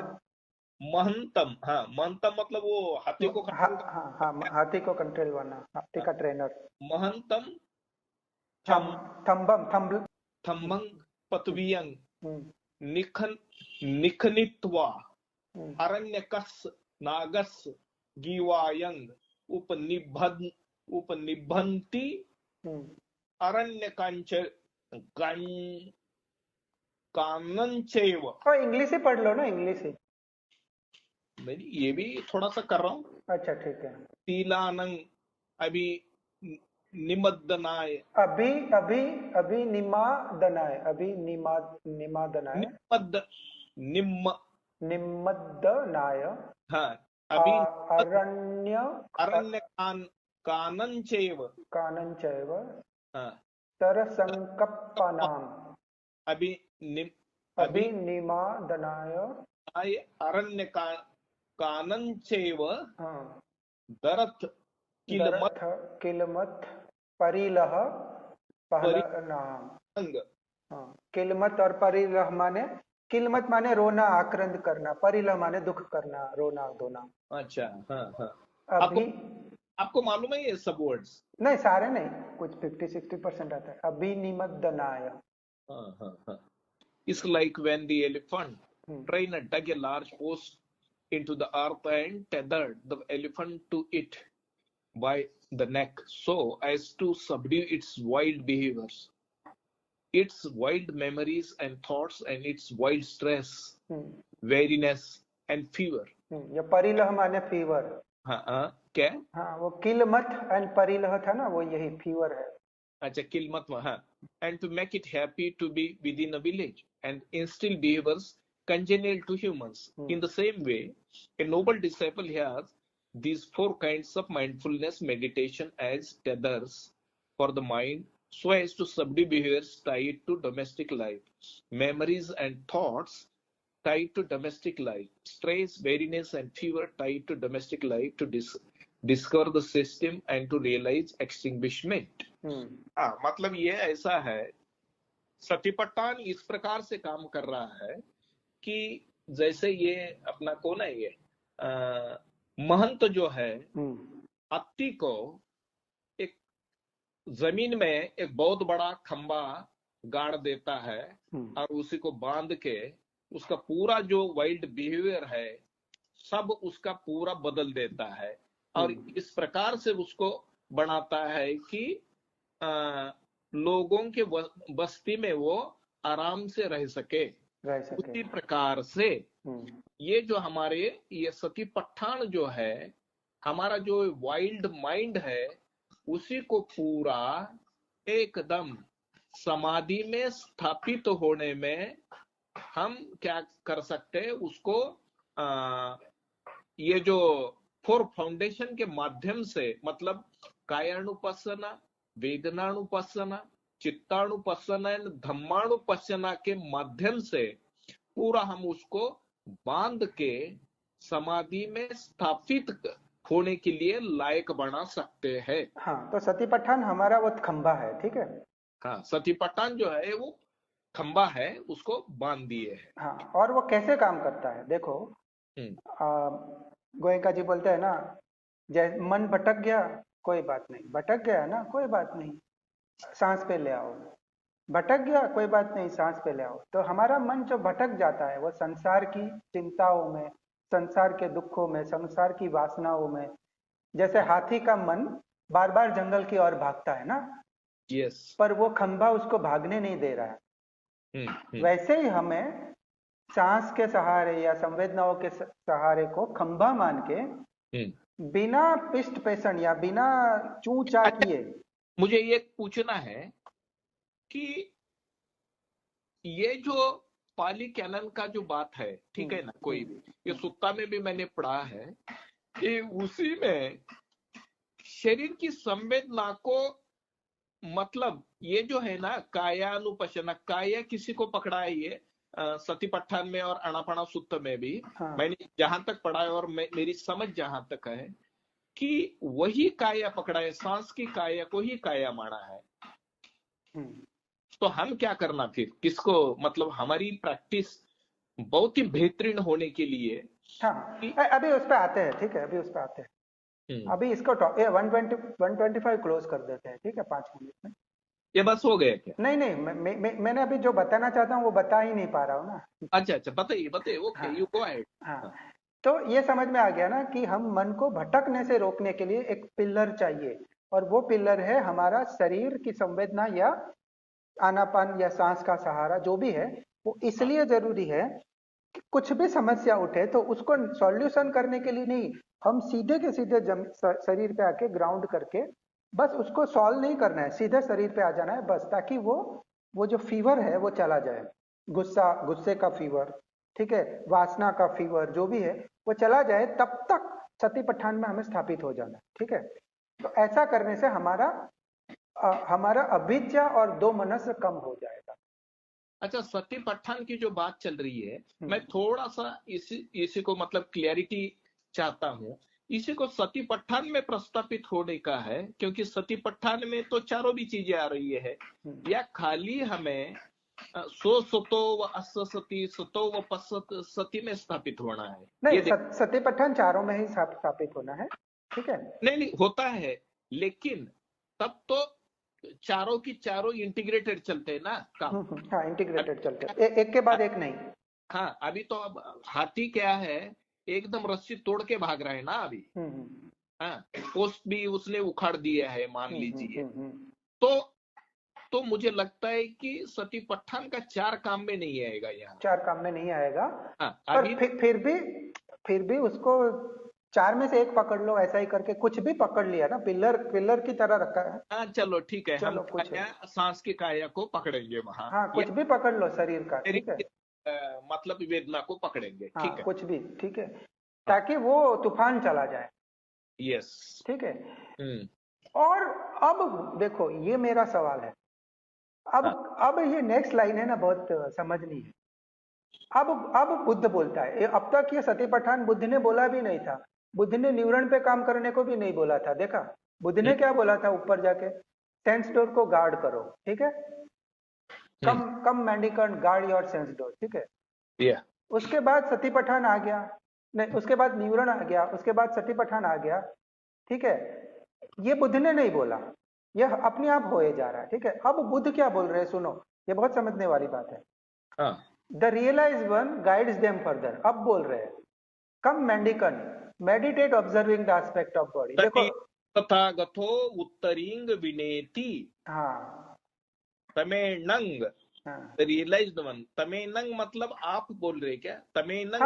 महंतम, हाँ महंतम मतलब वो हाथी को हाँ कंट्रोल हाँ हाँ, हाथी को कंट्रोल वाला, हाथी का ट्रेनर। महंतम थम थम थम्बम थम्ब, थम्मंग पतवियंग हम्म, निखन निखनित्वा हम्म, अरण्यकस नागस गीवायंग उपनिबंति हम्म। अरण्यकांच कानंचैव। और इंग्लिश ही पढ़ लो ना, इंग्लिश ही। मैं ये भी थोड़ा सा कर रहा हूँ। अच्छा ठीक है। तीलानंग अभी निमद्दनाय अभी अभी अभी निमादनाय, अभी निमादनाय, निमद्द निम्म, निमद्दनाय, हाँ अभी अरण्य, अरण्य कानंचैव, कानंचैव, हाँ तरसंकप्पनाम, अभी निम अभी अभी निमादनाय, आय अरण्य कानंचैव हाँ, दरथ किलमत दरथ किलमत परिलह पहलनाम। परिंग। हाँ, किलमत और परिलह माने, किलमत माने रोना, आक्रंद करना, परिलह माने दुख करना, रोना धोना। अच्छा हाँ हाँ, आपको अभी, आपको मालूम है ये सब वर्ड्स? नहीं सारे नहीं, कुछ 50-60% आता है। अभी निमद्दनाय। हाँ हाँ हाँ। It's like when the elephant hmm, trainer dug a large post into the earth and tethered the elephant to it by the neck so as to subdue its wild behaviors, its wild memories and thoughts, and its wild stress, hmm, weariness, and fever. ये परिलह माने fever. हाँ क्या? हाँ, वो किलमत and परिलह था ना, वो यही फीवर है। अच्छा kill mat हाँ. And to make it happy to be within a village and instill behaviors congenial to humans. In the same way, a noble disciple has these four kinds of mindfulness meditation as tethers for the mind so as to subdue behaviors tied to domestic life, memories and thoughts tied to domestic life, stress, weariness, and fever tied to domestic life to discover the system and to realize extinguishment. हाँ मतलब ये ऐसा है, सतीपट्टान इस प्रकार से काम कर रहा है कि जैसे ये अपना कौन है ये महंत जो है अत्ती को एक जमीन में एक बहुत बड़ा खंबा गाड़ देता है और उसी को बांध के उसका पूरा जो वाइल्ड बिहेवियर है सब उसका पूरा बदल देता है और इस प्रकार से उसको बनाता है कि लोगों के बस्ती में वो आराम से रह सके। उसी प्रकार से ये जो हमारे ये सती पठान जो है, हमारा जो वाइल्ड माइंड है, उसी को पूरा एकदम समाधि में स्थापित होने में हम क्या कर सकते हैं, उसको ये जो फोर फाउंडेशन के माध्यम से, मतलब कायानुपස්සना, वेदनानुपස්සना, चित्तानुपස්සना एंड धम्मानुपස්සना के माध्यम से पूरा हम उसको बांध के समाधि में स्थापित होने के लिए लायक बना सकते हैं। हाँ, तो सतीपट्ठान हमारा वो खंबा है, ठीक है। हाँ, सतीपट्ठान जो है वो खंबा है, उसको बांध दिए है। हाँ, और वो कैसे काम करता है देखो, गोयनका जी बोलते हैं ना, मन भटक गया, कोई बात नहीं, भटक गया ना, कोई बात नहीं, सांस पे ले आओ। भटक गया, कोई बात नहीं, सांस पे ले आओ। तो हमारा मन जो भटक जाता है वो संसार की चिंताओं में, संसार के दुखों में, संसार की वासनाओं में, जैसे हाथी का मन बार बार जंगल की ओर भागता है ना, यस। पर वो खंभा उसको भागने नहीं दे रहा है। वैसे ही हमें सांस के सहारे या संवेदनाओं के सहारे को खंभा मान के बिना पिष्ट पेषण या बिना चू चा किए। मुझे ये पूछना है कि ये जो पाली कैनन का जो बात है, ठीक है ना, कोई भी ये सुत्ता में भी मैंने पढ़ा है कि उसी में शरीर की संवेदना को, मतलब ये जो है ना कायानुपशना, काया किसी को पकड़ा है ये सतीपट्ठन में और अनापाना सुत्त में भी। हाँ। मैंने जहां तक पढ़ा है और मेरी समझ जहां तक है कि वही काया पकड़ा है, सांस की काया को ही काया माना है। तो हम क्या करना फिर, किसको, मतलब हमारी प्रैक्टिस बहुत ही बेहतरीन होने के लिए। हाँ, अभी उस पर आते हैं, ठीक है, अभी उस पर आते हैं। अभी इसको 125 क्लोज कर देते हैं, ठीक है, 5 मिनट में। ये बस हो गया क्या? नहीं नहीं, मैंने अभी जो बताना चाहता हूँ वो बता ही नहीं पा रहा हूँ ना। अच्छा, बताइए, ओके, यू गो अहेड। हाँ, तो ये समझ में आ गया ना कि हम मन को भटकने से रोकने के लिए एक पिलर चाहिए, और वो पिलर है हमारा शरीर की संवेदना या आनापान या सांस का सहारा जो भी है। वो इसलिए जरूरी है कि कुछ भी समस्या उठे तो उसको सॉल्यूशन करने के लिए नहीं, हम सीधे के सीधे शरीर पे आके ग्राउंड करके बस उसको सॉल्व नहीं करना है, सीधे शरीर पे आ जाना है बस, ताकि वो जो फीवर है वो चला जाए। गुस्से का फीवर, ठीक है, वासना का फीवर जो भी है वो चला जाए, तब तक सतीपट्ठान में हमें स्थापित हो जाना है, ठीक है। तो ऐसा करने से हमारा अभिज्ञा और दो मनस कम हो जाएगा। अच्छा, सतीपट्ठान की जो बात चल रही है, मैं थोड़ा सा इसी को मतलब क्लियरिटी चाहता हूँ। इसी को सतीपट्ठान में प्रस्तापित होने का है, क्योंकि सतीपट्ठान में तो चारों भी चीजें आ रही है, या खाली हमें सो सतो व असती सतो व पसत सती में स्थापित होना है? नहीं, सतीपट्ठान चारों में ही स्थापित होना है, ठीक है। नहीं होता है, लेकिन तब तो चारों की चारों इंटीग्रेटेड चलते हैं ना काम। हाँ, इंटीग्रेटेड चलते हैं, एक के बाद एक नहीं। हाँ, अभी तो अब हाथी क्या है, एकदम रस्सी तोड़ के भाग रहा है ना अभी। हाँ, पोस्ट भी उसने उखाड़ दिया है, मान लीजिए। तो मुझे लगता है कि सतीपट्ठान का 4 काम में नहीं आएगा, यहाँ 4 काम में नहीं आएगा। हाँ, पर फिर भी उसको 4 में से एक पकड़ लो, ऐसा ही करके कुछ भी पकड़ लिया ना, पिलर की तरह रखा है। हाँ, चलो ठीक है, चलो, हम सांस की काया को पकड़ेंगे वहां। हाँ, कुछ भी पकड़ लो शरीर का, ठीक है, मतलब वेदना को पकड़ेंगे, हाँ, ठीक है, कुछ भी, ठीक है, ताकि वो तूफान चला जाए। यस, ठीक है। और अब देखो, ये मेरा सवाल है, अब ये नेक्स्ट लाइन है ना, बहुत समझनी है। अब बुद्ध बोलता है, अब तक ये सतीपट्ठान बुद्ध ने बोला भी नहीं था। बुद्ध ने न्यूरन पे काम करने को भी नहीं बोला था। देखा बुद्ध ने क्या बोला था ऊपर जाके, सेंस डोर को गार्ड करो, ठीक है, कम मेंडिकन गार्ड योर सेंस डोर, ठीक है। उसके बाद सतीपट्ठान आ गया, नहीं, उसके बाद न्यूरन आ गया, उसके बाद सतीपट्ठान आ गया, ठीक है। ये बुद्ध ने नहीं बोला, यह अपने आप होए जा रहा है, ठीक है। अब बुद्ध क्या बोल रहे हैं सुनो, ये बहुत समझने वाली बात है। The realise one guides them further. अब बोल रहे हैं, come mendicant meditate observing the aspect of body. देखो, तथागतो उत्तरिंग विनेति, हाँ, तमेनंग, रियलाइज्ड वन, तमेनंग मतलब आप बोल रहे क्या, तमेनंग,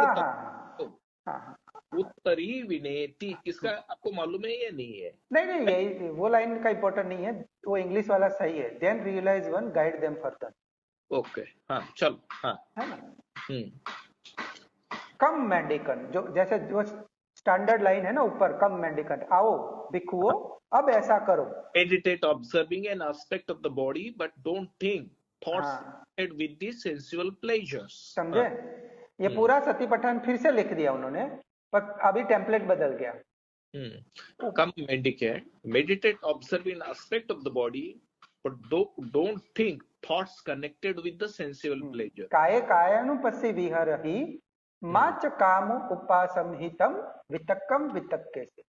हाँ, उत्तरी विनेति, किसका आपको मालूम है या नहीं है? नहीं, यही वो लाइन का इंपॉर्टेंट नहीं है, वो इंग्लिश वाला सही है, then realise one guide them further. Okay, हाँ, चलो, हाँ, है ना। कम मेंडिकन, जैसे जो स्टैंडर्ड लाइन है ना ऊपर, कम मेंडिकन, आओ भिक्षुओं, अब ऐसा करो, meditate observing an aspect of the body but don't think thoughts with the sensual pleasures. समझे? ये पूरा सतीपट्ठान फिर से लिख दिया उन्होंने, पर अभी टेम्पलेट बदल गया। Come meditate observing an aspect of the body but don't think thoughts connected with the sensual pleasure. कायानुपस्सी विहरहि माच काम उपासमहितम वितक्कम वितक्के से।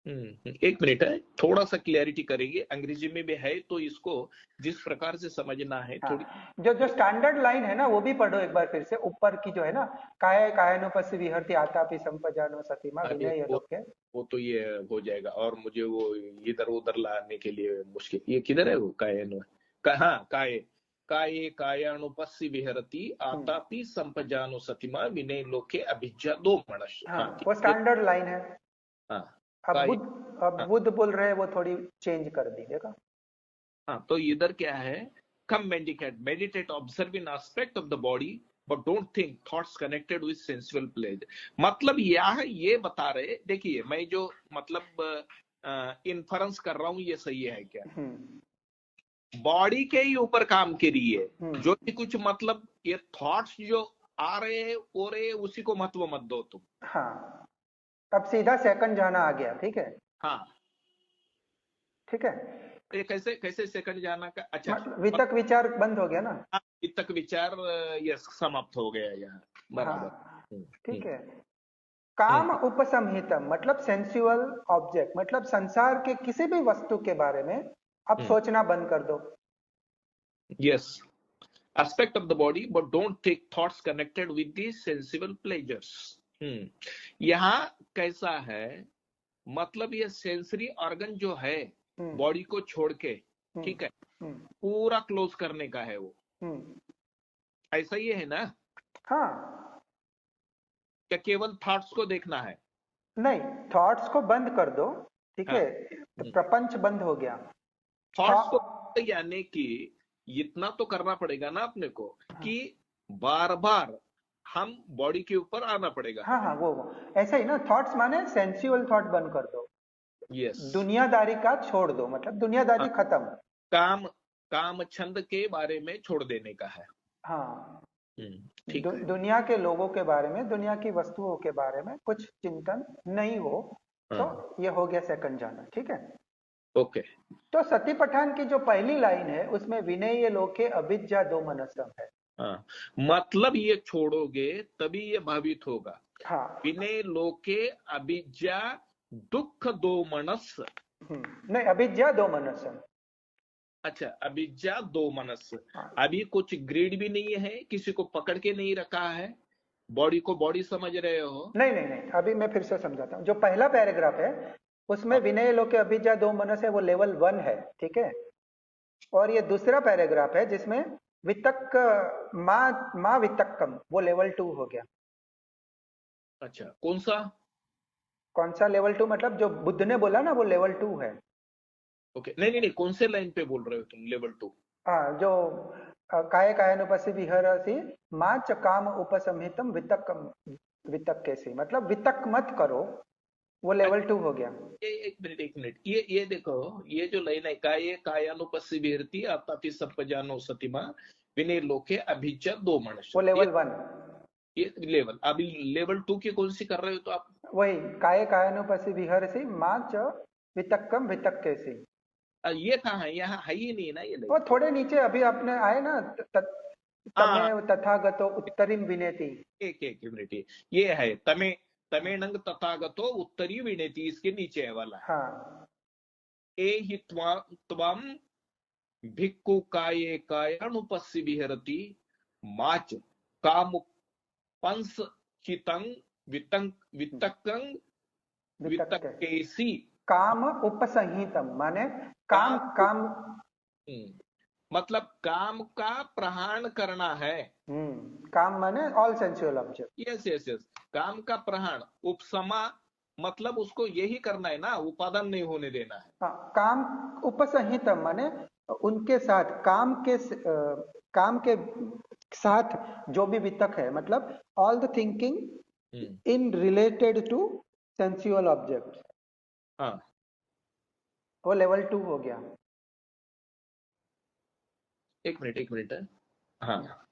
एक मिनट है, थोड़ा सा क्लियरिटी करेंगे, अंग्रेजी में भी है तो इसको जिस प्रकार से समझना है हाँ, थोड़ी। जो जो स्टैंडर्ड लाइन है ना वो भी पढ़ो एक बार फिर से, ऊपर की जो है ना, काय कायनोपस्सी विहरती आतापि संपजानो सतीमा अरे विनय ये लोग के। वो तो ये हो जाएगा, और मुझे वो इधर उधर लाने के लिए मुश्किल। ये किधर है वो कायन हाँ, काये कायानुपस्सी विहरती हम्म, आतापि संपजानो सतिमा विनय लोके अभिज्ञा दो मनुष्य। हाँ, हाँ वो ठीक है। स्टैंडर्ड लाइन है। हाँ अब काय। बुद्ध, अब हाँ बुद्ध बोल रहे हैं वो थोड़ी चेंज कर दी, देखा। हाँ, तो इधर क्या है, come meditate observe in aspect of the body but don't think thoughts connected with sensual pleasure. मतलब यह ये बता रहे, देखिए मैं जो मतलब इन्फरेंस कर रहा हूं ये सही है क्या, हम्म, बॉडी के ही ऊपर काम करिए, जो हम्म, भी कुछ मतलब ये थॉट्स जो आ रहे हैं हो रहे हैं, उसी को महत्व मत दो तुम। हाँ, अब सीधा सेकंड जाना आ गया, ठीक है। हाँ, ठीक है, ये कैसे कैसे सेकंड जाना का, अच्छा वितक विचार बंद हो गया ना। तक विचार ये समाप्त हो गया यहाँ, बराबर। हाँ, हम्म, ठीक हम्म, है। काम हम्म, उपसंहितम मतलब सेंसुअल ऑब्जेक्ट, मतलब संसार के किसी भी वस्तु के बारे में अब हम्म, सोचना बंद कर दो। yes, aspect of the body but don't take thoughts connected with the sensible pleasures। यहाँ कैसा है, मतलब ये सेंसरी ऑर्गन जो है हम्म, बॉडी को छोड़ के, हम्म, ठीक है, हम्म, पूरा क्लोज करने का है वो, हम्म, ऐसा ही है ना, हाँ, क्या केवल थॉट्स को देखना है। नहीं, थॉट्स को बंद कर दो, ठीक है, हाँ, तो प्रपंच बंद हो गया। थॉट्स को, थॉट, यानी कि इतना तो करना पड़ेगा ना अपने को कि बार बार हम बॉडी के ऊपर आना पड़ेगा हाँ हमें। हाँ, वो ऐसा ही ना, थॉट्स माने सेंसुअल थॉट बंद कर दो, यस। दुनियादारी का छोड़ दो, मतलब दुनियादारी खत्म। काम काम छंद के बारे में छोड़ देने का है। हाँ, ठीक है। दुनिया के लोगों के बारे में, दुनिया की वस्तुओं के बारे में कुछ चिंतन नहीं हो, तो हाँ, ये हो गया सेकंड जाना, ठीक है। ओके। तो सती पठान की जो पहली लाइन है उसमें विनय लोके अभिज्ञा दो मनसम है। हाँ, मतलब ये छोड़ोगे तभी ये भावित होगा। हाँ, विनय लोके अभिज्ञा दुख दो मनस। नहीं, अभिज्ञा दो मनसम। अच्छा, अभिज्ञा दो मनस। हाँ, अभी कुछ ग्रीड भी नहीं है, किसी को पकड़ के नहीं रखा है, बॉडी को बॉडी समझ रहे हो। नहीं नहीं नहीं, अभी मैं फिर से समझाता हूँ। जो पहला पैराग्राफ है उसमें हाँ, विनय लोके अभिज्ञा दो मनस है, वो लेवल 1 है, ठीक है। और ये दूसरा पैराग्राफ है जिसमें वितक माँ माँ वितक्कम, वो लेवल 2 हो गया। अच्छा कौन सा। कौन सा लेवल 2, मतलब जो बुद्ध ने बोला ना वो लेवल 2 है। ओके, नहीं नहीं नहीं, कौन से लाइन पे बोल रहे हो तुम, लेवल 2। हाँ, जो काय कायानुपस्सी विहरसि माँ च काम उपसंहितम वितक, वितक कैसे, मतलब वितक मत करो, वो लेवल 2 हो गया। ये एक मिनट, ये देखो, ये जो लाइन है, काय कायानुपस्सी विहरती आतापि संपजानो सतिमा विनय लोके अभिज्ञा दो वो मनुष्य, लेवल 1। ये लेवल, अभी लेवल 2 की कौन सी कर रहे हो तो आप। वही काय कायानुपस्सी विहरसि माँ च वितक्कम वितक कैसे। ये कहाँ है, यहाँ है ही नहीं ना ये वो लाइन। थोड़े नीचे अभी आपने आए ना, हाँ, तमेव तथागतो उत्तरीम विनेति। एक मिनट, ये है तमे तमेणंग तथागतो उत्तरी विनेति, इसके नीचे है वाला। हाँ, ए हि त्वम भिक्खु काये कायानुपस्सी विहरति माच काम पंस चितं वितंग वितकं वितक वितक्केसी। काम उपसंहितम माने काम काम काम। मतलब काम का प्रहाण करना है। काम माने all sensual object. Yes yes yes, काम का प्रहाण, उपसमा मतलब उसको यही करना है ना, उपादान नहीं होने देना है। हाँ, काम उपसंहितम माने उनके साथ काम के साथ जो भी वितक है, मतलब all the thinking hmm, in related to sensual object, हाँ, वो लेवल 2 हो गया। एक मिनट है। हाँ,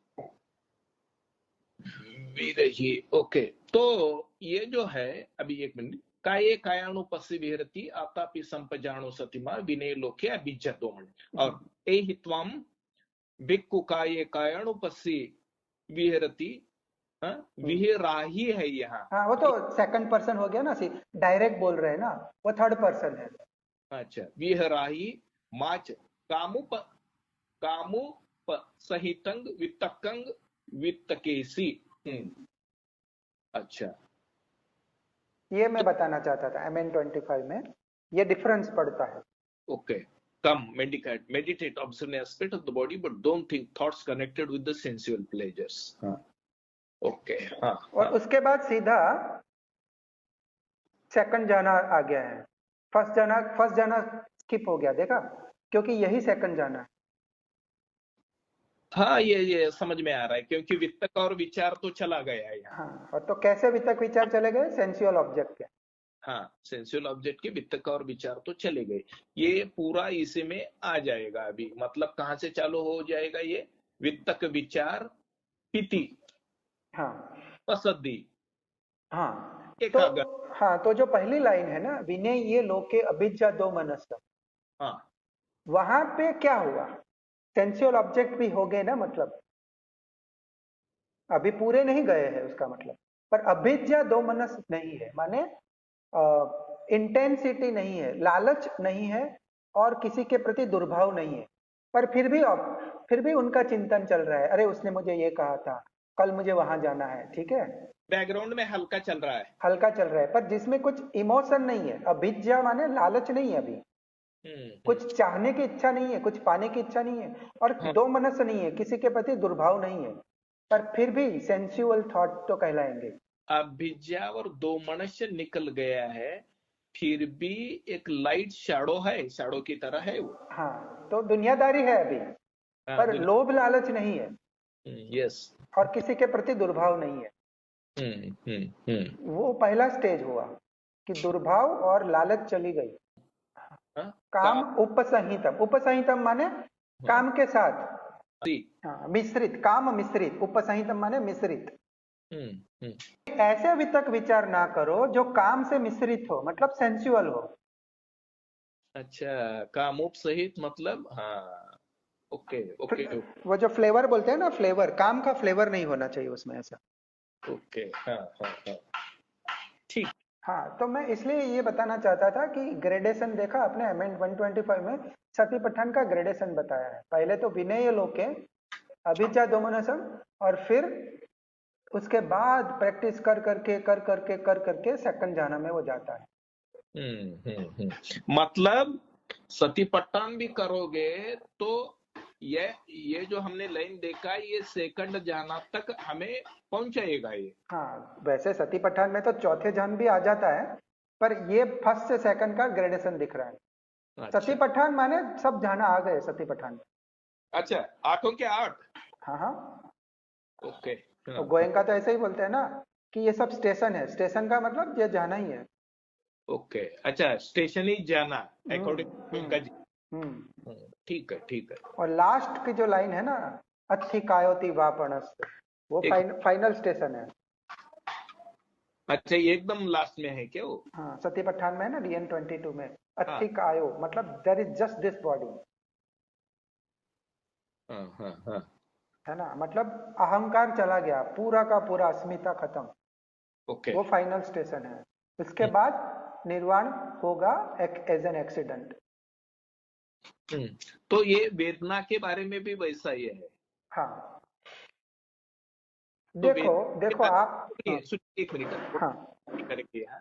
विरही, ओके। तो ये जो है, अभी एक मिनट, काये कायानुपस्सी विहरति आतापि संपजानो सतिमा विनय लोके अभिज्ञतो मन, और एहि त्वम भिक्खु काये कायानुपस्सी विहरति विहराही है यहाँ। हाँ, वो तो सेकंड पर्सन हो गया ना, डायरेक्ट बोल रहे हैं ना, वो थर्ड पर्सन है। अच्छा, विहराही माच कामुप कामुप सहितंग वित्तकंग वित्तकेसी। अच्छा, ये मैं बताना चाहता था MN25 में ये डिफरेंस पड़ता है। Okay, come meditate observe the aspect of the body but don't think thoughts connected with the sensual pleasures। हाँ, ओके, हाँ, और उसके बाद सीधा सेकंड जाना आ गया है। फर्स्ट जाना स्किप हो गया, देखा, क्योंकि यही सेकंड जाना है। हाँ, ये समझ में आ रहा है, क्योंकि वित्तक और विचार तो चला गया है यहाँ। हाँ, और तो कैसे वितक विचार चले गए, सेंसुअल ऑब्जेक्ट के। हाँ, सेंसुअल ऑब्जेक्ट के वित्तक और विचार तो चले गए, ये पूरा इसी में आ जाएगा अभी। मतलब कहाँ से चालू हो जाएगा ये, वित्तक विचार पीति हाँ पसद्दी हाँ एकाग्र। हाँ, तो जो पहली लाइन है ना, विनय ये लोके अभिज्जा दो मनस, हाँ, वहां पे क्या हुआ, सेंसुअल ऑब्जेक्ट भी हो गए ना, मतलब अभी पूरे नहीं गए हैं उसका मतलब, पर अभिज्ञा दो मनस नहीं है, माने इंटेंसिटी नहीं है, लालच नहीं है, और किसी के प्रति दुर्भाव नहीं है, पर फिर भी उनका चिंतन चल रहा है, अरे उसने मुझे ये कहा था, कल मुझे वहां जाना है, ठीक है, बैकग्राउंड में हल्का चल रहा है, हल्का चल रहा है, पर जिसमें कुछ इमोशन नहीं है। अभिज्ञा माने लालच नहीं है, अभी कुछ चाहने की इच्छा नहीं है, कुछ पाने की इच्छा नहीं है, और हाँ, दो मनस नहीं है, किसी के प्रति दुर्भाव नहीं है, पर फिर भी सेंसुअल थॉट तो कहलाएंगे। अभिज्ञा और दो मनुष्य निकल गया है, फिर भी एक लाइट शैडो है, शैडो की तरह है वो। हाँ, तो दुनियादारी है अभी, हाँ, पर लोभ लालच नहीं है, यस, और किसी के प्रति दुर्भाव नहीं है। वो पहला स्टेज हुआ कि दुर्भाव और लालच चली गई। काम उपसंहितम, उपसंहितम माने काम के साथ, हाँ, मिश्रित, काम मिश्रित, उपसंहितम माने मिश्रित। ऐसे वितक विचार ना करो जो काम से मिश्रित हो, मतलब सेंसुअल हो। अच्छा, कामोप सहित मतलब, हाँ, ओके ओके वो जो फ्लेवर बोलते हैं ना, फ्लेवर, काम का फ्लेवर नहीं होना चाहिए उसमें, ऐसा। ओके, हाँ हाँ हाँ, ठीक। हाँ, तो मैं इसलिए ये बताना चाहता था कि ग्रेडेशन देखा आपने, अमेंड 125 में सती पठान का ग्रेडेशन बताया है। पहले तो विनय लोके अभिज्ञा दोमनसम, और फिर उसके बाद प्रैक्टिस कर करके सेकंड जाना में वो जाता है। मतलब सतीपट्टन भी करोगे तो ये जो हमने लाइन देखा, ये सेकंड जाना तक हमें पहुंचाएगा ये। हाँ, वैसे सती पठान में तो चौथे जान भी आ जाता है, पर ये फर्स्ट से सेकंड का ग्रेडेशन दिख रहा है। अच्छा, सती पठान माने सब जाना आ गए सती पठान में। अच्छा, आठों के 8। हाँ हाँ, ओके, तो गोयंका तो ऐसे ही बोलते हैं ना कि ये सब स्टेशन है, स्टेशन का मतलब ये जाना ही है। ओके, अच्छा, स्टेशन ही जाना अकॉर्डिंग उनका जी। ठीक है, ठीक है। और लास्ट की जो लाइन है ना, अत्थि कायोति वापणस, वो फाइनल स्टेशन है। अच्छा, ये एकदम लास्ट में है क्या वो? हाँ, सती पठान में है ना, DN22 में, अत्थि कायो मतलब there is just this body. हाँ हाँ हाँ, है ना, मतलब अहंकार चला गया, पूरा का पूरा अस्मिता खत्म। ओके, वो फाइनल स्टेशन है। उसके बाद निर्वाण होगा एज एन एक्सीडेंट। तो ये वेदना के बारे में भी वैसा ही है। हाँ, तो देखो आप, सुनिए, एक मिनट, हाँ करेक्ट है।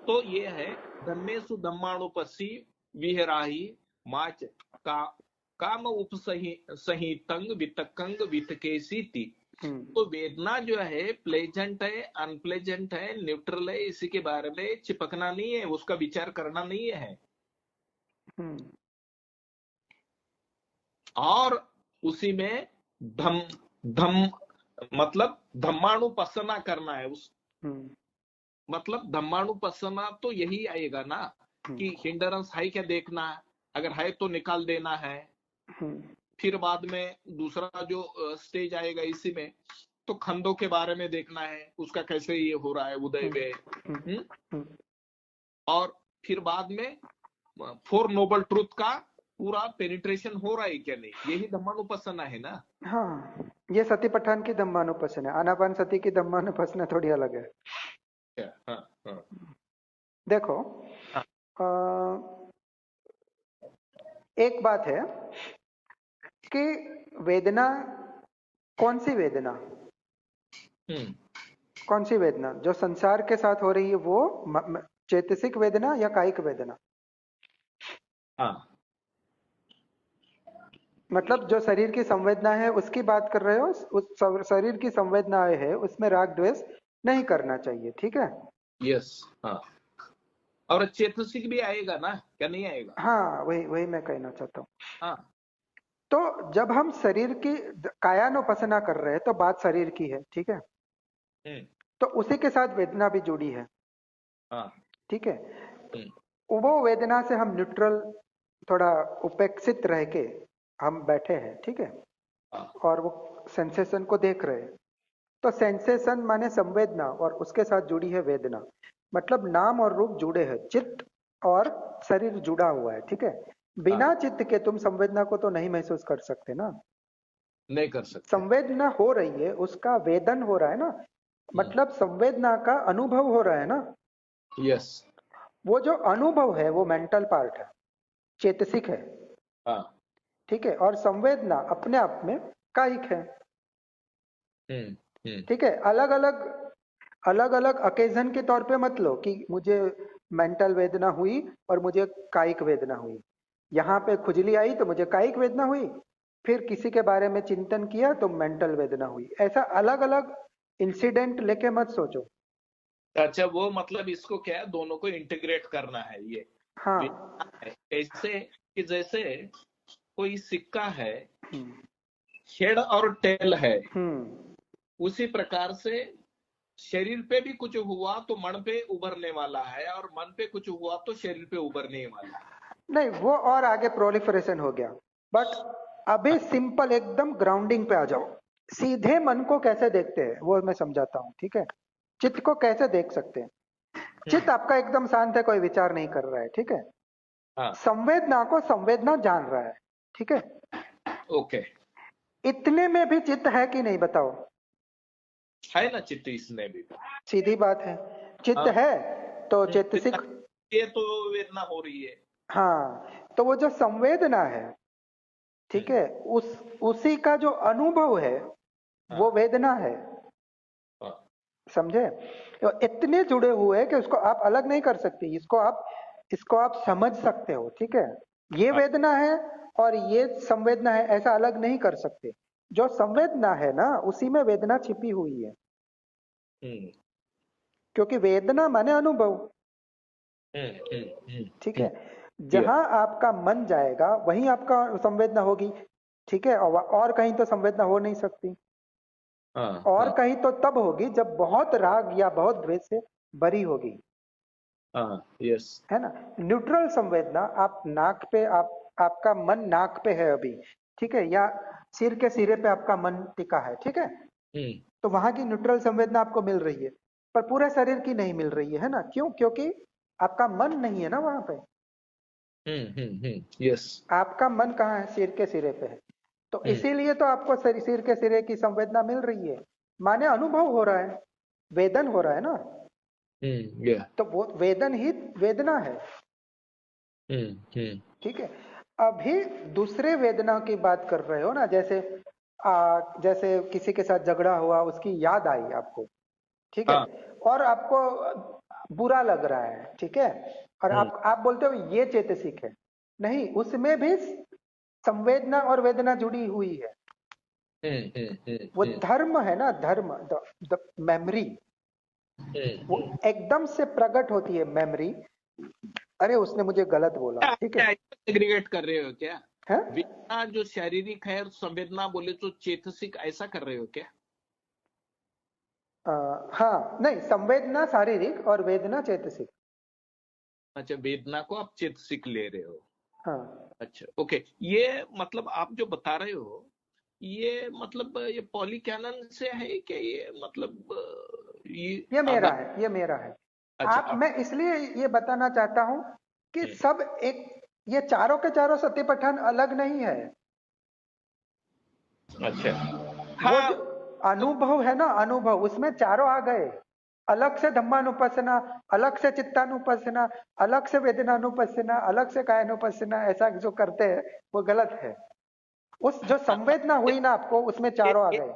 तो ये है धम्मेसु धम्मानुपसी विहराही माच का काम उपसहितंग वितकंग वितकेसी थी। तो वेदना जो है प्लेजेंट है, अनप्लेजेंट है, न्यूट्रल है, इसी के बारे में चिपकना नहीं है, उसका विचार करना नहीं है। और उसी में धम धम मतलब धम्मानुपसना करना है उस, मतलब धम्मानुपसना तो यही आएगा ना कि हिंडरेंस है क्या देखना है, अगर है तो निकाल देना है। फिर बाद में दूसरा जो स्टेज आएगा इसी में, तो खंडों के बारे में देखना है, उसका कैसे ये हो रहा है उदय में। और फिर बाद में फोर नोबल ट्रूथ का पूरा पेनिट्रेशन हो रहा है क्या नहीं, यही धम्मानुपස්සना है ना। हाँ, ये सतीपट्ठन की धम्मानुपස්සना है, आनापान सती की धम्मानुपස්සना थोड़ी अलग है। हाँ हाँ देखो, हाँ। एक बात है कि वेदना, कौन सी वेदना, कौन सी वेदना जो संसार के साथ हो रही है, वो चेतसिक वेदना या कायिक वेदना? हाँ। मतलब जो शरीर की संवेदना है उसकी बात कर रहे हो, उस शरीर की संवेदनाएं है उसमें राग द्वेष नहीं करना चाहिए, ठीक है। यस। हाँ, और चेतसिक भी आएगा ना, क्या नहीं आएगा। हाँ, वही वही मैं कहना चाहता हूँ। हाँ। तो जब हम शरीर की कायानुपसना कर रहे हैं तो बात शरीर की है, ठीक है। तो उसी के साथ वेदना भी जुड़ी है, हाँ। ठीक है। वो वेदना से हम न्यूट्रल, थोड़ा उपेक्षित रह के हम बैठे हैं, ठीक है। हाँ। और वो सेंसेशन को देख रहे हैं। तो सेंसेशन माने संवेदना, और उसके साथ जुड़ी है वेदना। मतलब नाम और रूप जुड़े हैं, चित्त और शरीर जुड़ा हुआ है, ठीक है। बिना चित्त के तुम संवेदना को तो नहीं महसूस कर सकते ना। नहीं कर सकते। संवेदना हो रही है, उसका वेदन हो रहा है ना, मतलब संवेदना का अनुभव हो रहा है ना। यस। वो जो अनुभव है वो मेंटल पार्ट है, चेतसिक है, हाँ। ठीक है। और संवेदना अपने आप में कायिक है, ठीक है। अलग अलग, अलग अलग अकेजन के तौर पे मत लो कि मुझे मेंटल वेदना हुई और मुझे कायिक वेदना हुई। यहाँ पे खुजली आई तो मुझे कायिक वेदना हुई, फिर किसी के बारे में चिंतन किया तो मेंटल वेदना हुई। ऐसा अलग अलग इंसिडेंट लेके मत सोचो। अच्छा, वो मतलब इसको क्या है, दोनों को इंटीग्रेट करना है ये। हाँ। ऐसे कि जैसे कोई सिक्का है, हम्म। हेड और टेल है, हम्म। उसी प्रकार से शरीर पे भी कुछ हुआ तो मन पे उभरने वाला है, और मन पे कुछ हुआ तो शरीर पे उभरने वाला है। नहीं, वो और आगे प्रोलिफरेशन हो गया। बट अभी सिंपल एकदम ग्राउंडिंग पे आ जाओ। सीधे मन को कैसे देखते हैं वो मैं समझाता हूँ, ठीक है। चित्त को कैसे देख सकते हैं? चित्त आपका एकदम शांत है, कोई विचार नहीं कर रहा है, ठीक है। हाँ। संवेदना को संवेदना जान रहा है, ठीक है। ओके। इतने में भी चित्त है कि नहीं बताओ? है ना चित्त इसमें भी। सीधी बात है, चित्त हाँ। है तो चेतसिक। ये तो वेदना हो रही है। हाँ, तो वो जो संवेदना है, ठीक है, उसी का जो अनुभव है वो वेदना है, समझे। तो इतने जुड़े हुए हैं कि उसको आप अलग नहीं कर सकते। इसको आप समझ सकते हो, ठीक है। ये वेदना है और ये संवेदना है, ऐसा अलग नहीं कर सकते। जो संवेदना है ना, उसी में वेदना छिपी हुई है, क्योंकि वेदना माने अनुभव, ठीक है। जहां आपका मन जाएगा वहीं आपका संवेदना होगी, ठीक है। और कहीं तो संवेदना हो नहीं सकती। और कहीं तो तब होगी जब बहुत राग या बहुत द्वेष से भरी होगी, यस। है ना। न्यूट्रल संवेदना, आप नाक पे, आपका मन नाक पे है अभी, ठीक है, या सिर के सिरे पे आपका मन टिका है, ठीक है। तो वहां की न्यूट्रल संवेदना आपको मिल रही है, पर पूरे शरीर की नहीं मिल रही है ना। क्यों? क्योंकि आपका मन नहीं है ना वहां पे। यस। आपका मन कहाँ है? सिर के सिरे पे है। तो इसीलिए तो आपको सिर के सिरे की संवेदना मिल रही है, माने अनुभव हो रहा है, वेदन हो रहा है ना। तो वो वेदन ही वेदना है, ठीक है। अभी दूसरे वेदना की बात कर रहे हो ना, जैसे किसी के साथ झगड़ा हुआ, उसकी याद आई आपको, ठीक है। और आपको बुरा लग रहा है, ठीक है। और आप बोलते हो ये चेतसिक है। नहीं, उसमें भी संवेदना और वेदना जुड़ी हुई है। वो धर्म है ना, धर्म, द मेमोरी, वो एकदम से प्रकट होती है मेमोरी। अरे उसने मुझे गलत बोला, ठीक है। एग्रीगेट कर रहे हो क्या? है? वेदना जो शारीरिक है और संवेदना बोले तो चेतसिक, ऐसा कर रहे हो क्या? हाँ, नहीं, संवेदना शारीरिक और वेदना चेतसिक। अच्छा, वेदना को आप चेतसिक ले रहे हो। हाँ। अच्छा, ओके। ये मतलब आप जो बता रहे हो, ये मतलब ये पॉली कैनन से है कि ये मतलब ये मेरा आधा। है, ये मेरा है। अच्छा, मैं इसलिए ये बताना चाहता हूं कि सब एक ये चारों के चारों सतिपट्ठन अलग नहीं है। अच्छा। वो हाँ। जो अनुभव है ना, अनुभव, उसमें चारों आ गए। अलग से धम्मानुपස්සना, अलग से चित्तानुपස්සना, अलग से वेदनानुपස්සना, अलग से कायानुपස්සना, ऐसा जो करते हैं वो गलत है। उस जो संवेदना हुई ना आपको, उसमें चारों आ ये गए।